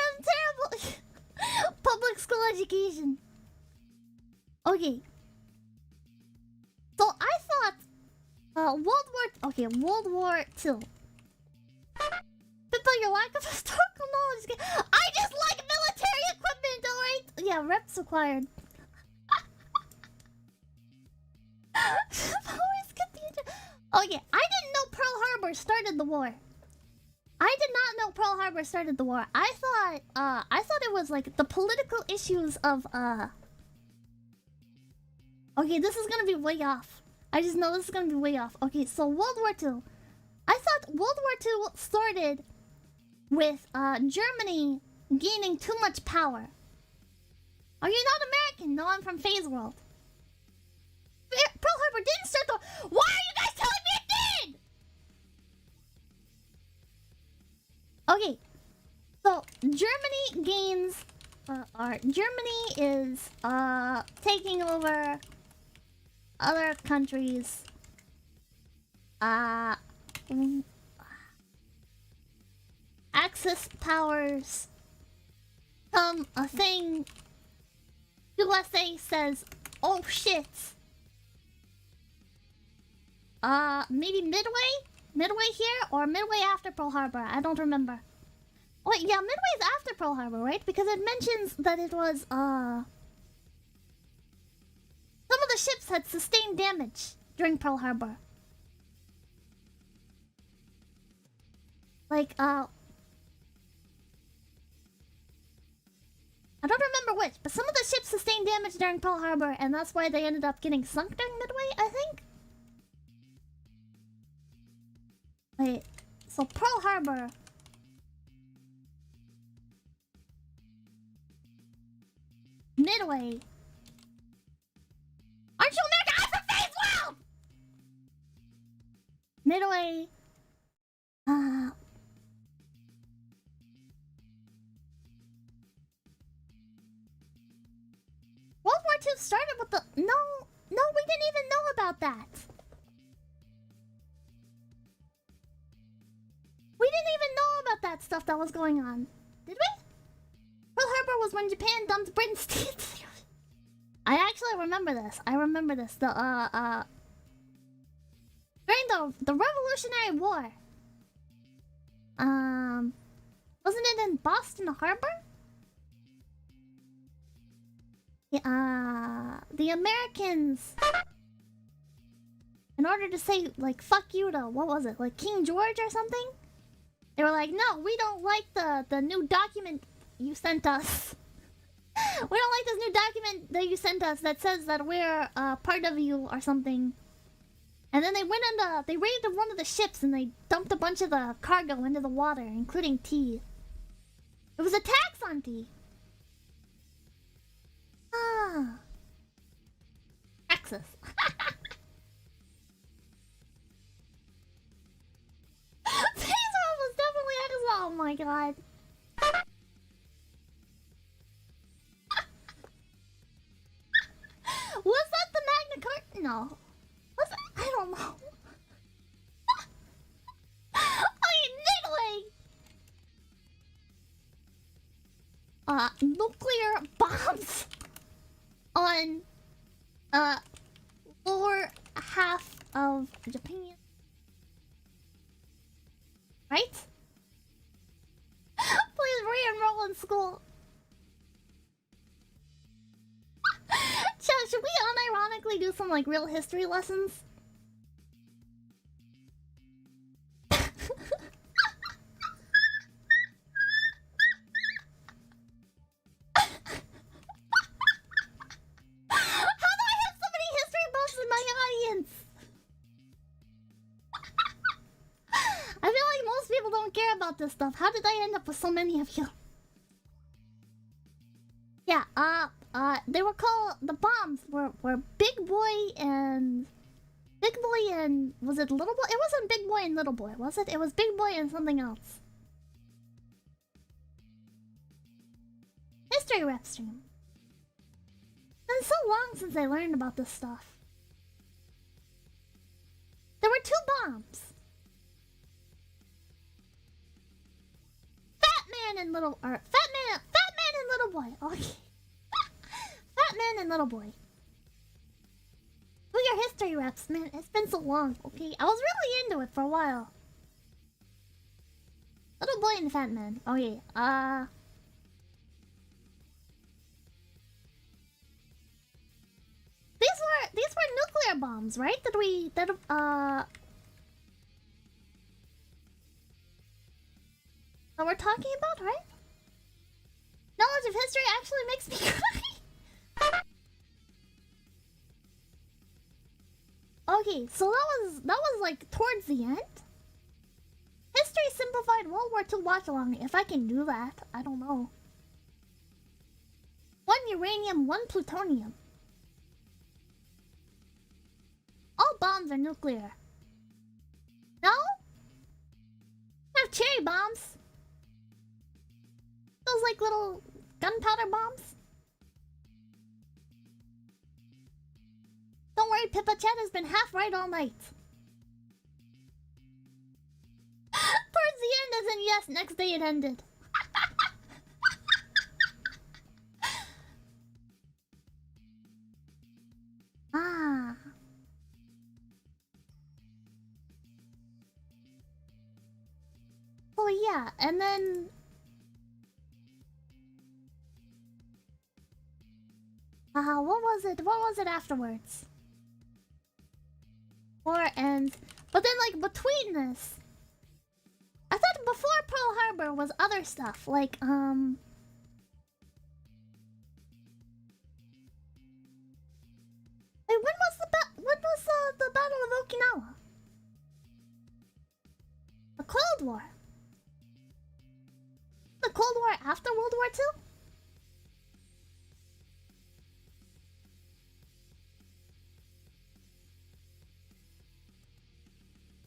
am terrible. Public school education. Okay. So I thought World War II. Pippa, your lack of historical knowledge. I just like military equipment, alright? Yeah, reps acquired. Okay, I didn't know Pearl Harbor started the war. I did not know Pearl Harbor started the war. I thought it was like the political issues of Okay, this is gonna be way off. I just know this is gonna be way off. Okay, so World War II. I thought World War II started with Germany gaining too much power. Are you not American? No, I'm from Phase World. Pearl Harbor didn't start the. Why are you guys telling me it did? Okay, so Germany gains. Germany is taking over other countries. Axis powers come a thing. USA says, "Oh shit." Maybe Midway here or Midway after Pearl Harbor. I don't remember. Wait, yeah, Midway's after Pearl Harbor, right? Because it mentions that it was, some of the ships had sustained damage during Pearl Harbor. Like, I don't remember which, but some of the ships sustained damage during Pearl Harbor, and that's why they ended up getting sunk during Midway, I think? Wait, so Pearl Harbor... Midway... Aren't you America? I'm from Faith World! Midway... World War II started with the... No, we didn't even know about that. We didn't even know about that stuff that was going on. Did we? Pearl Harbor was when Japan dumped Britain's steel. I actually remember this. I remember this. During the Revolutionary War. Wasn't it in Boston Harbor? The Americans, in order to say, like, fuck you to, what was it, like King George or something? They were like, no, we don't like the new document you sent us. We don't like this new document that you sent us that says that we're part of you or something. And then they went into, they raided one of the ships and they dumped a bunch of the cargo into the water, including tea. It was a tax on tea. Ah. Texas. Baseball was definitely Texas. Oh my god. Was that the Magna Carta? No. Was it? I don't know. Midway. Nuclear bombs on lower half of Japan. Right? Please re-enroll in school. Should we unironically do some like real history lessons? This stuff. How did I end up with so many of you? Yeah, they were called, the bombs were Big Boy and was it Little Boy? It wasn't Big Boy and Little Boy, was it? It was Big Boy and something else. History rep stream. It's been so long since I learned about this stuff. There were 2 bombs. Fat Man and Little Man and Little Boy. Okay. Fat Man and Little Boy. Do your history reps, man. It's been so long. Okay, I was really into it for a while. Little Boy and Fat Man. Okay. These were nuclear bombs, right? That we're talking about, right? Knowledge of history actually makes me cry. Okay, so that was like towards the end. History simplified World War II watch along. If I can do that, I don't know. 1 uranium, 1 plutonium. All bombs are nuclear. No? I have cherry bombs. Those like little gunpowder bombs. Don't worry, Pippa Chat has been half right all night. Towards the end as in yes, next day it ended. Ah. Oh yeah, and then What was it? What was it afterwards? War ends. But then, like, between this, I thought before Pearl Harbor was other stuff, like, Wait, when was the Battle of Okinawa? The Cold War. The Cold War after World War II?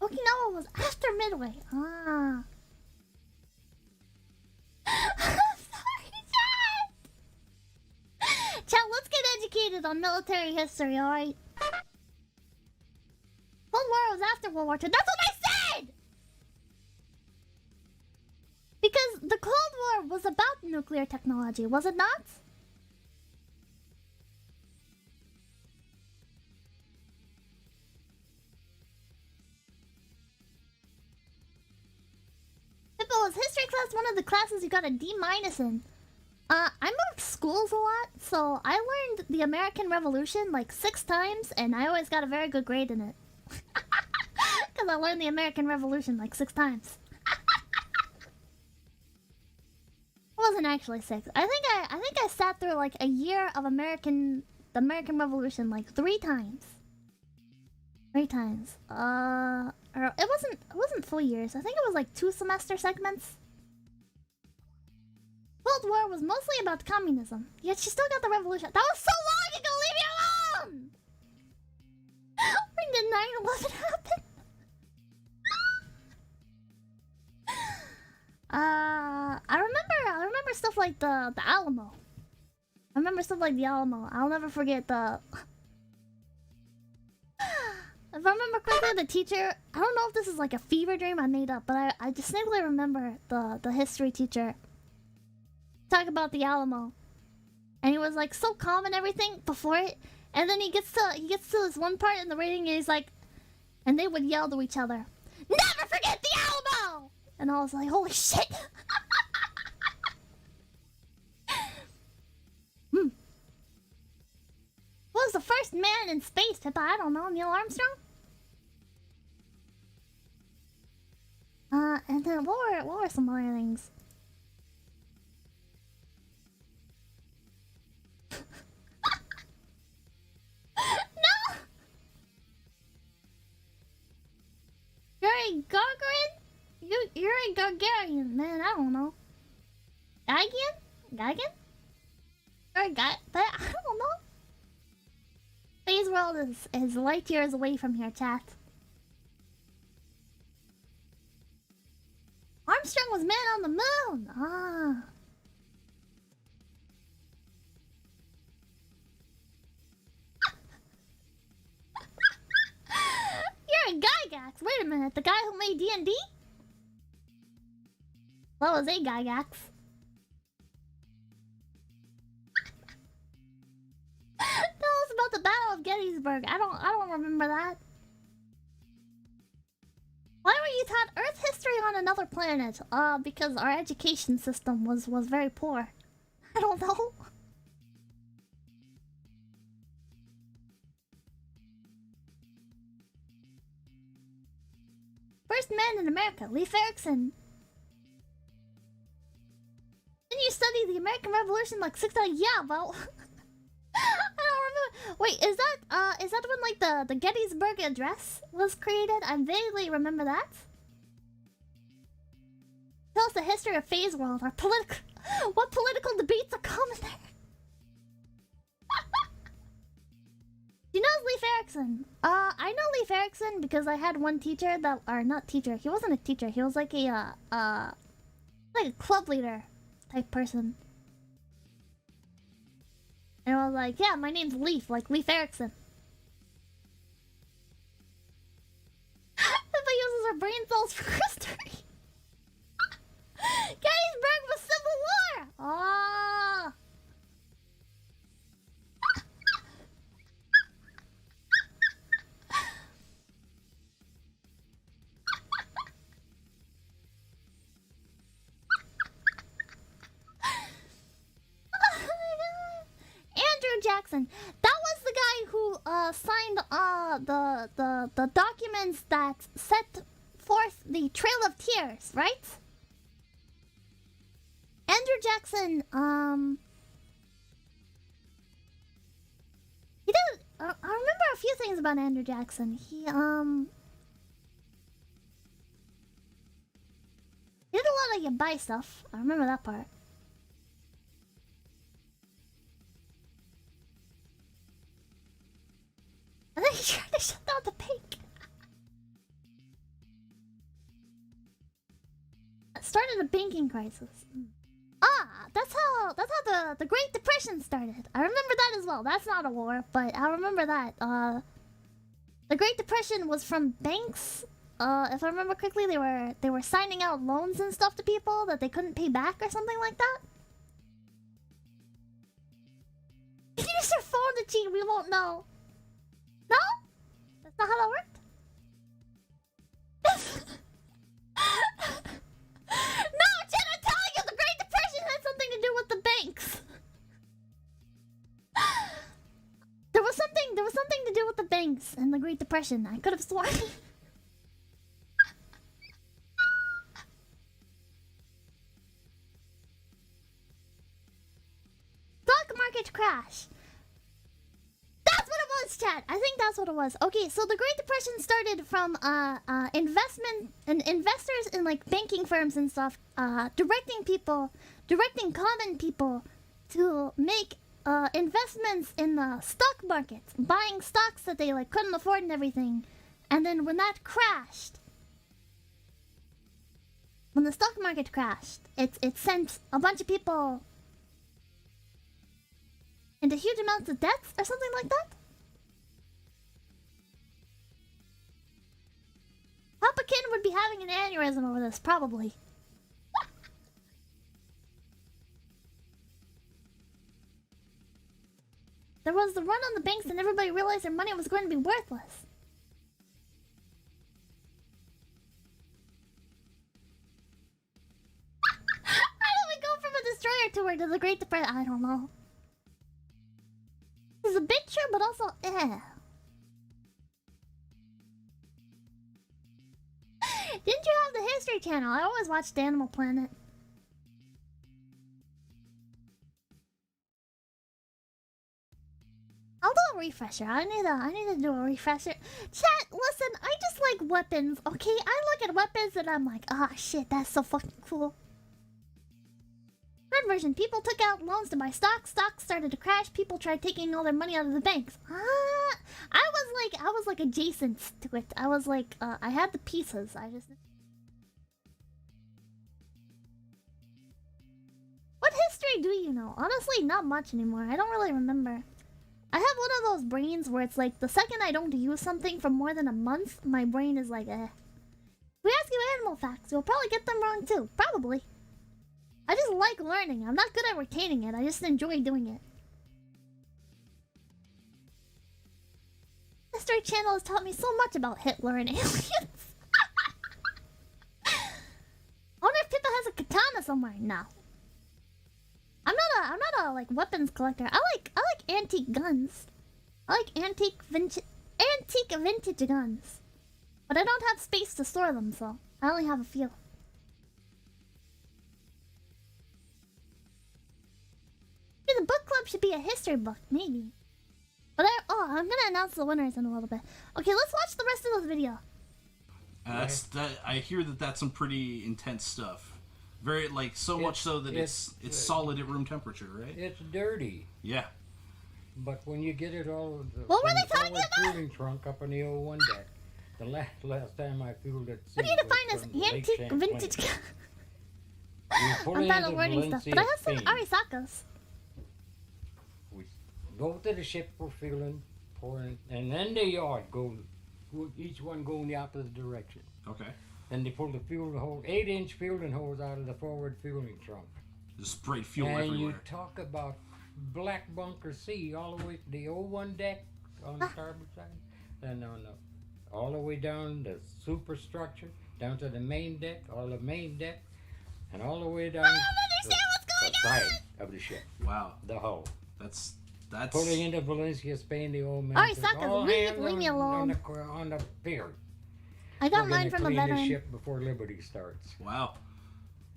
Okinawa was after Midway. Ah. Sorry, Chat! Chat, let's get educated on military history, alright? Cold War was after World War II. That's what I said! Because the Cold War was about nuclear technology, was it not? Pippa, was history class one of the classes you got a D- in? I moved schools a lot, so I learned the American Revolution like 6 times, and I always got a very good grade in it. Because I learned the American Revolution like 6 times. It wasn't actually 6. I think I sat through like a year of the American Revolution like 3 times. 3 times. Or it wasn't full years. I think it was like 2 semester segments. Cold War was mostly about communism. Yet she still got the revolution. That was so long ago. Leave me alone. When did 9/11 happen? I remember stuff like the Alamo. I remember stuff like the Alamo. I'll never forget the. If I remember correctly, the teacher. I don't know if this is like a fever dream I made up, but I distinctly remember the history teacher talk about the Alamo, and he was like so calm and everything before it, and then he gets to this one part in the reading, and he's like, and they would yell to each other, "Never forget the Alamo!" And I was like, holy shit. Who was the first man in space, Pippa? I don't know. Neil Armstrong? And then what were some other things? No! Yuri Gagarin? Yuri Gagarin, man, I don't know. Gagarin? But I don't know. Phase World is light years away from here, chat. Armstrong was man on the moon! Ah. You're a Gygax! Wait a minute, the guy who made D&D? What was a Gygax? Tell us about the Battle of Gettysburg. I don't remember that. Why were you taught Earth history on another planet? Because our education system was very poor. I don't know. First man in America, Leif Erikson. Didn't you study the American Revolution like 6 times? Yeah, well, I don't remember. Wait, is that when like the Gettysburg Address was created? I vaguely remember that. Tell us the history of Phase World. What political debates are common there? You know Leif Erikson? I know Leif Erikson because I had one teacher that, or not teacher. He wasn't a teacher. He was like a club leader type person. And I was like, yeah, my name's Leif, like Leif Erikson. Pippa uses her brain cells for history. Gettysburg was Civil War! Ah. Andrew Jackson. That was the guy who signed the documents that set forth the Trail of Tears, right? Andrew Jackson, he did. I remember a few things about Andrew Jackson. He did a lot of yabai stuff. I remember that part. I think he tried to shut down the bank. Started a banking crisis. That's how the Great Depression started. I remember that as well. That's not a war, but I remember that. The Great Depression was from banks. If I remember correctly, they were signing out loans and stuff to people that they couldn't pay back or something like that. If you use your phone to cheat, we won't know. No? That's not how that worked? No, Jen, I'm telling you, the Great Depression had something to do with the banks. There was something to do with the banks and the Great Depression. I could have sworn. Stock market crash. That's what it was, chat. I think that's what it was. Okay, so the Great Depression started from investment and investors in like banking firms and stuff, directing common people to make investments in the stock market, buying stocks that they like couldn't afford and everything. And then when that crashed, when the stock market crashed, it sent a bunch of people into huge amounts of debts or something like that? Pipkin would be having an aneurysm over this, probably. There was the run on the banks and everybody realized their money was going to be worthless. How do we go from a destroyer tour to the Great Depression? I don't know. It's a bit true, but also Didn't you have the History Channel? I always watched Animal Planet. I'll do a refresher. I need to do a refresher. Chat, listen, I just like weapons, okay? I look at weapons and I'm like, ah, shit, that's so fucking cool. Third version, people took out loans to buy stocks. Stocks started to crash. People tried taking all their money out of the banks. I was like adjacent to it. I was like, I had the pieces. What history do you know? Honestly, not much anymore. I don't really remember. I have one of those brains where it's like the second I don't use something for more than a month, my brain is like, If we ask you animal facts, you'll probably get them wrong too. Probably. I just like learning. I'm not good at retaining it. I just enjoy doing it. History Channel has taught me so much about Hitler and aliens. I wonder if Pippa has a katana somewhere. No. I'm not a like weapons collector. I like antique guns. I like antique vintage guns. But I don't have space to store them, so I only have a few. The book club should be a history book, maybe. But I'm gonna announce the winners in a little bit. Okay, let's watch the rest of this video. I hear that's some pretty intense stuff. Very much so that it's solid at room temperature, right? It's dirty. Yeah. But when you get it all, what were they talking about? Fueling trunk up on the old one deck. The last time I fueled it. What do you define as antique vintage? I'm bad at learning stuff, but I have some Arisakas. Go to the ship for fueling, pouring, and then the yard each one go in the opposite direction. Okay. And they pull the fuel hose, 8-inch fueling hose out of the forward fueling trunk. Just spray fuel and everywhere. You talk about black bunker C all the way to the old one deck on the starboard side, and all the way down the superstructure, down to the main deck, all the main deck, and all the way down I don't understand what's going the on. side of the ship. Wow. The hull. That's That's pulling into Valencia, Spain. The old man. All right, says, Sokka, "All hands leave me on alone. On the pier. I got We're mine gonna from a clean the veteran. ship before Liberty starts." wow.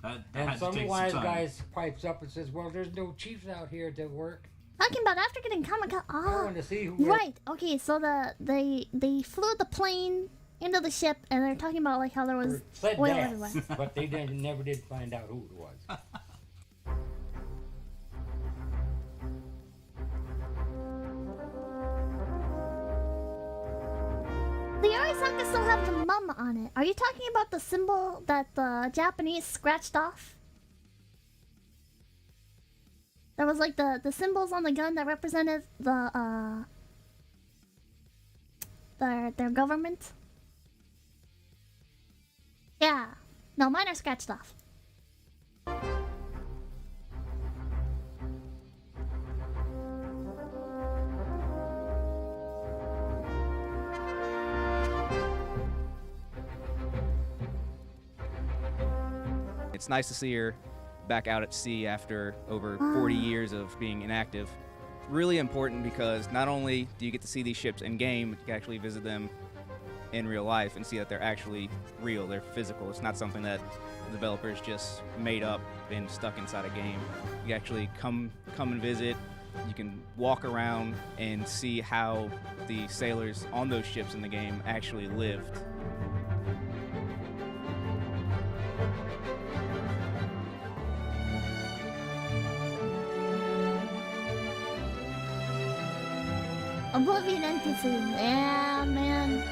That And had to some take wise time. guy pipes up and says, "Well, there's no chiefs out here to work. Talking about after getting Kamikaze. I Ah, want to see who." right. Okay, so they flew the plane into the ship, and they're talking about like how there was Said oil that, everywhere. but they never did find out who it was. The Arisaka still have the mum on it. Are you talking about the symbol that the Japanese scratched off? There was like the symbols on the gun that represented the their government. Yeah. No, mine are scratched off. It's nice to see her back out at sea after over 40 years of being inactive. Really important because not only do you get to see these ships in game, but you can actually visit them in real life and see that they're actually real, they're physical. It's not something that the developers just made up and stuck inside a game. You actually come and visit. You can walk around and see how the sailors on those ships in the game actually lived. Oblivion NPC. Yeah, man.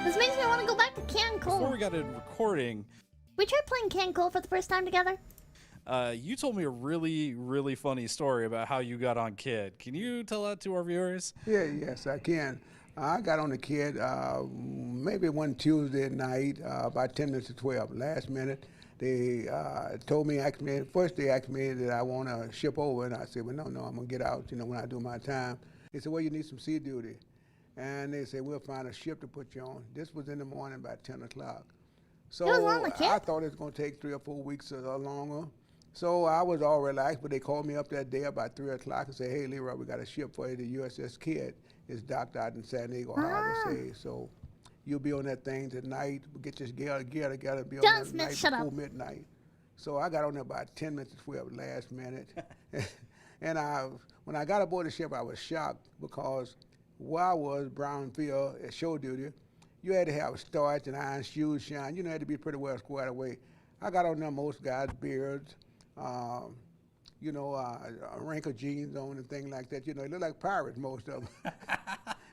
This makes me want to go back to Before we Cancun. got into recording, We tried playing Cancun for the first time together. you told me a really, really funny story about how you got on Kid. Can you tell that to our viewers? Yes, I can. I got on the kid maybe one Tuesday night, about 10 minutes to 12. Last minute, they told me, first they asked me that I want to ship over, and I said, well, no, I'm going to get out, when I do my time. They said, well, you need some sea duty. And they said, we'll find a ship to put you on. This was in the morning about 10 o'clock. So You was on the kid? I thought it was going to take 3 or 4 weeks or longer. So I was all relaxed, but they called me up that day about 3 o'clock and said, hey, Leroy, we got a ship for you, the USS Kid. It's docked out in San Diego Harbor. Say, so you'll be on that thing tonight. We'll get your gear together, be on John that Smith, night shut before up. midnight. So I got on there about 10 minutes to 12 last minute. And when I got aboard the ship, I was shocked because where I was, Brownfield, at show duty, you had to have starch and iron shoes shine. You had to be pretty well squared away. I got on there, most guys' beards, wrinkled jeans on and things like that. They look like pirates, most of them.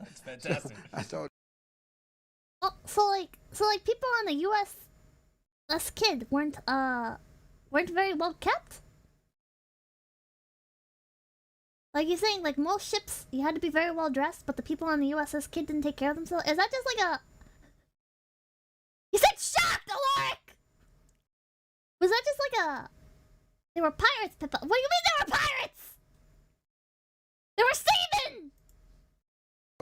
That's fantastic. I thought, Oh, so like people on the USS Kid weren't very well kept. Like you're saying, like most ships, you had to be very well dressed, but the people on the USS Kid didn't take care of themselves. Is that just like a? You said shocked, Alaric. Was that just like a? They were pirates, Pippa. What do you mean they were pirates? They were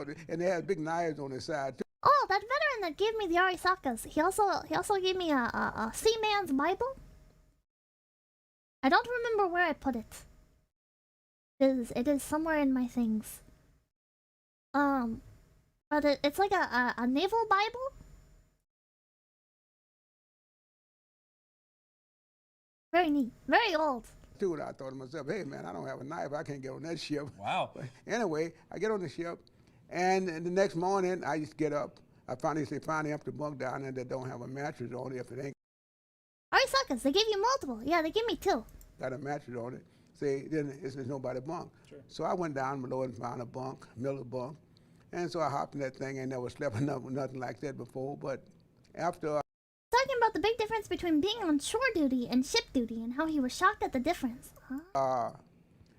seamen. and they had big knives on their side, too. Oh, that veteran that gave me the Arisakas. He also gave me a Seaman's Bible. I don't remember where I put it. It is somewhere in my things. But it's like a naval Bible. Very neat. Very old. Dude, I thought to myself, hey, man, I don't have a knife. I can't get on that ship. Wow. But anyway, I get on the ship, and the next morning, I just get up. I finally empty bunk down there that don't have a mattress on it. If it ain't Arisakas, they gave you multiple. Yeah, they gave me 2. got a mattress on it, then there's nobody bunk. Sure. So I went down below and found a bunk, middle bunk. And so I hopped in that thing. I never slept enough with nothing like that before. But after Talking about the big difference between being on shore duty and ship duty and how he was shocked at the difference. Huh?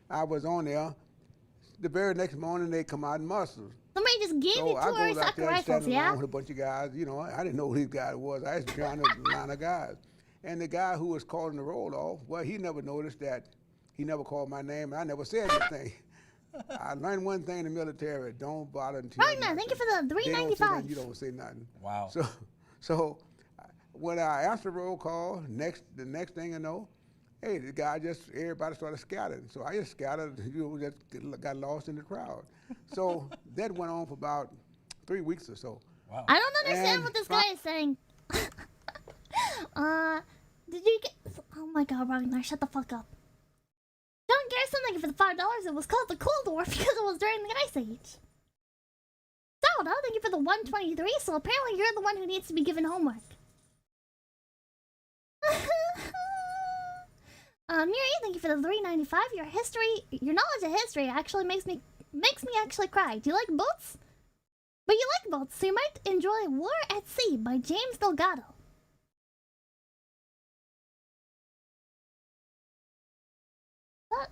I was on there, the very next morning they come out in muscles. Somebody just gave So you 2 I goes out Arisaka there rifles, standing yeah? around with a bunch of guys. I didn't know who these guys was. I was trying to line of guys. And the guy who was calling the roll off, well, he never noticed that. He never called my name. I never said anything. I learned one thing in the military: don't volunteer. Ragnar, thank you for the They don't say 395. nothing, you don't say nothing. Wow. So when I answered roll call, the next thing I know, hey, the guy everybody started scattering. So I just scattered, just got lost in the crowd. So that went on for about 3 weeks or so. Wow. I don't understand what this guy is saying. Did you get... Oh my god, Ragnar, shut the fuck up. John Garrison, thank you for the $5. It was called the Cold War because it was during the Ice Age. Saldo, thank you for the 123, so apparently you're the one who needs to be given homework. Miri, thank you for the 395. Your knowledge of history actually makes me actually cry. Do you like boats? But you like boats, so you might enjoy War at Sea by James Delgado. What?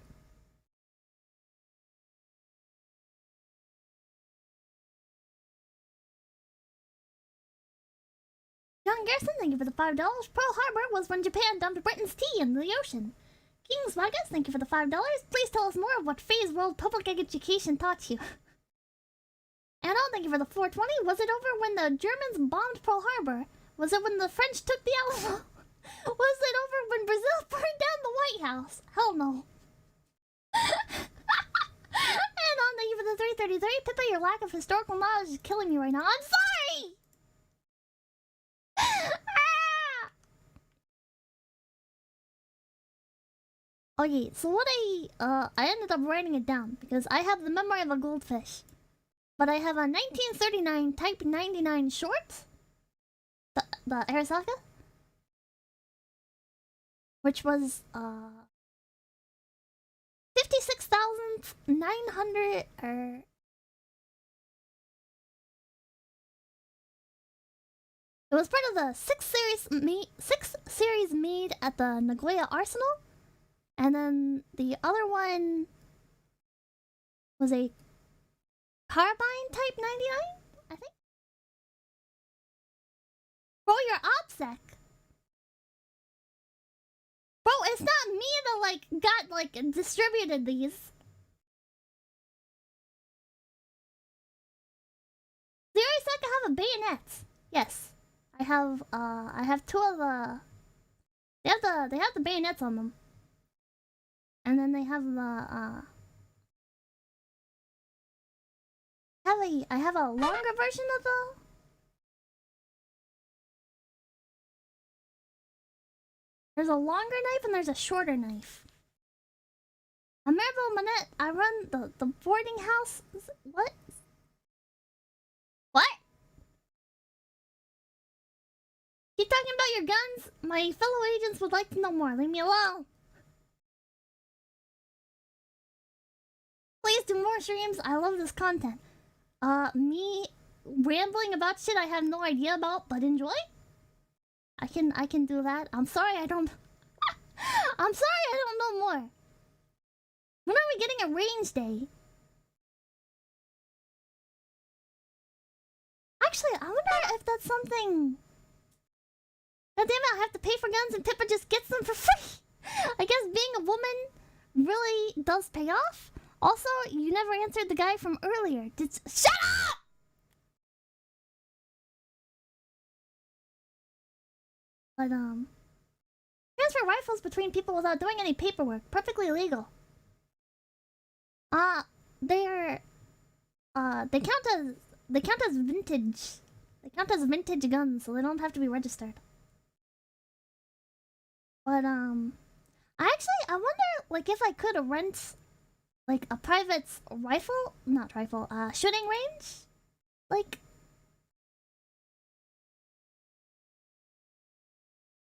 John Garrison, thank you for the $5. Pearl Harbor was when Japan dumped Britain's tea in the ocean. King's Magus, thank you for the $5. Please tell us more of what Phase World Public Education taught you. Anna, thank you for the 420. Was it over when the Germans bombed Pearl Harbor? Was it when the French took the Alamo? Was it over when Brazil burned down the White House? Hell no. And on, thank you for the 333. Pippa, your lack of historical knowledge is killing me right now. I'm sorry! Okay, so what I ended up writing it down because I have the memory of a goldfish. But I have a 1939 Type 99 short, the Arasaka, which was 56,900 It was part of the 6th series made at the Nagoya Arsenal, and then the other one was a Carbine Type 99, I think. Bro, you're OPSEC. Bro, it's not me that got distributed these. Serious, I can have a bayonet. Yes. I have two of the... They have the bayonets on them. And then they have the, I have a longer version of the... There's a longer knife and there's a shorter knife. Marvel Manette, I run the boarding house... What? What? Keep talking about your guns. My fellow agents would like to know more. Leave me alone. Please do more streams. I love this content. Me rambling about shit I have no idea about, but enjoy? I can do that. I'm sorry I don't... I'm sorry I don't know more. When are we getting a range day? Actually, I wonder if that's something... God damn it, I have to pay for guns and Pippa just gets them for free. I guess being a woman really does pay off. Also, you never answered the guy from earlier. Shut up! But, transfer rifles between people without doing any paperwork. Perfectly legal. They count as vintage. They count as vintage guns, so they don't have to be registered. But, I wonder, if I could rent, a private shooting range?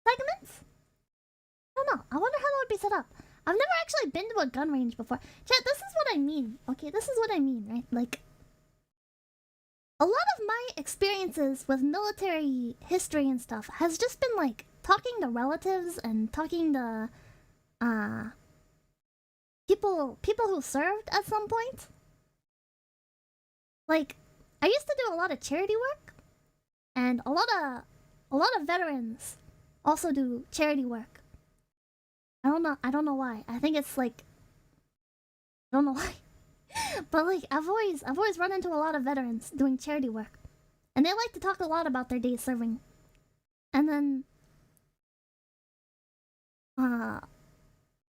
Segments? I don't know. I wonder how that would be set up. I've never actually been to a gun range before. Chat, this is what I mean. Okay, this is what I mean, right? A lot of my experiences with military history and stuff has just been, talking to relatives and talking to, people who served at some point. I used to do a lot of charity work, and a lot of veterans also do charity work. I don't know why. I think it's I don't know why. But I've always run into a lot of veterans doing charity work. And they like to talk a lot about their days serving. And then I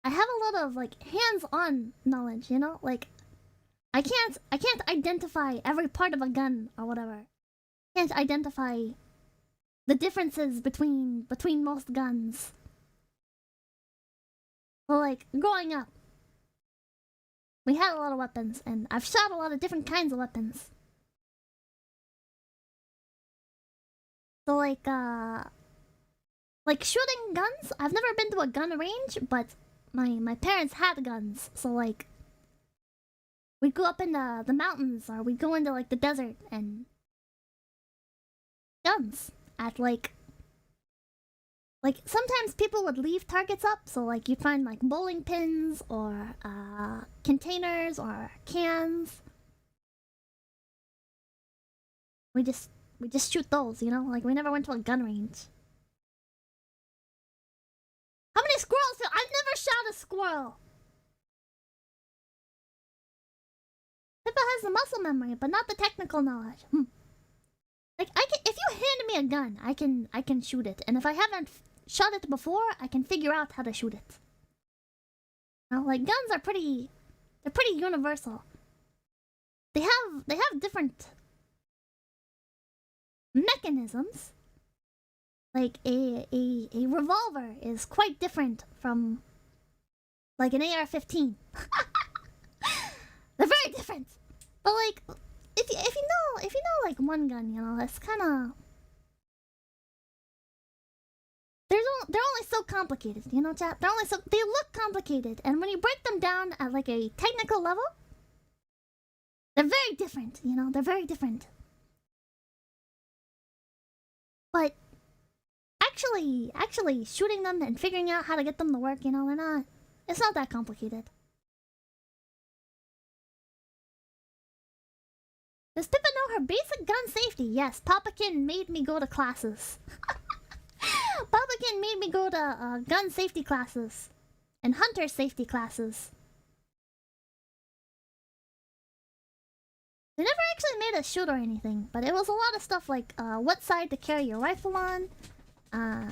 have a lot of like hands-on knowledge, you know? Like I can't identify every part of a gun or whatever. I can't identify the differences between most guns. Well, like growing up, we had a lot of weapons, and I've shot a lot of different kinds of weapons. So like shooting guns, I've never been to a gun range, but my parents had guns, so like we'd go up in the mountains, or we'd go into like the desert and guns at like sometimes people would leave targets up, so like you'd find like bowling pins or containers or cans. We just shoot those, you know? Like we never went to a gun range. How many squirrels? I've never shot a squirrel. Pippa has the muscle memory, but not the technical knowledge. Like if you hand me a gun, I can shoot it, and if I haven't shot it before, I can figure out how to shoot it. Now, like guns are pretty universal. They have different mechanisms. Like a revolver is quite different from like an AR-15. They're very different. But like if you know like one gun, you know, it's kind of they're only so complicated, you know, chat. They look complicated, and when you break them down at like a technical level, they're very different, you know. They're very different. But actually shooting them and figuring out how to get them to work, you know, it's not that complicated. Does Pippa know her basic gun safety? Yes, Pipkin made me go to classes. Pipkin made me go to gun safety classes and hunter safety classes. They never actually made us shoot or anything, but it was a lot of stuff like what side to carry your rifle on, how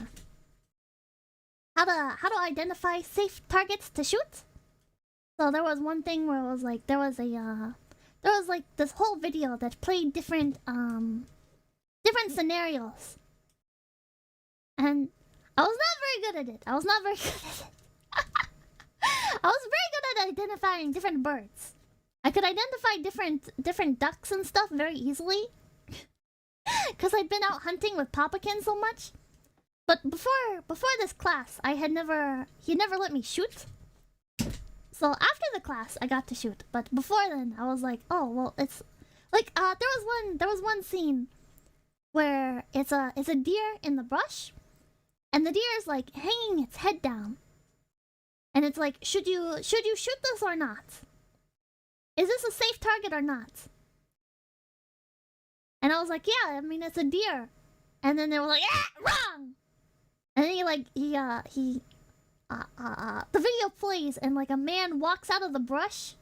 to identify safe targets to shoot. So there was one thing where it was like there was like this whole video that played different scenarios, and I was not very good at it. I was very good at identifying different birds. I could identify different ducks and stuff very easily, because I'd been out hunting with Pipkin so much. But before this class, he never let me shoot. So after the class, I got to shoot. But before then, I was like, oh well, it's like there was one scene where it's a deer in the brush, and the deer is like hanging its head down, and it's like, should you shoot this or not? Is this a safe target or not? And I was like, yeah, I mean it's a deer. And then they were like, wrong. And then the video plays, and like a man walks out of the brush,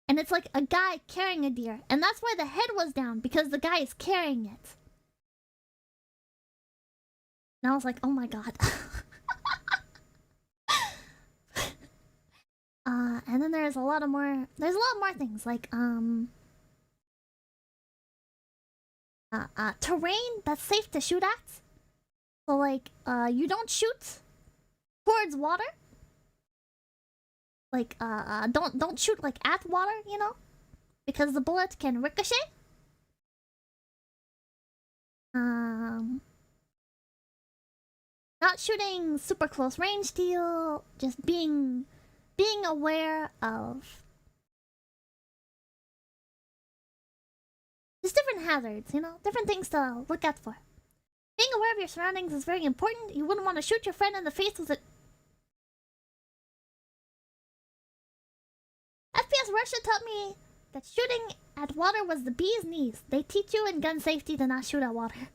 and it's like a guy carrying a deer, and that's why the head was down, because the guy is carrying it. And I was like, oh my god. And then there's a lot more things like terrain that's safe to shoot at. So like you don't shoot towards water. Like don't shoot like at water, you know, because the bullet can ricochet. Not shooting super close range deal, just being aware of just different hazards, you know, different things to look out for. Being aware of your surroundings is very important. You wouldn't want to shoot your friend in the face with it. FPS Russia taught me that shooting at water was the bee's knees. They teach you in gun safety to not shoot at water.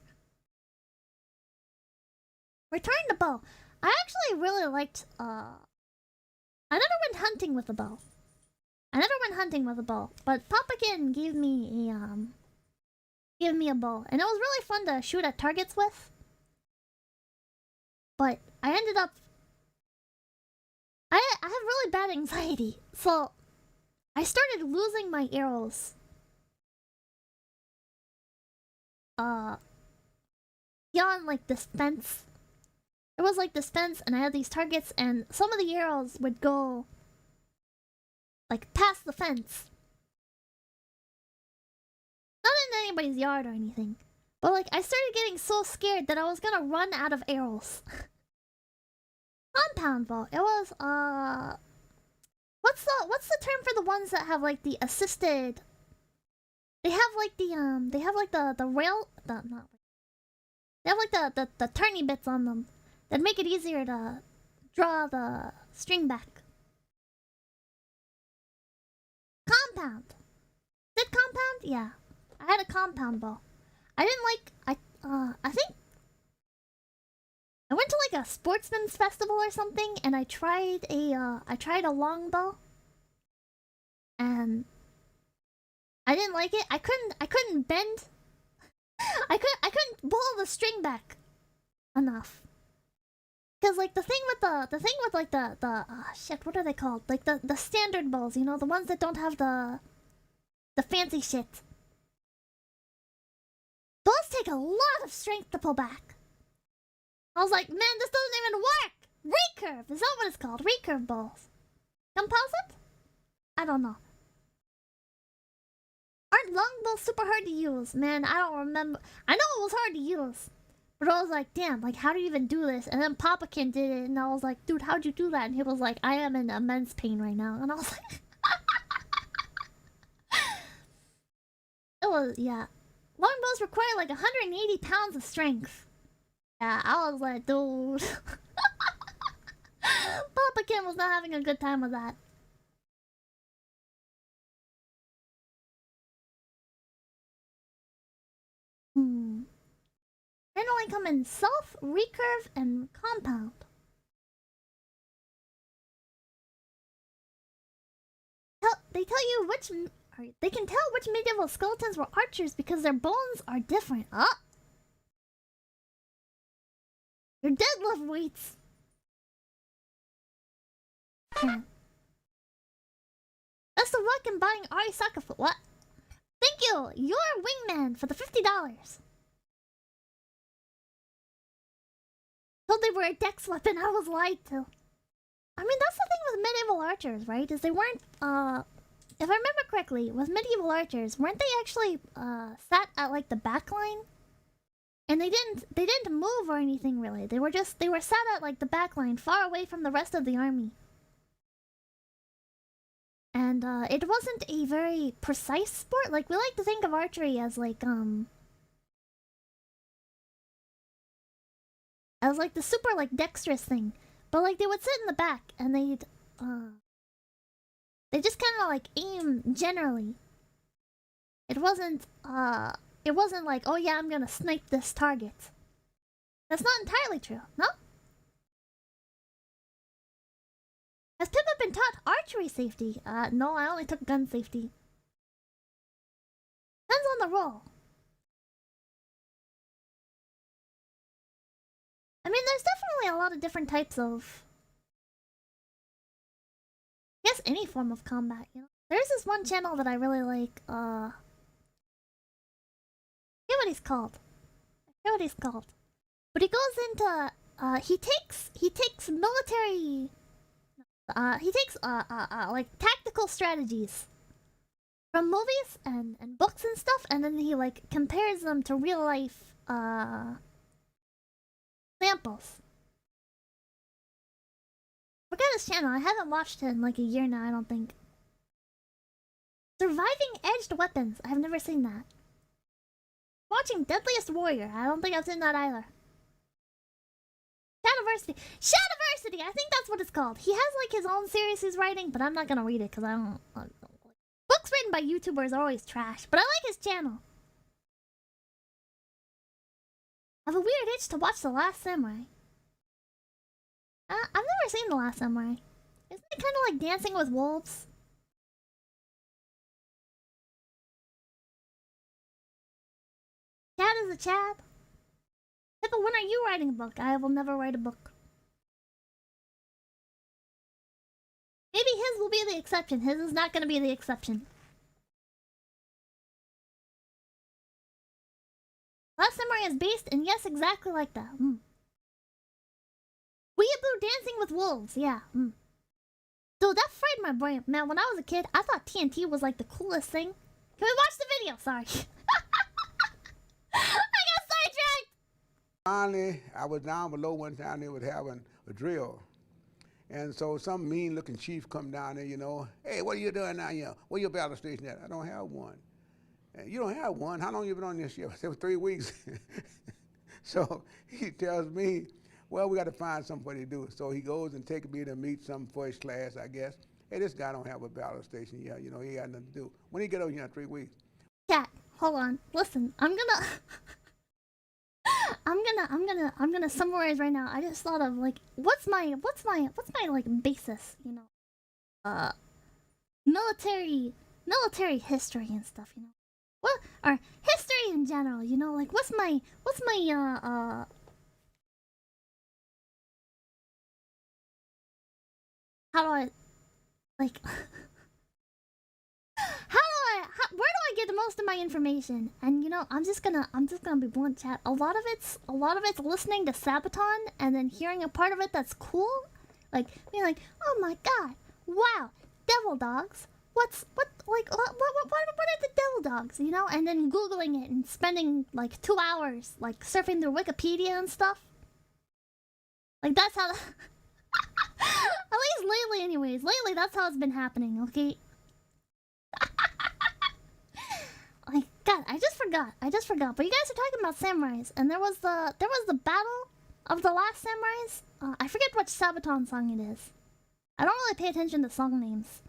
Return the bow. I actually really liked I never went hunting with a bow. But Pipkin gave me a bow, and it was really fun to shoot at targets with. But I ended up have really bad anxiety, so I started losing my arrows. Beyond like this fence. There was like this fence, and I had these targets, and some of the arrows would go like past the fence. Not in anybody's yard or anything. But like I started getting so scared that I was gonna run out of arrows. Compound bow. It was what's the term for the ones that have like the assisted? They have like the rail not they have like the turny bits on them that make it easier to draw the string back. Compound. Is it compound? Yeah. I had a compound bow. I didn't like I think I went to like a sportsman's festival or something, and I tried a longbow, and I didn't like it. I couldn't bend. I couldn't pull the string back enough. Cause like the thing with like the shit, what are they called? Like the standard bows, you know, the ones that don't have the fancy shit. Those take a lot of strength to pull back. I was like, man, this doesn't even work! Recurve! Is that what it's called? Recurve balls. Composite? I don't know. Aren't longbows super hard to use? Man, I don't remember. I know it was hard to use. But I was like, damn, like, how do you even do this? And then Pipkin did it, and I was like, dude, how'd you do that? And he was like, I am in immense pain right now. And I was like... It was, yeah. Longbows require like 180 pounds of strength. Yeah, I was like, dude. Pipkin was not having a good time with that. Generally come in self, recurve, and compound. They tell you which... They can tell which medieval skeletons were archers because their bones are different. Your deadlift weights. Yeah. Best of luck in buying Arisaka foot. What? Thank you! You're wingman for the $50. Told they were a dex weapon, I was lied to. I mean, that's the thing with medieval archers, right? Is they weren't, if I remember correctly, with medieval archers, weren't they actually, sat at, like, the back line? And they didn't move or anything, really. They were sat at, like, the back line, far away from the rest of the army. And, it wasn't a very precise sport. Like, we like to think of archery as, like, as, like, the super, like, dexterous thing. But, like, they would sit in the back, and they'd just kind of, like, aim generally. It wasn't like, oh yeah, I'm gonna snipe this target. That's not entirely true, no? Has Pippa been taught archery safety? No, I only took gun safety. Depends on the role. I mean, there's definitely a lot of different types of... I guess any form of combat, you know? There's this one channel that I really like, I forget what he's called. But he goes into, he takes military... like, tactical strategies from movies and books and stuff, and then he, like, compares them to real-life, samples. Forget his channel. I haven't watched it in like a year now, I don't think. Surviving edged weapons. I've never seen that. Watching Deadliest Warrior. I don't think I've seen that either. Shadowversity! I think that's what it's called. He has like his own series he's writing, but I'm not gonna read it because I don't books written by YouTubers are always trash, but I like his channel. I have a weird itch to watch The Last Samurai. I've never seen The Last Samurai. Isn't it kind of like Dancing with Wolves? Chad is a Chad. Pippa, when are you writing a book? I will never write a book. Maybe his will be the exception. His is not gonna be the exception. Last Samurai is based, and yes, exactly like that. Weeaboo Dancing with Wolves, yeah. So that fried my brain. Man, when I was a kid, I thought TNT was like the coolest thing. Can we watch the video? Sorry. I got sidetracked! Finally, I was down below one time, they was having a drill. And so some mean looking chief come down there, you know, hey, what are you doing now here? Where your battle station at? I don't have one. You don't have one? How long you been on this ship? I said, 3 weeks. So he tells me, well, we got to find somebody to do it. So he goes and takes me to meet some first class, I guess. Hey, this guy don't have a battle station. Yeah, you know, he got nothing to do. When he get over here in 3 weeks? Chat, hold on. Listen, I'm gonna summarize right now. I just thought of like, what's my like basis, you know? Military history and stuff, you know. What, or history in general, you know, like what's my how do I like where do I get the most of my information? And you know, I'm just gonna be blunt, chat. A lot of it's listening to Sabaton and then hearing a part of it that's cool, like being like, oh my god, wow, devil dogs. What are the devil dogs, you know? And then Googling it and spending like 2 hours like surfing through Wikipedia and stuff. Like that's how at least lately anyways. Lately that's how it's been happening, okay? Like god, I just forgot. But you guys are talking about samurais, and there was the battle of the last samurais. I forget which Sabaton song it is. I don't really pay attention to song names.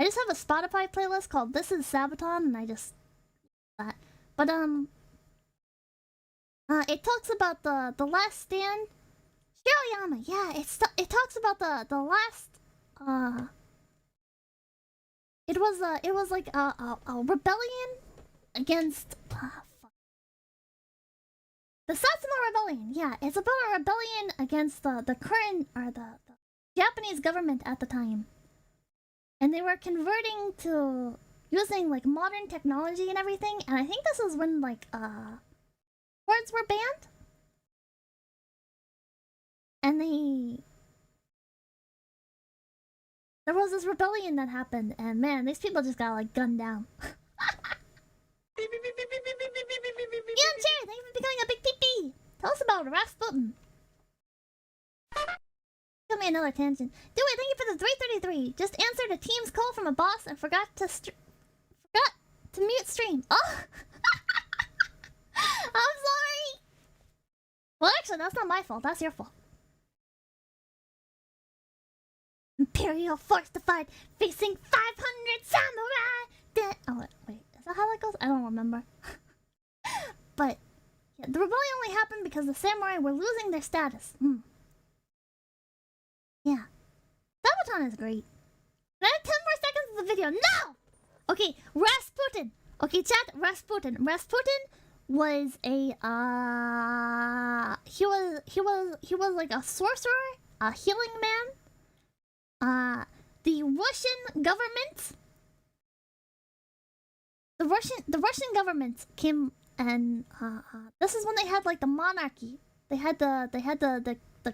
I just have a Spotify playlist called This Is Sabaton, and I just that. But it talks about the last stand. Shirayama, yeah, it talks about the last it was like a rebellion against the Satsuma Rebellion. Yeah, it's about a rebellion against the current or the Japanese government at the time. And they were converting to using like modern technology and everything. And I think this is when like words were banned. And there was this rebellion that happened, and man, these people just got like gunned down. Ian Cherry, thank you for becoming a big PP. Tell us about Rasputin. Give me another tangent. Do it, thank you for the 333. Just answered a team's call from a boss and forgot to mute stream. Oh! I'm sorry! Well, actually, that's not my fault. That's your fault. Imperial force to fight, facing 500 samurai! Oh, wait. Is that how that goes? I don't remember. But, yeah, the rebellion only happened because the samurai were losing their status. Yeah. Sabaton is great. Can I have 10 more seconds of the video? No! Okay, Rasputin. Okay, chat, Rasputin. Rasputin was a, he was like a sorcerer, a healing man. The Russian government, the Russian government came and, this is when they had like the monarchy. They had the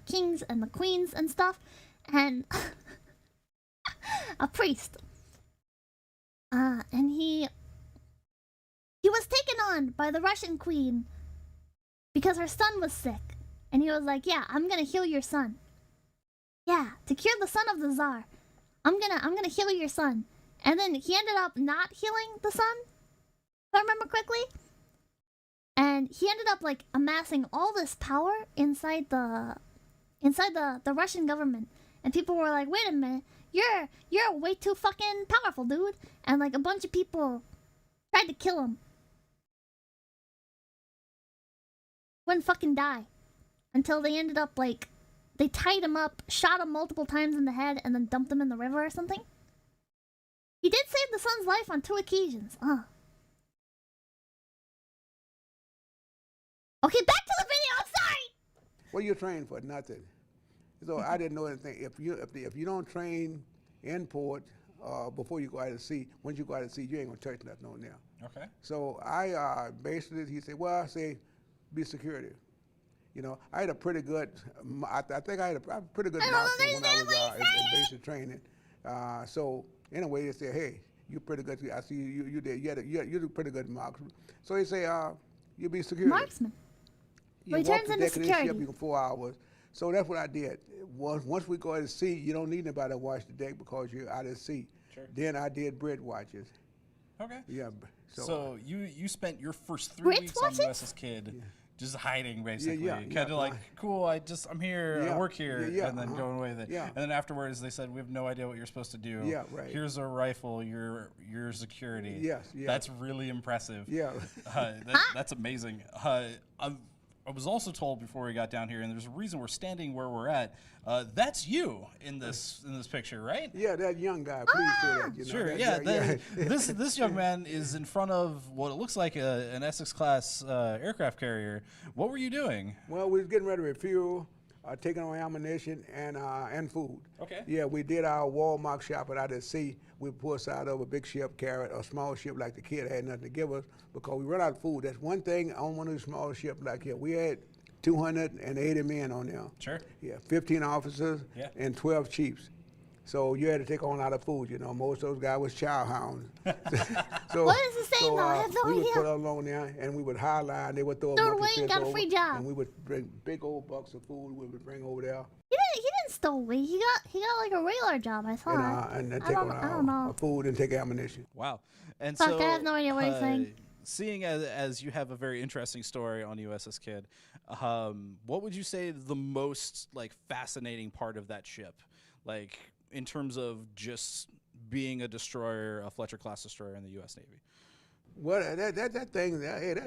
kings and the queens and stuff, and a priest. And he was taken on by the Russian queen because her son was sick, and he was like, "Yeah, I'm gonna heal your son. Yeah, to cure the son of the Tsar, I'm gonna heal your son." And then he ended up not healing the son, if I remember correctly. And he ended up like amassing all this power inside the Russian government, and people were like, "Wait a minute, you're way too fucking powerful, dude!" And like a bunch of people tried to kill him. Wouldn't fucking die until they ended up like they tied him up, shot him multiple times in the head, and then dumped him in the river or something. He did save the son's life on 2 occasions. Okay, back to the video. I'm sorry. What are you trained for? Nothing. So I didn't know anything. If you don't train in port before you go out to sea. Once you go out to sea, you ain't gonna touch nothing on there. Okay. So I basically, he said, well, I say, be security. You know, I had a pretty good, I think I had a pretty good marksman when I was in basic training. So anyway, they said, hey, you're pretty good. I see you did. You're a pretty good marksman. So he say, you be security. Marksman. You Returns walk the into deck of this security. ship, you can 4 hours. So that's what I did. Once we go out to sea, you don't need anybody to watch the deck because you're out at sea. Sure. Then I did bridge watches. Okay. Yeah. So you spent your first 3 Bridge weeks on watching? USS Kid just hiding, basically. yeah, Kind of like, cool, I'm here, I Yeah, work here, yeah, and then going away with it. Yeah. And then afterwards, they said, we have no idea what you're supposed to do. Yeah, right. Here's a rifle, your security. Yes, yeah. That's really impressive. Yeah. That's amazing. I was also told before we got down here, and there's a reason we're standing where we're at. That's you in this picture, right? Yeah, that young guy. Please say that. You know, Sure. that, This young man is in front of what it looks like an Essex class aircraft carrier. What were you doing? Well, we was getting ready to refuel, taking on ammunition and food. Okay. Yeah, we did our Walmart shopping out at sea. We pulled side of a big ship, carried a small ship like the Kid had nothing to give us because we run out of food. That's one thing on one of these small ships like here. We had 280 men on there. Sure. Yeah, 15 officers and 12 chiefs. So you had to take on a lot of food. You know, most of those guys was chow hounds. So, What is the saying, though? I have no we would idea. put along there, and we would high line. They would throw a Throw bunch away, of got fish a free over, job. and we would bring big old bucks of food. We would bring over there, He didn't steal away. He got like a regular job. I thought. and then I take don't on our know. food and take ammunition. Wow. And Fuck, so I have no idea what he's saying. Seeing as you have a very interesting story on USS Kid, what would you say the most fascinating part of that ship, like in terms of just being a destroyer, a Fletcher class destroyer in the U.S. Navy? Well, that thing,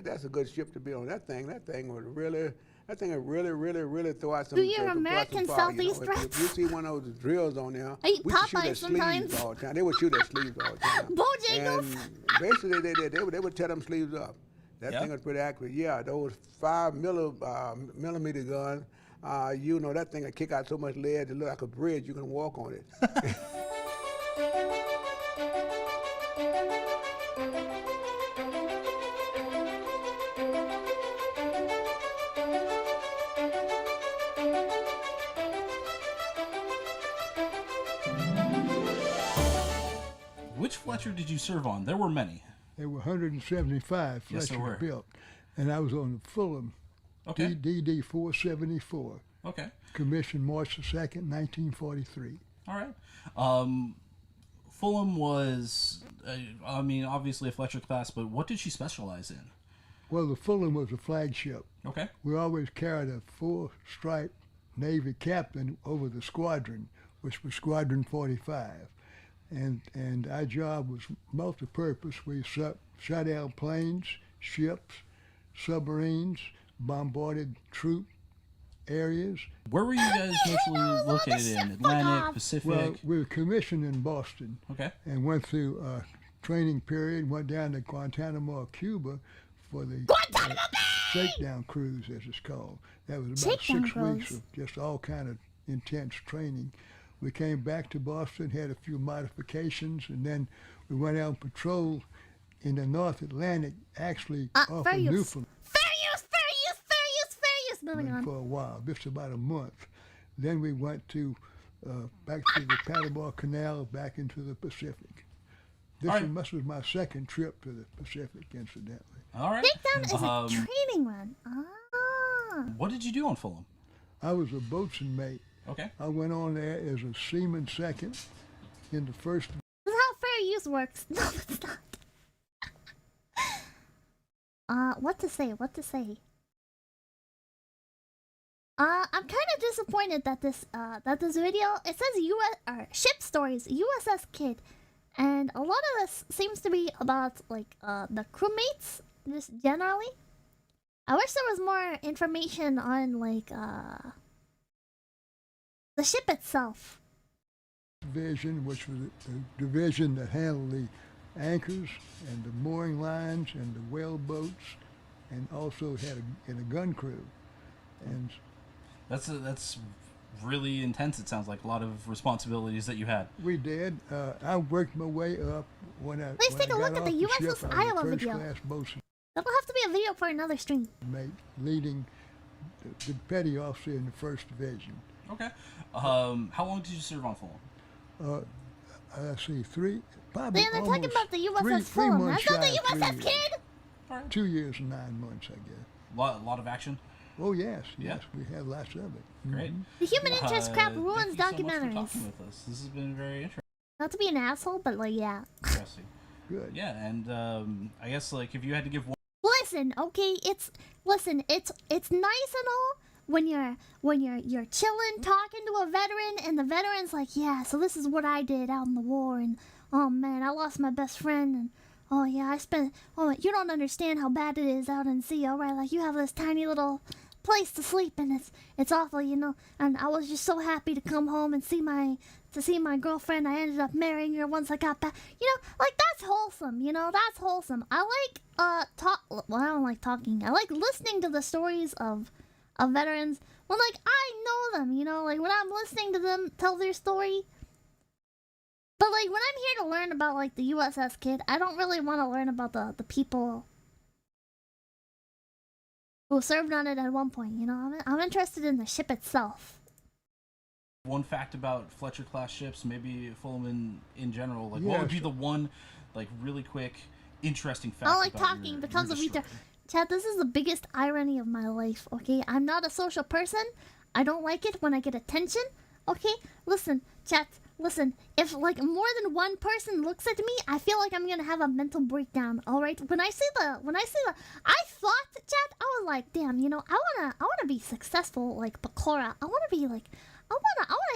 that's a good ship to be on. That thing would really. That thing would really throw out some. Do your American Southeast If you see one of those drills on there, I eat we shoot Popeyes their sometimes. sleeves all the time. They would shoot their sleeves all the time. Bojangles. And basically, they would tear them sleeves up. That thing was pretty accurate. Yeah, those 5 millimeter guns. That thing would kick out so much lead it look like a bridge. You can walk on it. Which Fletcher did you serve on? There were many. There were 175 Yes, there Fletchers were. built, and I was on the Fulham Okay. DD 474, Okay. commissioned March the 2nd, 1943. All right. Fulham was, obviously a Fletcher class, but what did she specialize in? Well, the Fulham was a flagship. Okay. We always carried a 4-stripe Navy captain over the squadron, which was Squadron 45. And our job was multi-purpose. We shot down planes, ships, submarines, bombarded troop areas. Where were you guys mostly located in? Atlantic, Pacific? Well, we were commissioned in Boston. Okay. And went through a training period, went down to Guantanamo, Cuba for the shakedown cruise, as it's called. That was about Shakedown 6 weeks cruise. of just all kind of intense training. We came back to Boston, had a few modifications, and then we went out on patrol in the North Atlantic, actually off fair of use. Newfoundland Moving on. for a while, just about a month. Then we went to back to the Panama Canal, back into the Pacific. This was my second trip to the Pacific, incidentally. All right. Shakedown is a training run. What did you do on Fulham? I was a boatswain mate. Okay. I went on there as a seaman second in the first. This is how fair use works. No, it's not. What to say? I'm kind of disappointed that this video, it says ship stories, USS Kid, and a lot of this seems to be about the crewmates just generally. I wish there was more information on the ship itself. Division, which was the division that handled the anchors and the mooring lines and the whale boats, and also had a gun crew. And That's really intense. It sounds like a lot of responsibilities that you had. We did. I worked my way up when I. Please take a look at the USS ship, Iowa I was a video. first-class bosun That'll have to be a video for another stream. mate, leading the petty officer in the first division. Okay. How long did you serve on Fulham? Let's see, probably Then they're talking almost about the USS three Fulham. months That's not the shy of 3 USS years. Kid. 2 years and 9 months, I guess. A lot of action. Oh yes, Yeah. yes, we had lots of it. Great. The human interest crap Thank ruins you so much for documentaries. talking with us. This has been very Not to be an asshole, but like, yeah. interesting. Good. Yeah, and I guess like if you had to give one. Listen, okay, it's nice and all when you're chilling, talking to a veteran, and the veteran's like, yeah, so this is what I did out in the war, and oh man, I lost my best friend, and oh yeah, you don't understand how bad it is out in sea, alright, like you have this tiny little place to sleep, and it's awful, you know, and I was just so happy to come home and see my girlfriend. I ended up marrying her once I got back. You know, like that's wholesome. You know, that's wholesome. I like well, I don't like talking. I like listening to the stories of veterans when like I know them. You know, like when I'm listening to them tell their story. But like when I'm here to learn about like the USS Kid, I don't really want to learn about the people who served on it at one point. You know, I'm interested in the ship itself. One fact about Fletcher class ships, maybe Fulham in general, like what would be the one, like really quick, interesting fact? I don't like about talking your because of destroyer? Chad, this is the biggest irony of my life, okay? I'm not a social person. I don't like it when I get attention, okay? Listen, chat, listen. If, like, more than one person looks at me, I feel like I'm gonna have a mental breakdown, alright? When I I thought, chat, I was like, damn, you know, I wanna be successful like Bakura. I wanna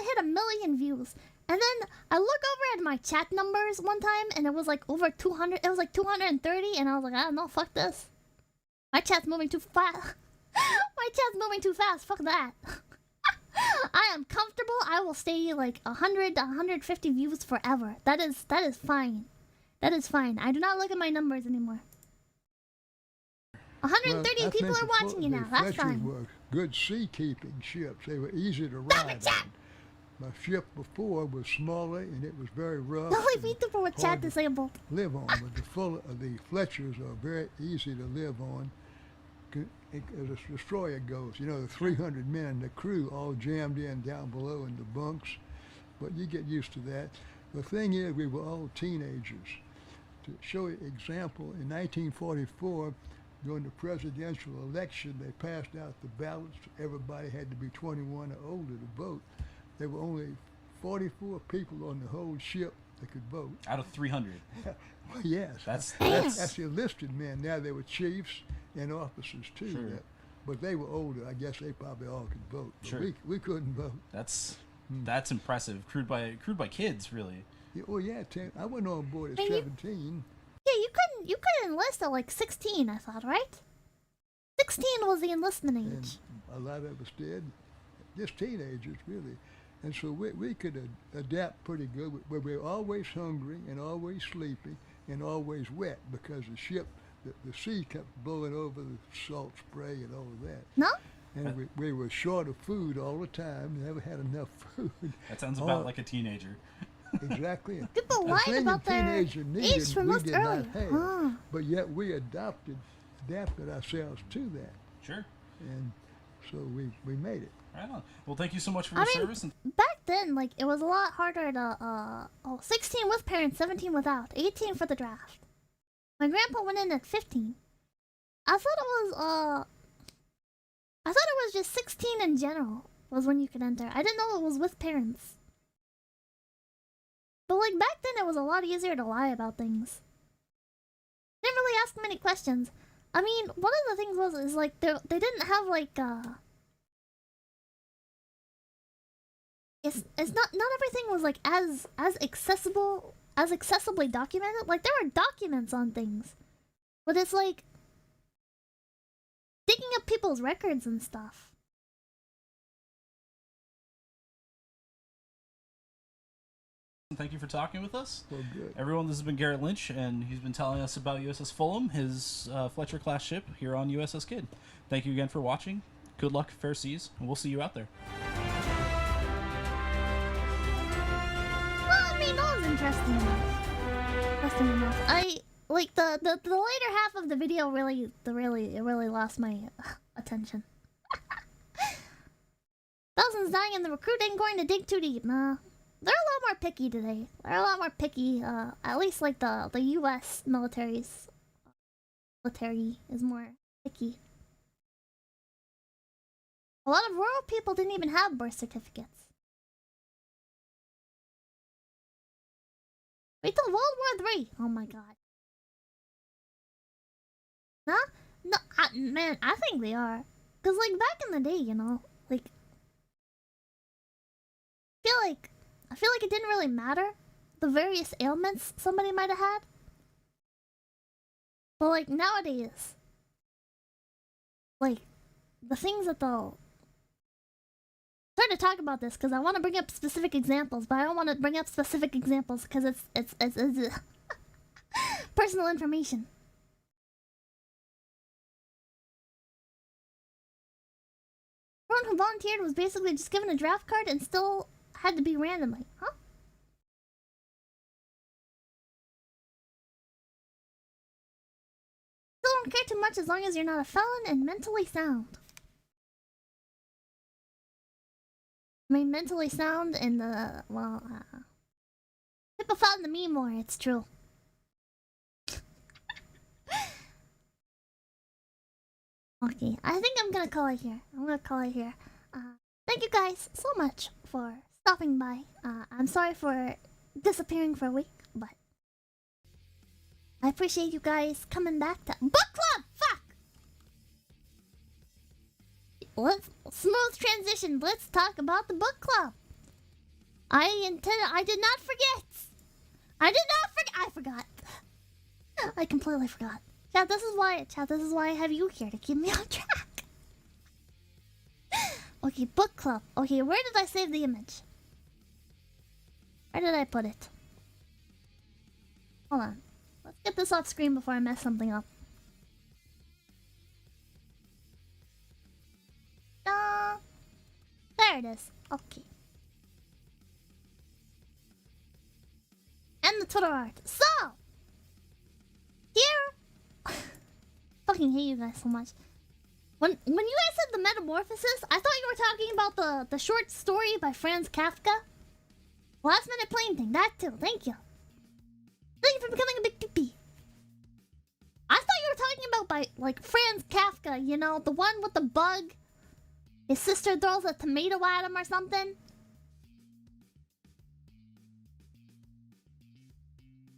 hit 1 million views. And then I look over at my chat numbers one time, and it was like over 200. It was like 230, and I was like, I don't know, fuck this. My chat's moving too fast. My chat's moving too fast. Fuck that. I am comfortable. I will stay like 100 to 150 views forever. That is fine. That is fine. I do not look at my numbers anymore. 130 people are watching you now. That's fine. Were good sea-keeping ships. They were easy to ride on. My ship before was smaller and it was very rough. Don't leave me people with chat hard to disabled. live on, but the Fletchers are very easy to live on. As a destroyer goes, you know, the 300 men, the crew all jammed in down below in the bunks, but you get used to that. The thing is, we were all teenagers. To show you an example, in 1944, during the presidential election, they passed out the ballots. Everybody had to be 21 or older to vote. There were only 44 people on the whole ship that could vote. Out of 300. Well, yes. That's the enlisted men. Now they were chiefs and officers too. Sure. But they were older. I guess they probably all could vote. But Sure. we couldn't vote. That's impressive. Crewed by kids, really. Yeah, oh yeah, I went on board at And 17. Yeah, you couldn't enlist at like 16, I thought, right? 16 was the enlistment And age. a lot of us did. Just teenagers, really. And so we could adapt pretty good. We were always hungry and always sleepy and always wet because the ship, the sea kept blowing over the salt spray and all of that. No? And we were short of food all the time. Never had enough food. That sounds about like a teenager. Exactly. People The lied thing about a their teenager needed, age from we most did earlier. not have. Huh. But yet we adapted ourselves to that. Sure. And so we made it. Right on. Well, thank you so much for your service. And Back then, like, it was a lot harder to, 16 with parents, 17 without, 18 for the draft. My grandpa went in at 15. I thought it was just 16 in general was when you could enter. I didn't know it was with parents. But, like, back then it was a lot easier to lie about things. Didn't really ask many questions. I mean, one of the things is, like, they didn't have, like, it's not everything was like as accessibly documented. Like there were documents on things, but it's like digging up people's records and stuff. thank you for talking with us. So good. Everyone, this has been Garrett Lynch, and he's been telling us about USS Fulham, his Fletcher class ship here on USS Kid. Thank you again for watching. Good luck, fair seas, and we'll see you out there. interesting enough. Interesting enough. I like the later half of the video really lost my attention. Thousands dying and the recruit ain't going to dig too deep. Nah. They're a lot more picky today. They're a lot more picky. At least like the US military is more picky. A lot of rural people didn't even have birth certificates. Wait till World War III. Oh my god. Huh? No, man, I think they are. Cause like back in the day, you know, like I feel like it didn't really matter the various ailments somebody might have had. But like nowadays, like the things that they'll try to talk about this because I want to bring up specific examples, but I don't want to bring up specific examples because it's personal information. Everyone who volunteered was basically just given a draft card and still had to be randomly, huh? Still don't care too much as long as you're not a felon and mentally sound. I mean, mentally sound in the, well, Pippa found the meme more, it's true. Okay, I think I'm gonna call it here. Thank you guys so much for stopping by. I'm sorry for disappearing for a week, but I appreciate you guys coming back to book club. Fuck. Let's smooth transition. Let's talk about the book club. I did not forget. I forgot. I completely forgot. Chat, this is why I have you here to keep me on track. Okay, book club. Okay, where did I save the image? Where did I put it? Hold on. Let's get this off screen before I mess something up. There it is. Okay. And the Twitter art. So! Here! Fucking hate you guys so much. When you guys said the metamorphosis, I thought you were talking about the short story by Franz Kafka. Last minute plane thing, that too. Thank you. Thank you for becoming a big doopy. I thought you were talking about by like Franz Kafka, you know, the one with the bug. His sister throws a tomato at him or something.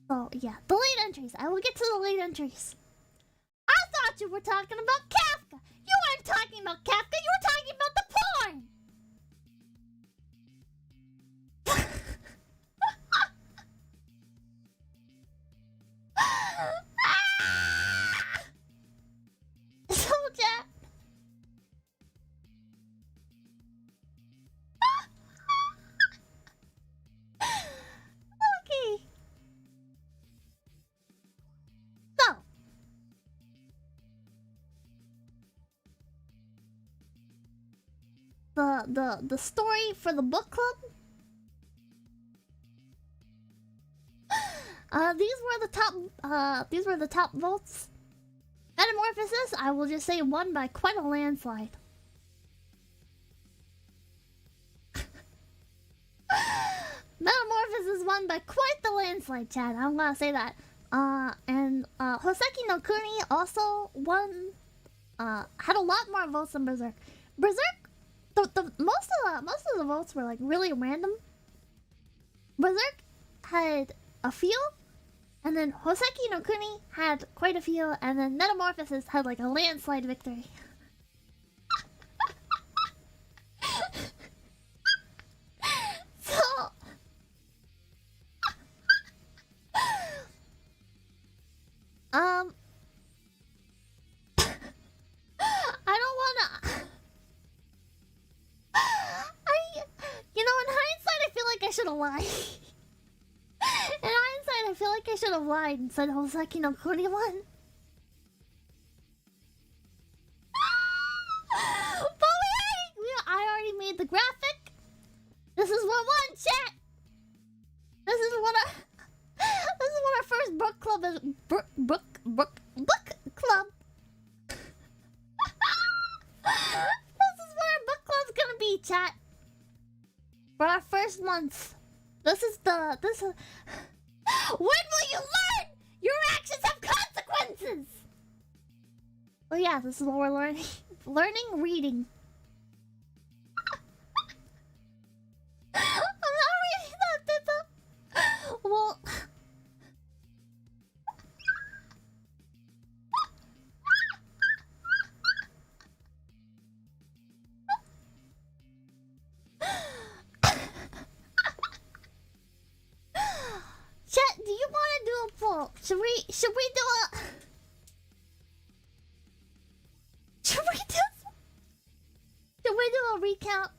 So yeah, the late entries. I will get to the late entries. I thought you were talking about Kafka. You weren't talking about Kafka. You were talking about the porn. So chat. Okay. So. The story for the book club. These were the top votes. Metamorphosis, I will just say, won by quite a landslide. Metamorphosis won by quite the landslide, Chad. I'm gonna say that. And Hoseki no Kuni also won. Had a lot more votes than Berserk. Berserk, most of the votes were like really random. Berserk had a few, and then Hoseki no Kuni had quite a few, and then Metamorphosis had like a landslide victory. So I don't wanna. You know, in hindsight, I feel like I should have lied. In hindsight, I feel like I should have lied and said Hoseki no Kuni won. But I already made the graphic. This is what won, chat. This is what book club. This is what our book club's gonna be, chat. For our first month. This is. When will you learn? Your actions have consequences! Oh yeah, this is what we're learning. Learning reading. I'm not reading that, Pippa. Well... Chat, do you want to do a poll? Should we do a... Should we do a recount?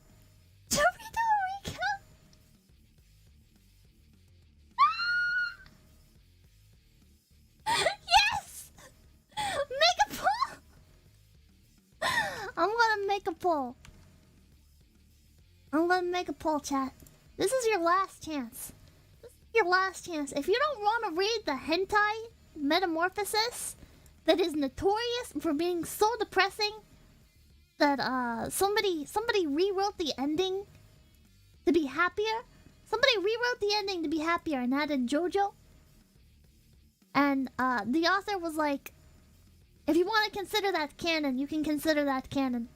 Should we do a recount? Yes! Make a poll! I'm gonna make a poll. I'm gonna make a poll, chat. This is your last chance. Your last chance. If you don't want to read the hentai metamorphosis that is notorious for being so depressing that somebody rewrote the ending to be happier. Somebody rewrote the ending to be happier and added JoJo. And the author was like, if you want to consider that canon, you can consider that canon.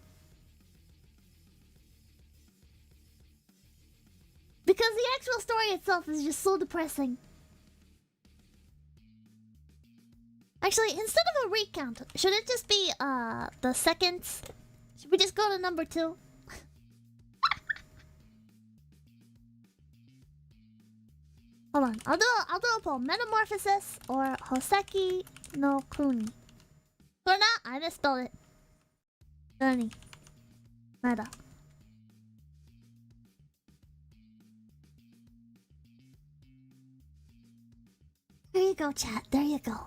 Because the actual story itself is just so depressing. Actually, instead of a recount, should it just be the seconds? Should we just go to number 2? Hold on, I'll do a poll. Metamorphosis or Hoseki no Kuni? Or not? I misspelled it. Kuni. Meta. There you go, chat. There you go.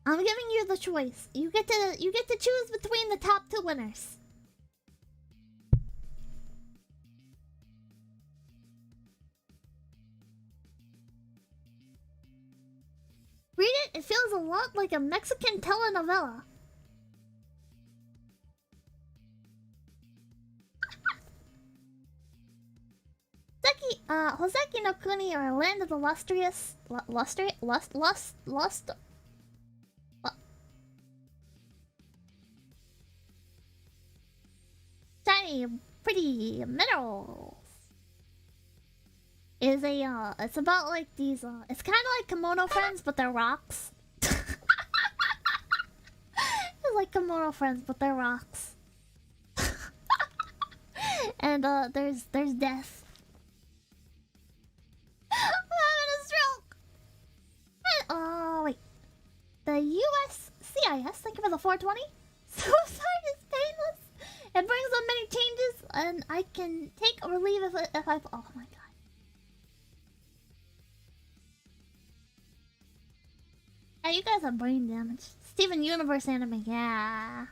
I'm giving you the choice. You get to choose between the top 2 winners. Read it. It feels a lot like a Mexican telenovela. Hoseki no Kuni or Land of the Lustrous... Shiny, pretty minerals. Is a, it's about like these, it's kind of like Kimono Friends, but they're rocks. It's like Kimono Friends, but they're rocks. And, there's death. I'm having a stroke! And, oh, wait. The USCIS, thank you for the 420. Suicide is painless. It brings on many changes, and I can take or leave if I... Oh my god. Yeah, you guys have brain damage. Steven Universe anime, yeah.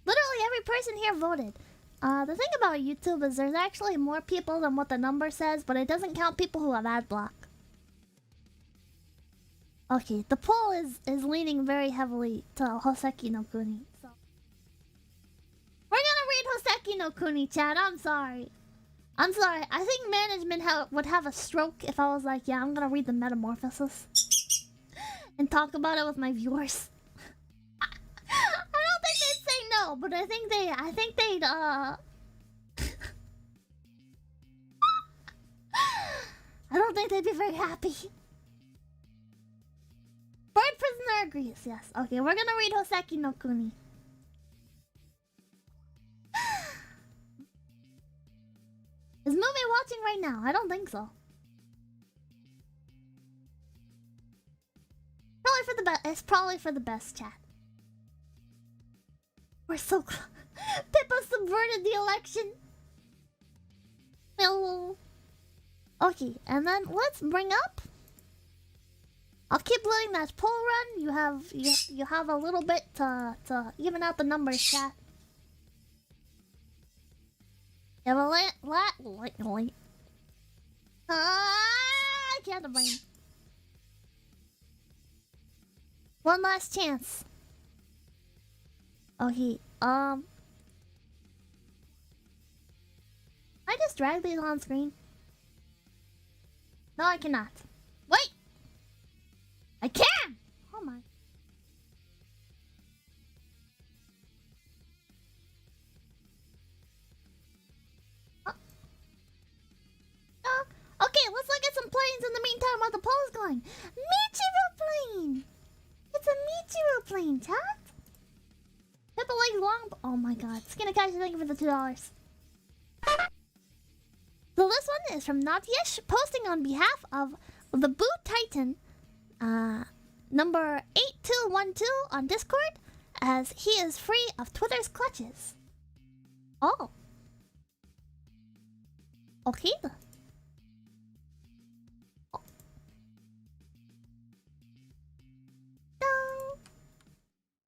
Literally every person here voted. The thing about YouTube is there's actually more people than what the number says, but it doesn't count people who have ad block. Okay, the poll is leaning very heavily to Hoseki no Kuni. So we're gonna read Hoseki no Kuni, chat. I'm sorry. I'm sorry. I think management would have a stroke if I was like, yeah, I'm gonna read the Metamorphosis and talk about it with my viewers. I don't think they'd say no, but I think they'd I don't think they'd be very happy. Bird Prisoner agrees, yes. Okay, we're gonna read Hoseki no Kuni. Is Movie watching right now? I don't think so. Probably for the best. It's probably for the best, chat. We're so close. Pippa subverted the election. No. Okay, and then let's bring up. I'll keep letting that poll run. You have a little bit to even out the numbers, chat. You have a I candy brain. One last chance. Okay, I just drag these on screen? No, I cannot. Wait! I can! Oh my. Okay, let's look at some planes in the meantime while the poll is going. Michiru plane! It's a Michiru plane, chat! Pippa legs long. Oh my god. Skinakashi, thank you for the $2. So this one is from Nautical, posting on behalf of the Boot Titan, number 8212 on Discord, as he is free of Twitter's clutches. Oh. Okay then.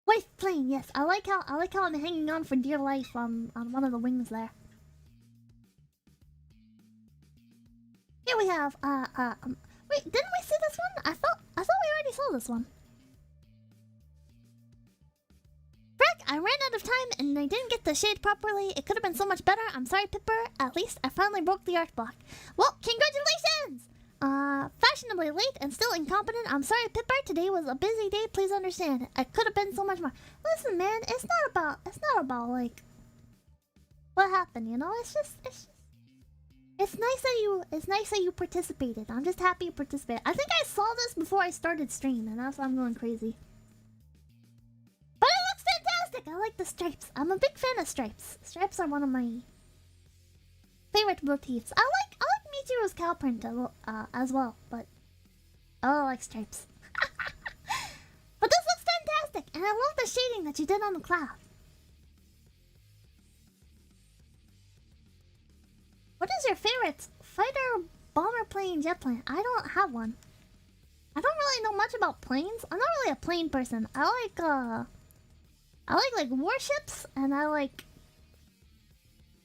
Wave plane, yes. I like how I'm hanging on for dear life on one of the wings there. Here we have wait, didn't we see this one? I thought we already saw this one. Frick, I ran out of time and I didn't get the shade properly. It could have been so much better. I'm sorry, Pippa. At least I finally broke the art block. Well, congratulations! Fashionably late and still incompetent. I'm sorry, Pippa. Today was a busy day. Please understand. I could have been so much more. Listen, man, it's not about like what happened, you know? It's nice that you participated. I'm just happy you participated. I think I saw this before I started stream, and that's why I'm going crazy. But it looks fantastic. I like the stripes. I'm a big fan of stripes. Stripes are one of my favorite motifs. I like Michiru's cow print as well, but I like stripes. But this looks fantastic, and I love the shading that you did on the cloud. What is your favorite fighter, bomber plane, jet plane? I don't have one. I don't really know much about planes. I'm not really a plane person. I like warships, and I've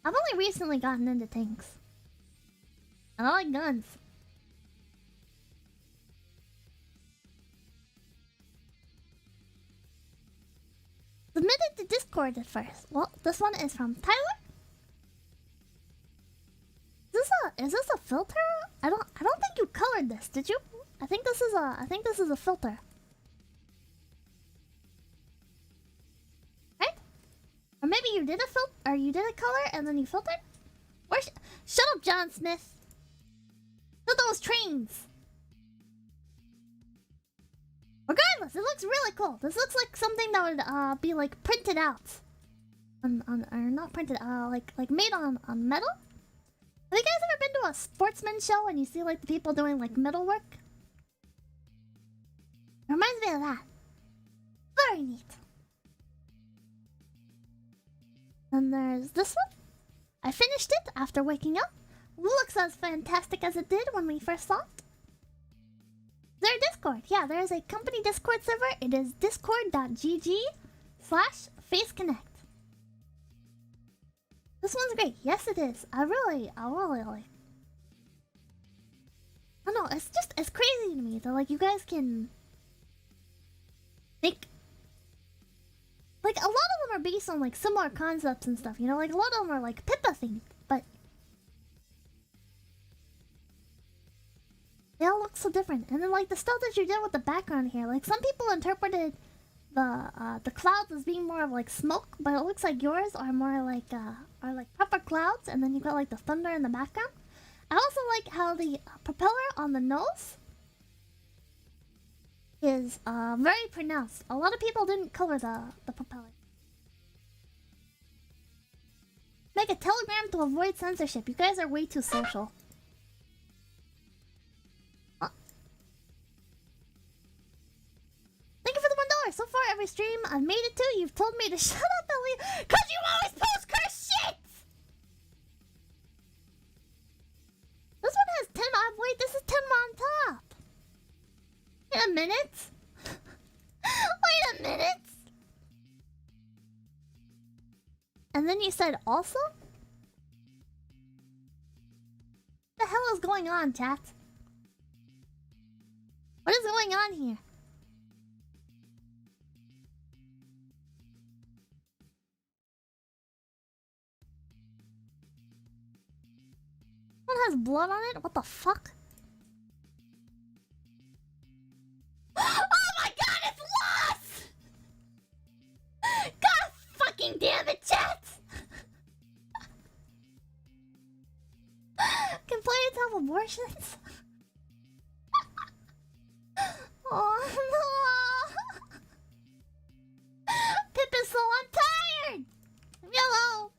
only recently gotten into tanks. And I like guns. Submitted to Discord at first. Well, this one is from Tyler. Is this a filter? I don't think you colored this, did you? I think this is a filter. Right? Or maybe you did a color and then you filtered? Shut up, John Smith. Look at those trains. Regardless, it looks really cool. This looks like something that would be like printed out. Or not printed, like made on metal? Have you guys ever been to a sportsman show and you see like the people doing like metalwork? It reminds me of that. Very neat. And there's this one. I finished it after waking up. Looks as fantastic as it did when we first saw it. Their Discord. Yeah, there is a company Discord server. It is discord.gg/FaceConnect. This one's great. Yes, it is. I really like. I don't know. It's crazy to me that like you guys can think. Like a lot of them are based on like similar concepts and stuff. You know, like a lot of them are like Pippa themed, but they all look so different. And then like the stuff that you did with the background here, like some people interpreted the clouds as being more of like smoke, but it looks like yours are more like proper clouds, and then you got like the thunder in the background. I also like how the propeller on the nose is very pronounced. A lot of people didn't color the propeller. Make a telegram to avoid censorship. You guys are way too social. Thank you for the $1. So far, every stream I've made it to, you've told me to shut up and leave, cause you always post cursed shit! This one has 10 on. Wait, this is 10 on top. Wait a minute. Wait a minute. And then you said also? What the hell is going on, chat? What is going on here? One has blood on it? What the fuck? Oh my god, it's lost! God fucking damn it, chat! Complaints have abortions? Oh no! Pippa, so I'm tired! Hello!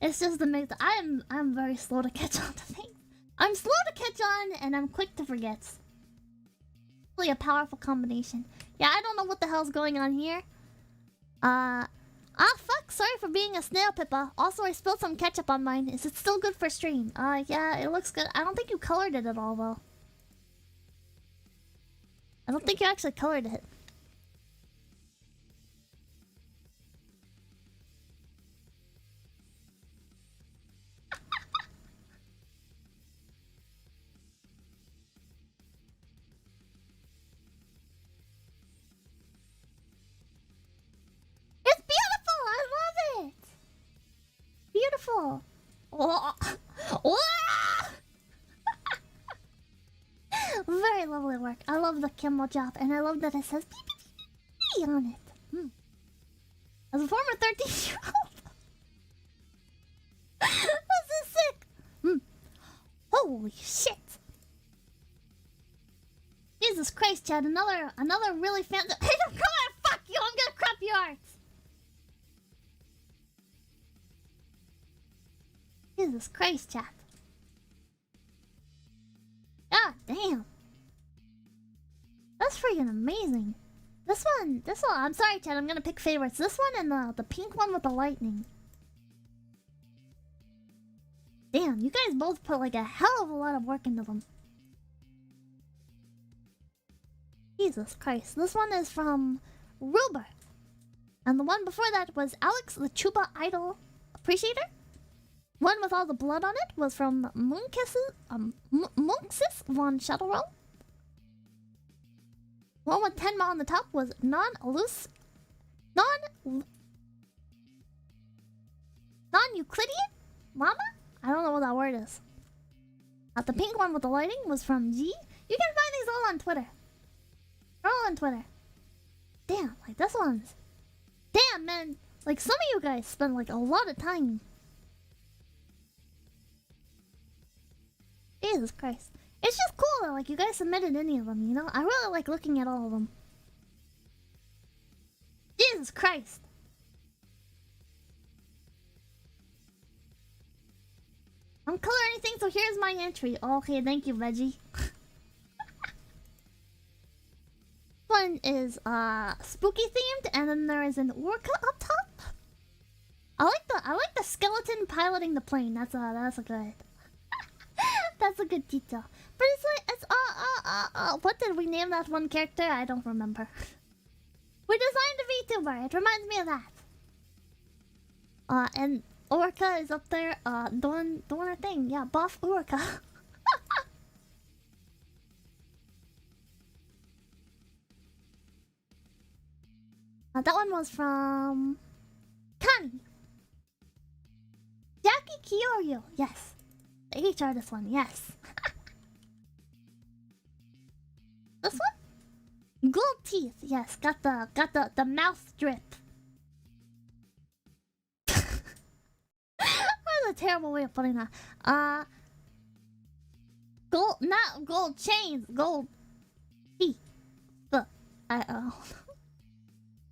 It's just the mix. I'm very slow to catch on to things. I'm slow to catch on and I'm quick to forget. Really a powerful combination. Yeah, I don't know what the hell's going on here. Fuck, sorry for being a snail, Pippa. Also, I spilled some ketchup on mine. Is it still good for stream? Yeah, it looks good. I don't think you colored it at all, though. I don't think you actually colored it. It's beautiful! I love it! Beautiful! Oh. Oh. Very lovely work. I love the camel job, and I love that it says pee pee pee pee on it. As a former 13-year-old, this is sick. Holy shit! Jesus Christ, Chad! Another really fancy. Hey, come on! Fuck you! I'm gonna crop your art. Jesus Christ, Chad! God damn! That's freaking amazing. This one. I'm sorry, Chad. I'm gonna pick favorites. This one and the pink one with the lightning. Damn, you guys both put like a hell of a lot of work into them. Jesus Christ. This one is from Ruber. And the one before that was Alex the Chuba Idol Appreciator. One with all the blood on it was from Monksis von Shadowrow. One with Tenma on the top was non-Euclidean? Mama? I don't know what that word is. The pink one with the lighting was from G. You can find these all on Twitter. They're all on Twitter. Damn, like this one's... Damn, man. Like some of you guys spend like a lot of time. Jesus Christ. It's just cool that like you guys submitted any of them, you know? I really like looking at all of them. Jesus Christ. I don't color anything, so here's my entry. Okay, thank you, Veggie. One is spooky themed, and then there is an orca up top. I like the skeleton piloting the plane. That's a good that's a good detail. But it's like what did we name that one character? I don't remember. We designed a VTuber. It reminds me of that. And Orca is up there, doing her thing. Yeah, buff Orca. That one was from Kani. Jackie Kyorio, yes. The H artist one, yes. This one? Gold teeth, yes. Got the mouth drip. That's a terrible way of putting that. Gold, not gold chains, gold teeth.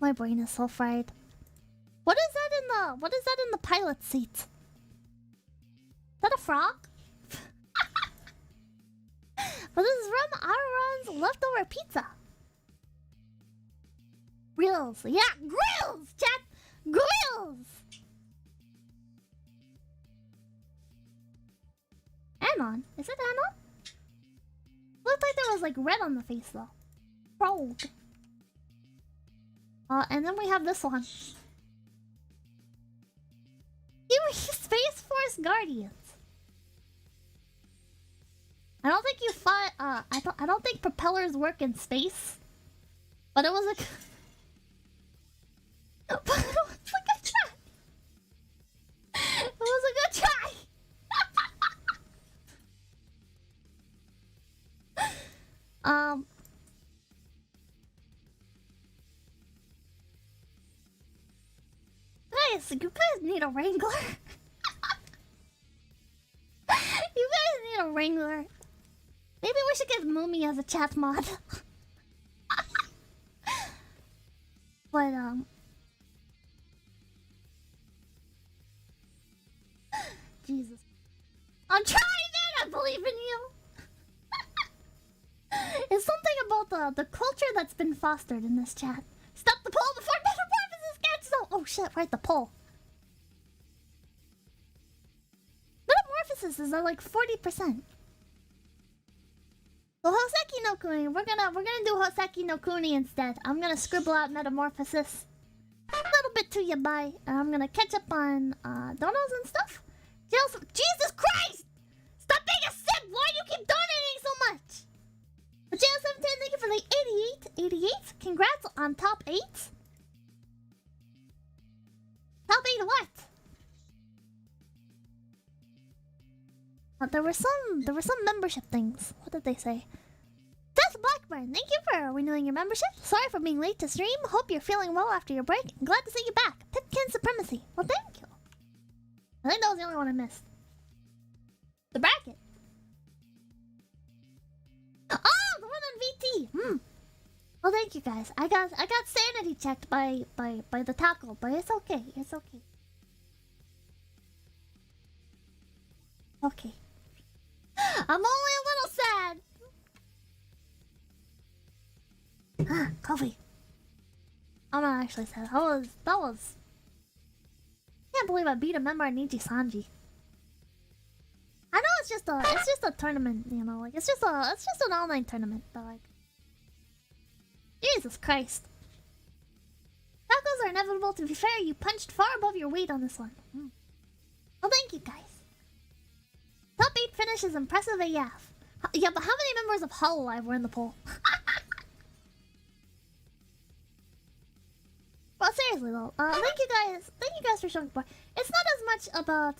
My brain is so fried. What is that in the pilot seat? Is that a frog? But this is from Aaron's leftover pizza. Grills. Yeah, grills, chat! Grills! Anon? Is it Anon? Looked like there was like red on the face though. Frog. And then we have this one. Space Force Guardians. I don't think you fought. I don't think propellers work in space. But it was a. But it was a good try. It was a good try. Guys, you guys need a wrangler. You guys need a wrangler. Maybe we should get Moomy as a chat mod. But Jesus. I'm trying, man. I believe in you. It's something about the culture that's been fostered in this chat. Stop the poll before metamorphosis gets so. Oh shit! Right, the poll. Metamorphosis is at like 40%. So Hoseki no Kuni, we're gonna do Hoseki no Kuni instead. I'm gonna scribble out metamorphosis a little bit to you by, and I'm gonna catch up on donos and stuff. Jesus Christ! Stop being a simp! Why do you keep donating so much? But JL17, thank you for the 88. Congrats on top 8. Top 8 what? There were some membership things. What did they say? Death Blackburn, thank you for renewing your membership. Sorry for being late to stream. Hope you're feeling well after your break. Glad to see you back. Pipkin Supremacy. Well, thank you. I think that was the only one I missed. The bracket. Oh, the one on VT. Well, thank you guys. I got sanity checked by the taco, but it's okay. It's okay. Okay. I'm only a little sad. Coffee. I'm not actually sad. That was. Can't believe I beat a member of Niji Sanji. I know it's just a tournament, you know, like it's just an online tournament, but like, Jesus Christ. Tacos are inevitable. To be fair, you punched far above your weight on this one. Well, thank you guys. Top 8 finish is impressive AF. Yeah, but how many members of Hololive were in the poll? Well, seriously though, thank you guys for showing support. It's not as much about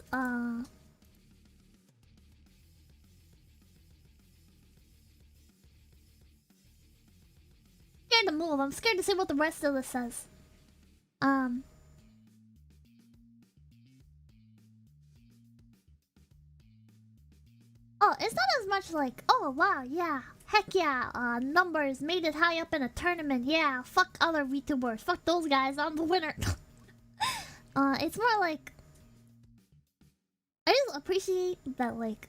scared to move. I'm scared to see what the rest of this says. Oh, it's not as much like, oh wow, yeah, heck yeah, numbers made it high up in a tournament, yeah, fuck other VTubers, fuck those guys, I'm the winner. It's more like, I just appreciate that, like,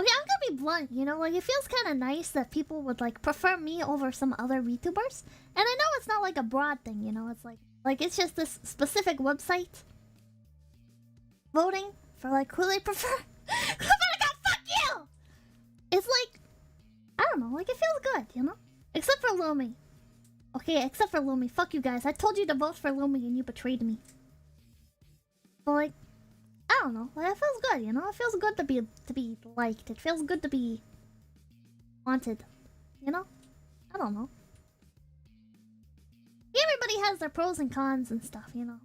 okay, I'm gonna be blunt, you know, like, it feels kind of nice that people would, like, prefer me over some other VTubers, and I know it's not like a broad thing, you know, it's like it's just this specific website voting for, like, who they prefer. Fuck you! It's like, I don't know, like it feels good, you know? Except for Lumi. Okay, except for Lumi. Fuck you guys. I told you to vote for Lumi and you betrayed me. But like, I don't know. Like it feels good, you know? It feels good to be liked. It feels good to be wanted. You know? I don't know. Everybody has their pros and cons and stuff, you know?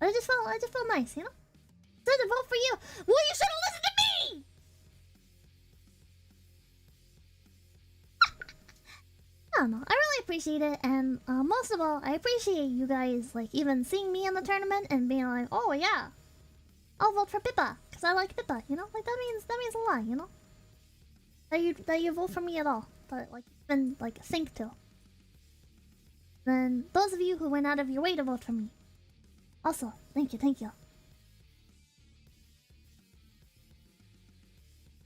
I just felt nice, you know? Said to vote for you. Well, you should have listened to me! I don't know. I really appreciate it, and most of all, I appreciate you guys, like, even seeing me in the tournament and being like, oh yeah, I'll vote for Pippa, because I like Pippa, you know? Like, that means a lot, you know? That you vote for me at all. But, like, even, like, think to. Then, those of you who went out of your way to vote for me. Also, thank you.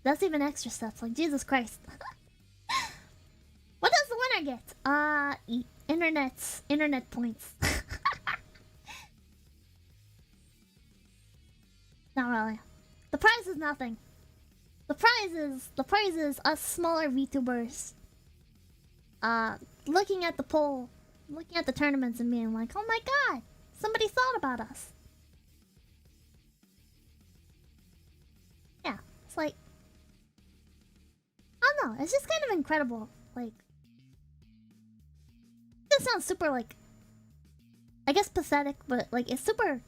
That's even extra stuff, like Jesus Christ. What does the winner get? Internet points. Not really. The prize is nothing. The prize is us smaller VTubers looking at the poll, looking at the tournaments and being like, oh my god, somebody thought about us. like, I don't know. It's just kind of incredible. Like, this sounds super, like, I guess pathetic, but like it's super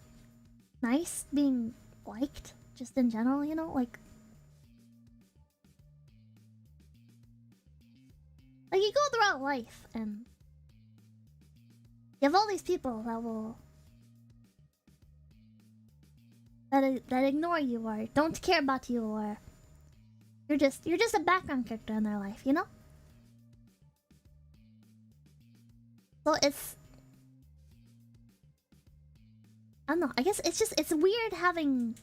nice being liked just in general, you know? Like you go throughout life and you have all these people that will that ignore you or don't care about you, or you're just a background character in their life, you know? So it's, I don't know, I guess it's weird having,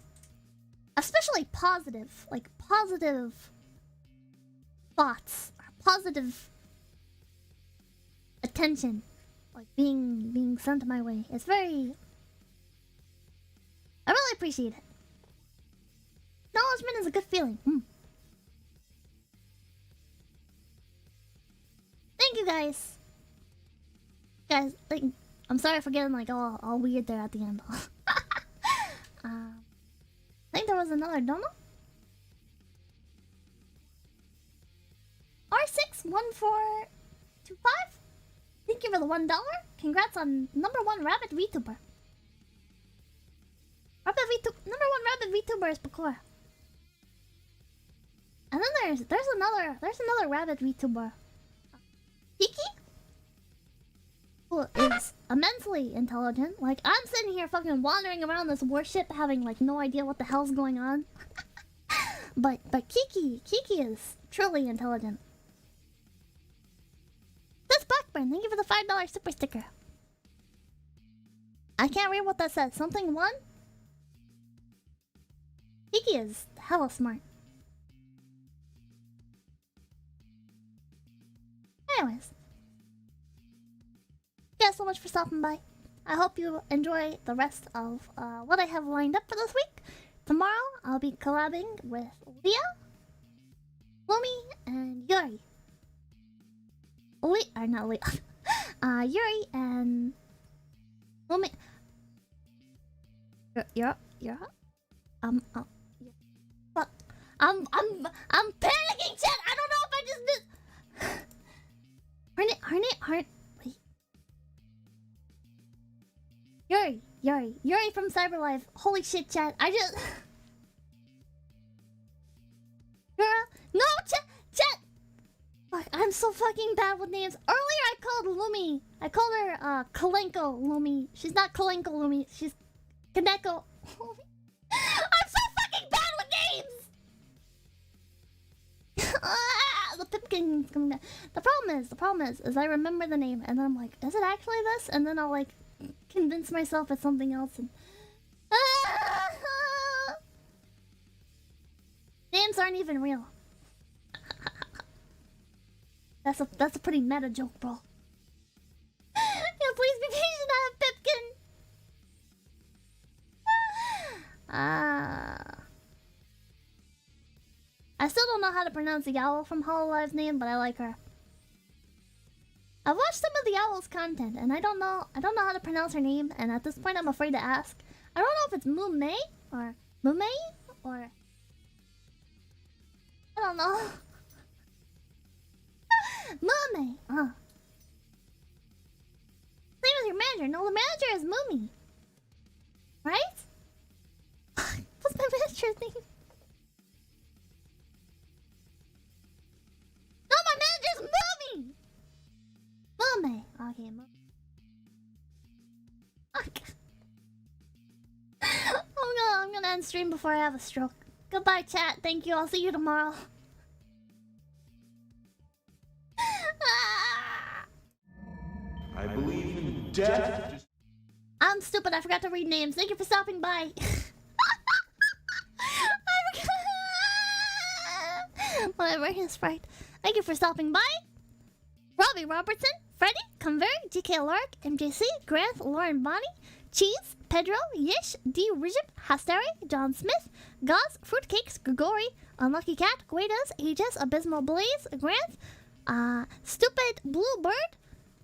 especially positive thoughts, or positive attention, like being sent my way. It's very, I really appreciate it. Acknowledgement is a good feeling. Thank you guys. Guys, like, I'm sorry for getting like all weird there at the end. I think there was another dono. R61425. Thank you for the $1. Congrats on #1 rabbit VTuber. #1 rabbit VTuber is Pakora. And then there's another rabbit VTuber. Kiki? Who is immensely intelligent. Like, I'm sitting here fucking wandering around this warship having like no idea what the hell's going on. but Kiki is truly intelligent. This Blackburn, thank you for the $5 super sticker. I can't read what that says. Something one? Kiki is hella smart. Anyways. Thank you guys so much for stopping by. I hope you enjoy the rest of what I have lined up for this week. Tomorrow, I'll be collabing with Leah, Lumi, and Yuri. Not Leah. Yuri and Lumi. You're fuck. I'm panicking, chat. I don't know if I just missed. Wait. Yuri from Cyberlife. Holy shit, chat. No, chat. Fuck, I'm so fucking bad with names. Earlier, I called Lumi. I called her 𝐒𝐚𝐭 Lumi. She's not 𝐒𝐚𝐭 Lumi. She's 𝐾𝐚𝐭. I'm so fucking bad with names. The Pipkin coming down. The problem is I remember the name and then I'm like, is it actually this? And then I'll like convince myself it's something else and names aren't even real. That's a pretty meta joke, bro. Yeah, please be patient. I have Pipkin. I still don't know how to pronounce the owl from Hololive's name, but I like her. I've watched some of the owl's content, and I don't know how to pronounce her name, and at this point I'm afraid to ask. I don't know if it's Mumei or I don't know. Mumei. Same as your manager. No, the manager is Mumi. Right? What's my manager's name? No, my manager's Mumi! Mumei. Okay, Mumei. I'm gonna end stream before I have a stroke. Goodbye, chat. Thank you. I'll see you tomorrow. I believe in death. I'm stupid. I forgot to read names. Thank you for stopping by. Whatever, he's right. Thank you for stopping by. Robbie Robertson, Freddie, Convert, 𝐒𝐴𝐿, MJC, Grant, Lauren Bonnie, Cheese, Pedro, Yish, D. Rijip, Hasteri, John Smith, Gauze, Fruitcakes, Grigori, Unlucky Cat, Guedas, Aegis, Abysmal Blaze, Grant, Stupid Blue Bird,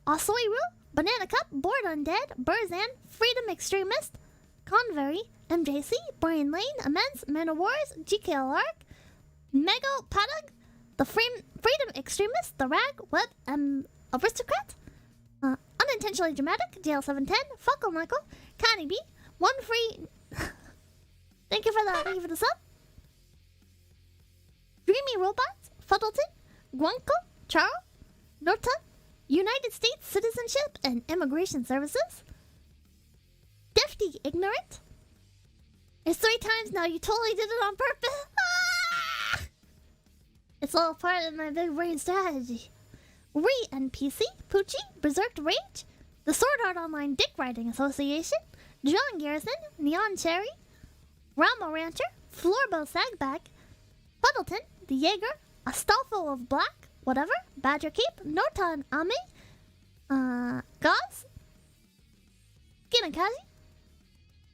Osoiru, Banana Cup, Bored Undead, Burzan, Freedom Extremist, Convery, MJC, Brian Lane, Immense, Man of Wars, 𝐒𝐴𝐿, Mego Padug, the freedom extremist, the rag, web, aristocrat. Unintentionally dramatic, JL710, Fuck Michael, Connie B, one free. Thank you for the sub. Dreamy Robots, Fuddleton, Guanco, Charo, Norton, United States Citizenship and Immigration Services. Defty Ignorant. It's 3 times now, you totally did it on purpose. Ah! It's all part of my big brain strategy. Re-NPC, Poochie, Berserk Rage, the Sword Art Online Dick Riding Association, John Garrison, Neon Cherry, Rama Rancher, Floorbow Sagbag, Puddleton, the Jaeger, Astolfo of Black, whatever, Badger Cape, Norton Ame, Gauze, Kamikaze,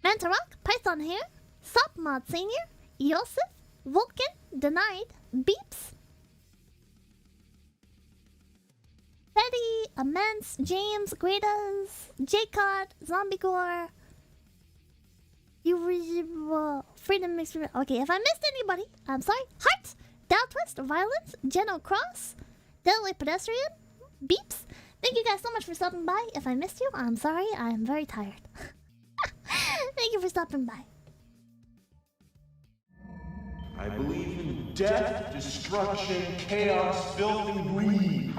Mantarok, Python Hair, Sopmod Senior, Eosif, Vulcan, Denied, Beeps, Betty, Immense, James, Gretas, J-Cod, Zombie Gore, Freedom Mixed. Okay, if I missed anybody, I'm sorry. Hearts, Dow Twist, Violence, Geno Cross, Deadly Pedestrian, Beeps. Thank you guys so much for stopping by. If I missed you, I'm sorry. I am very tired. Thank you for stopping by. I believe in death, destruction, chaos, filth, and greed.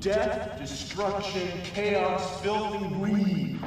death, destruction, chaos, filth, and greed.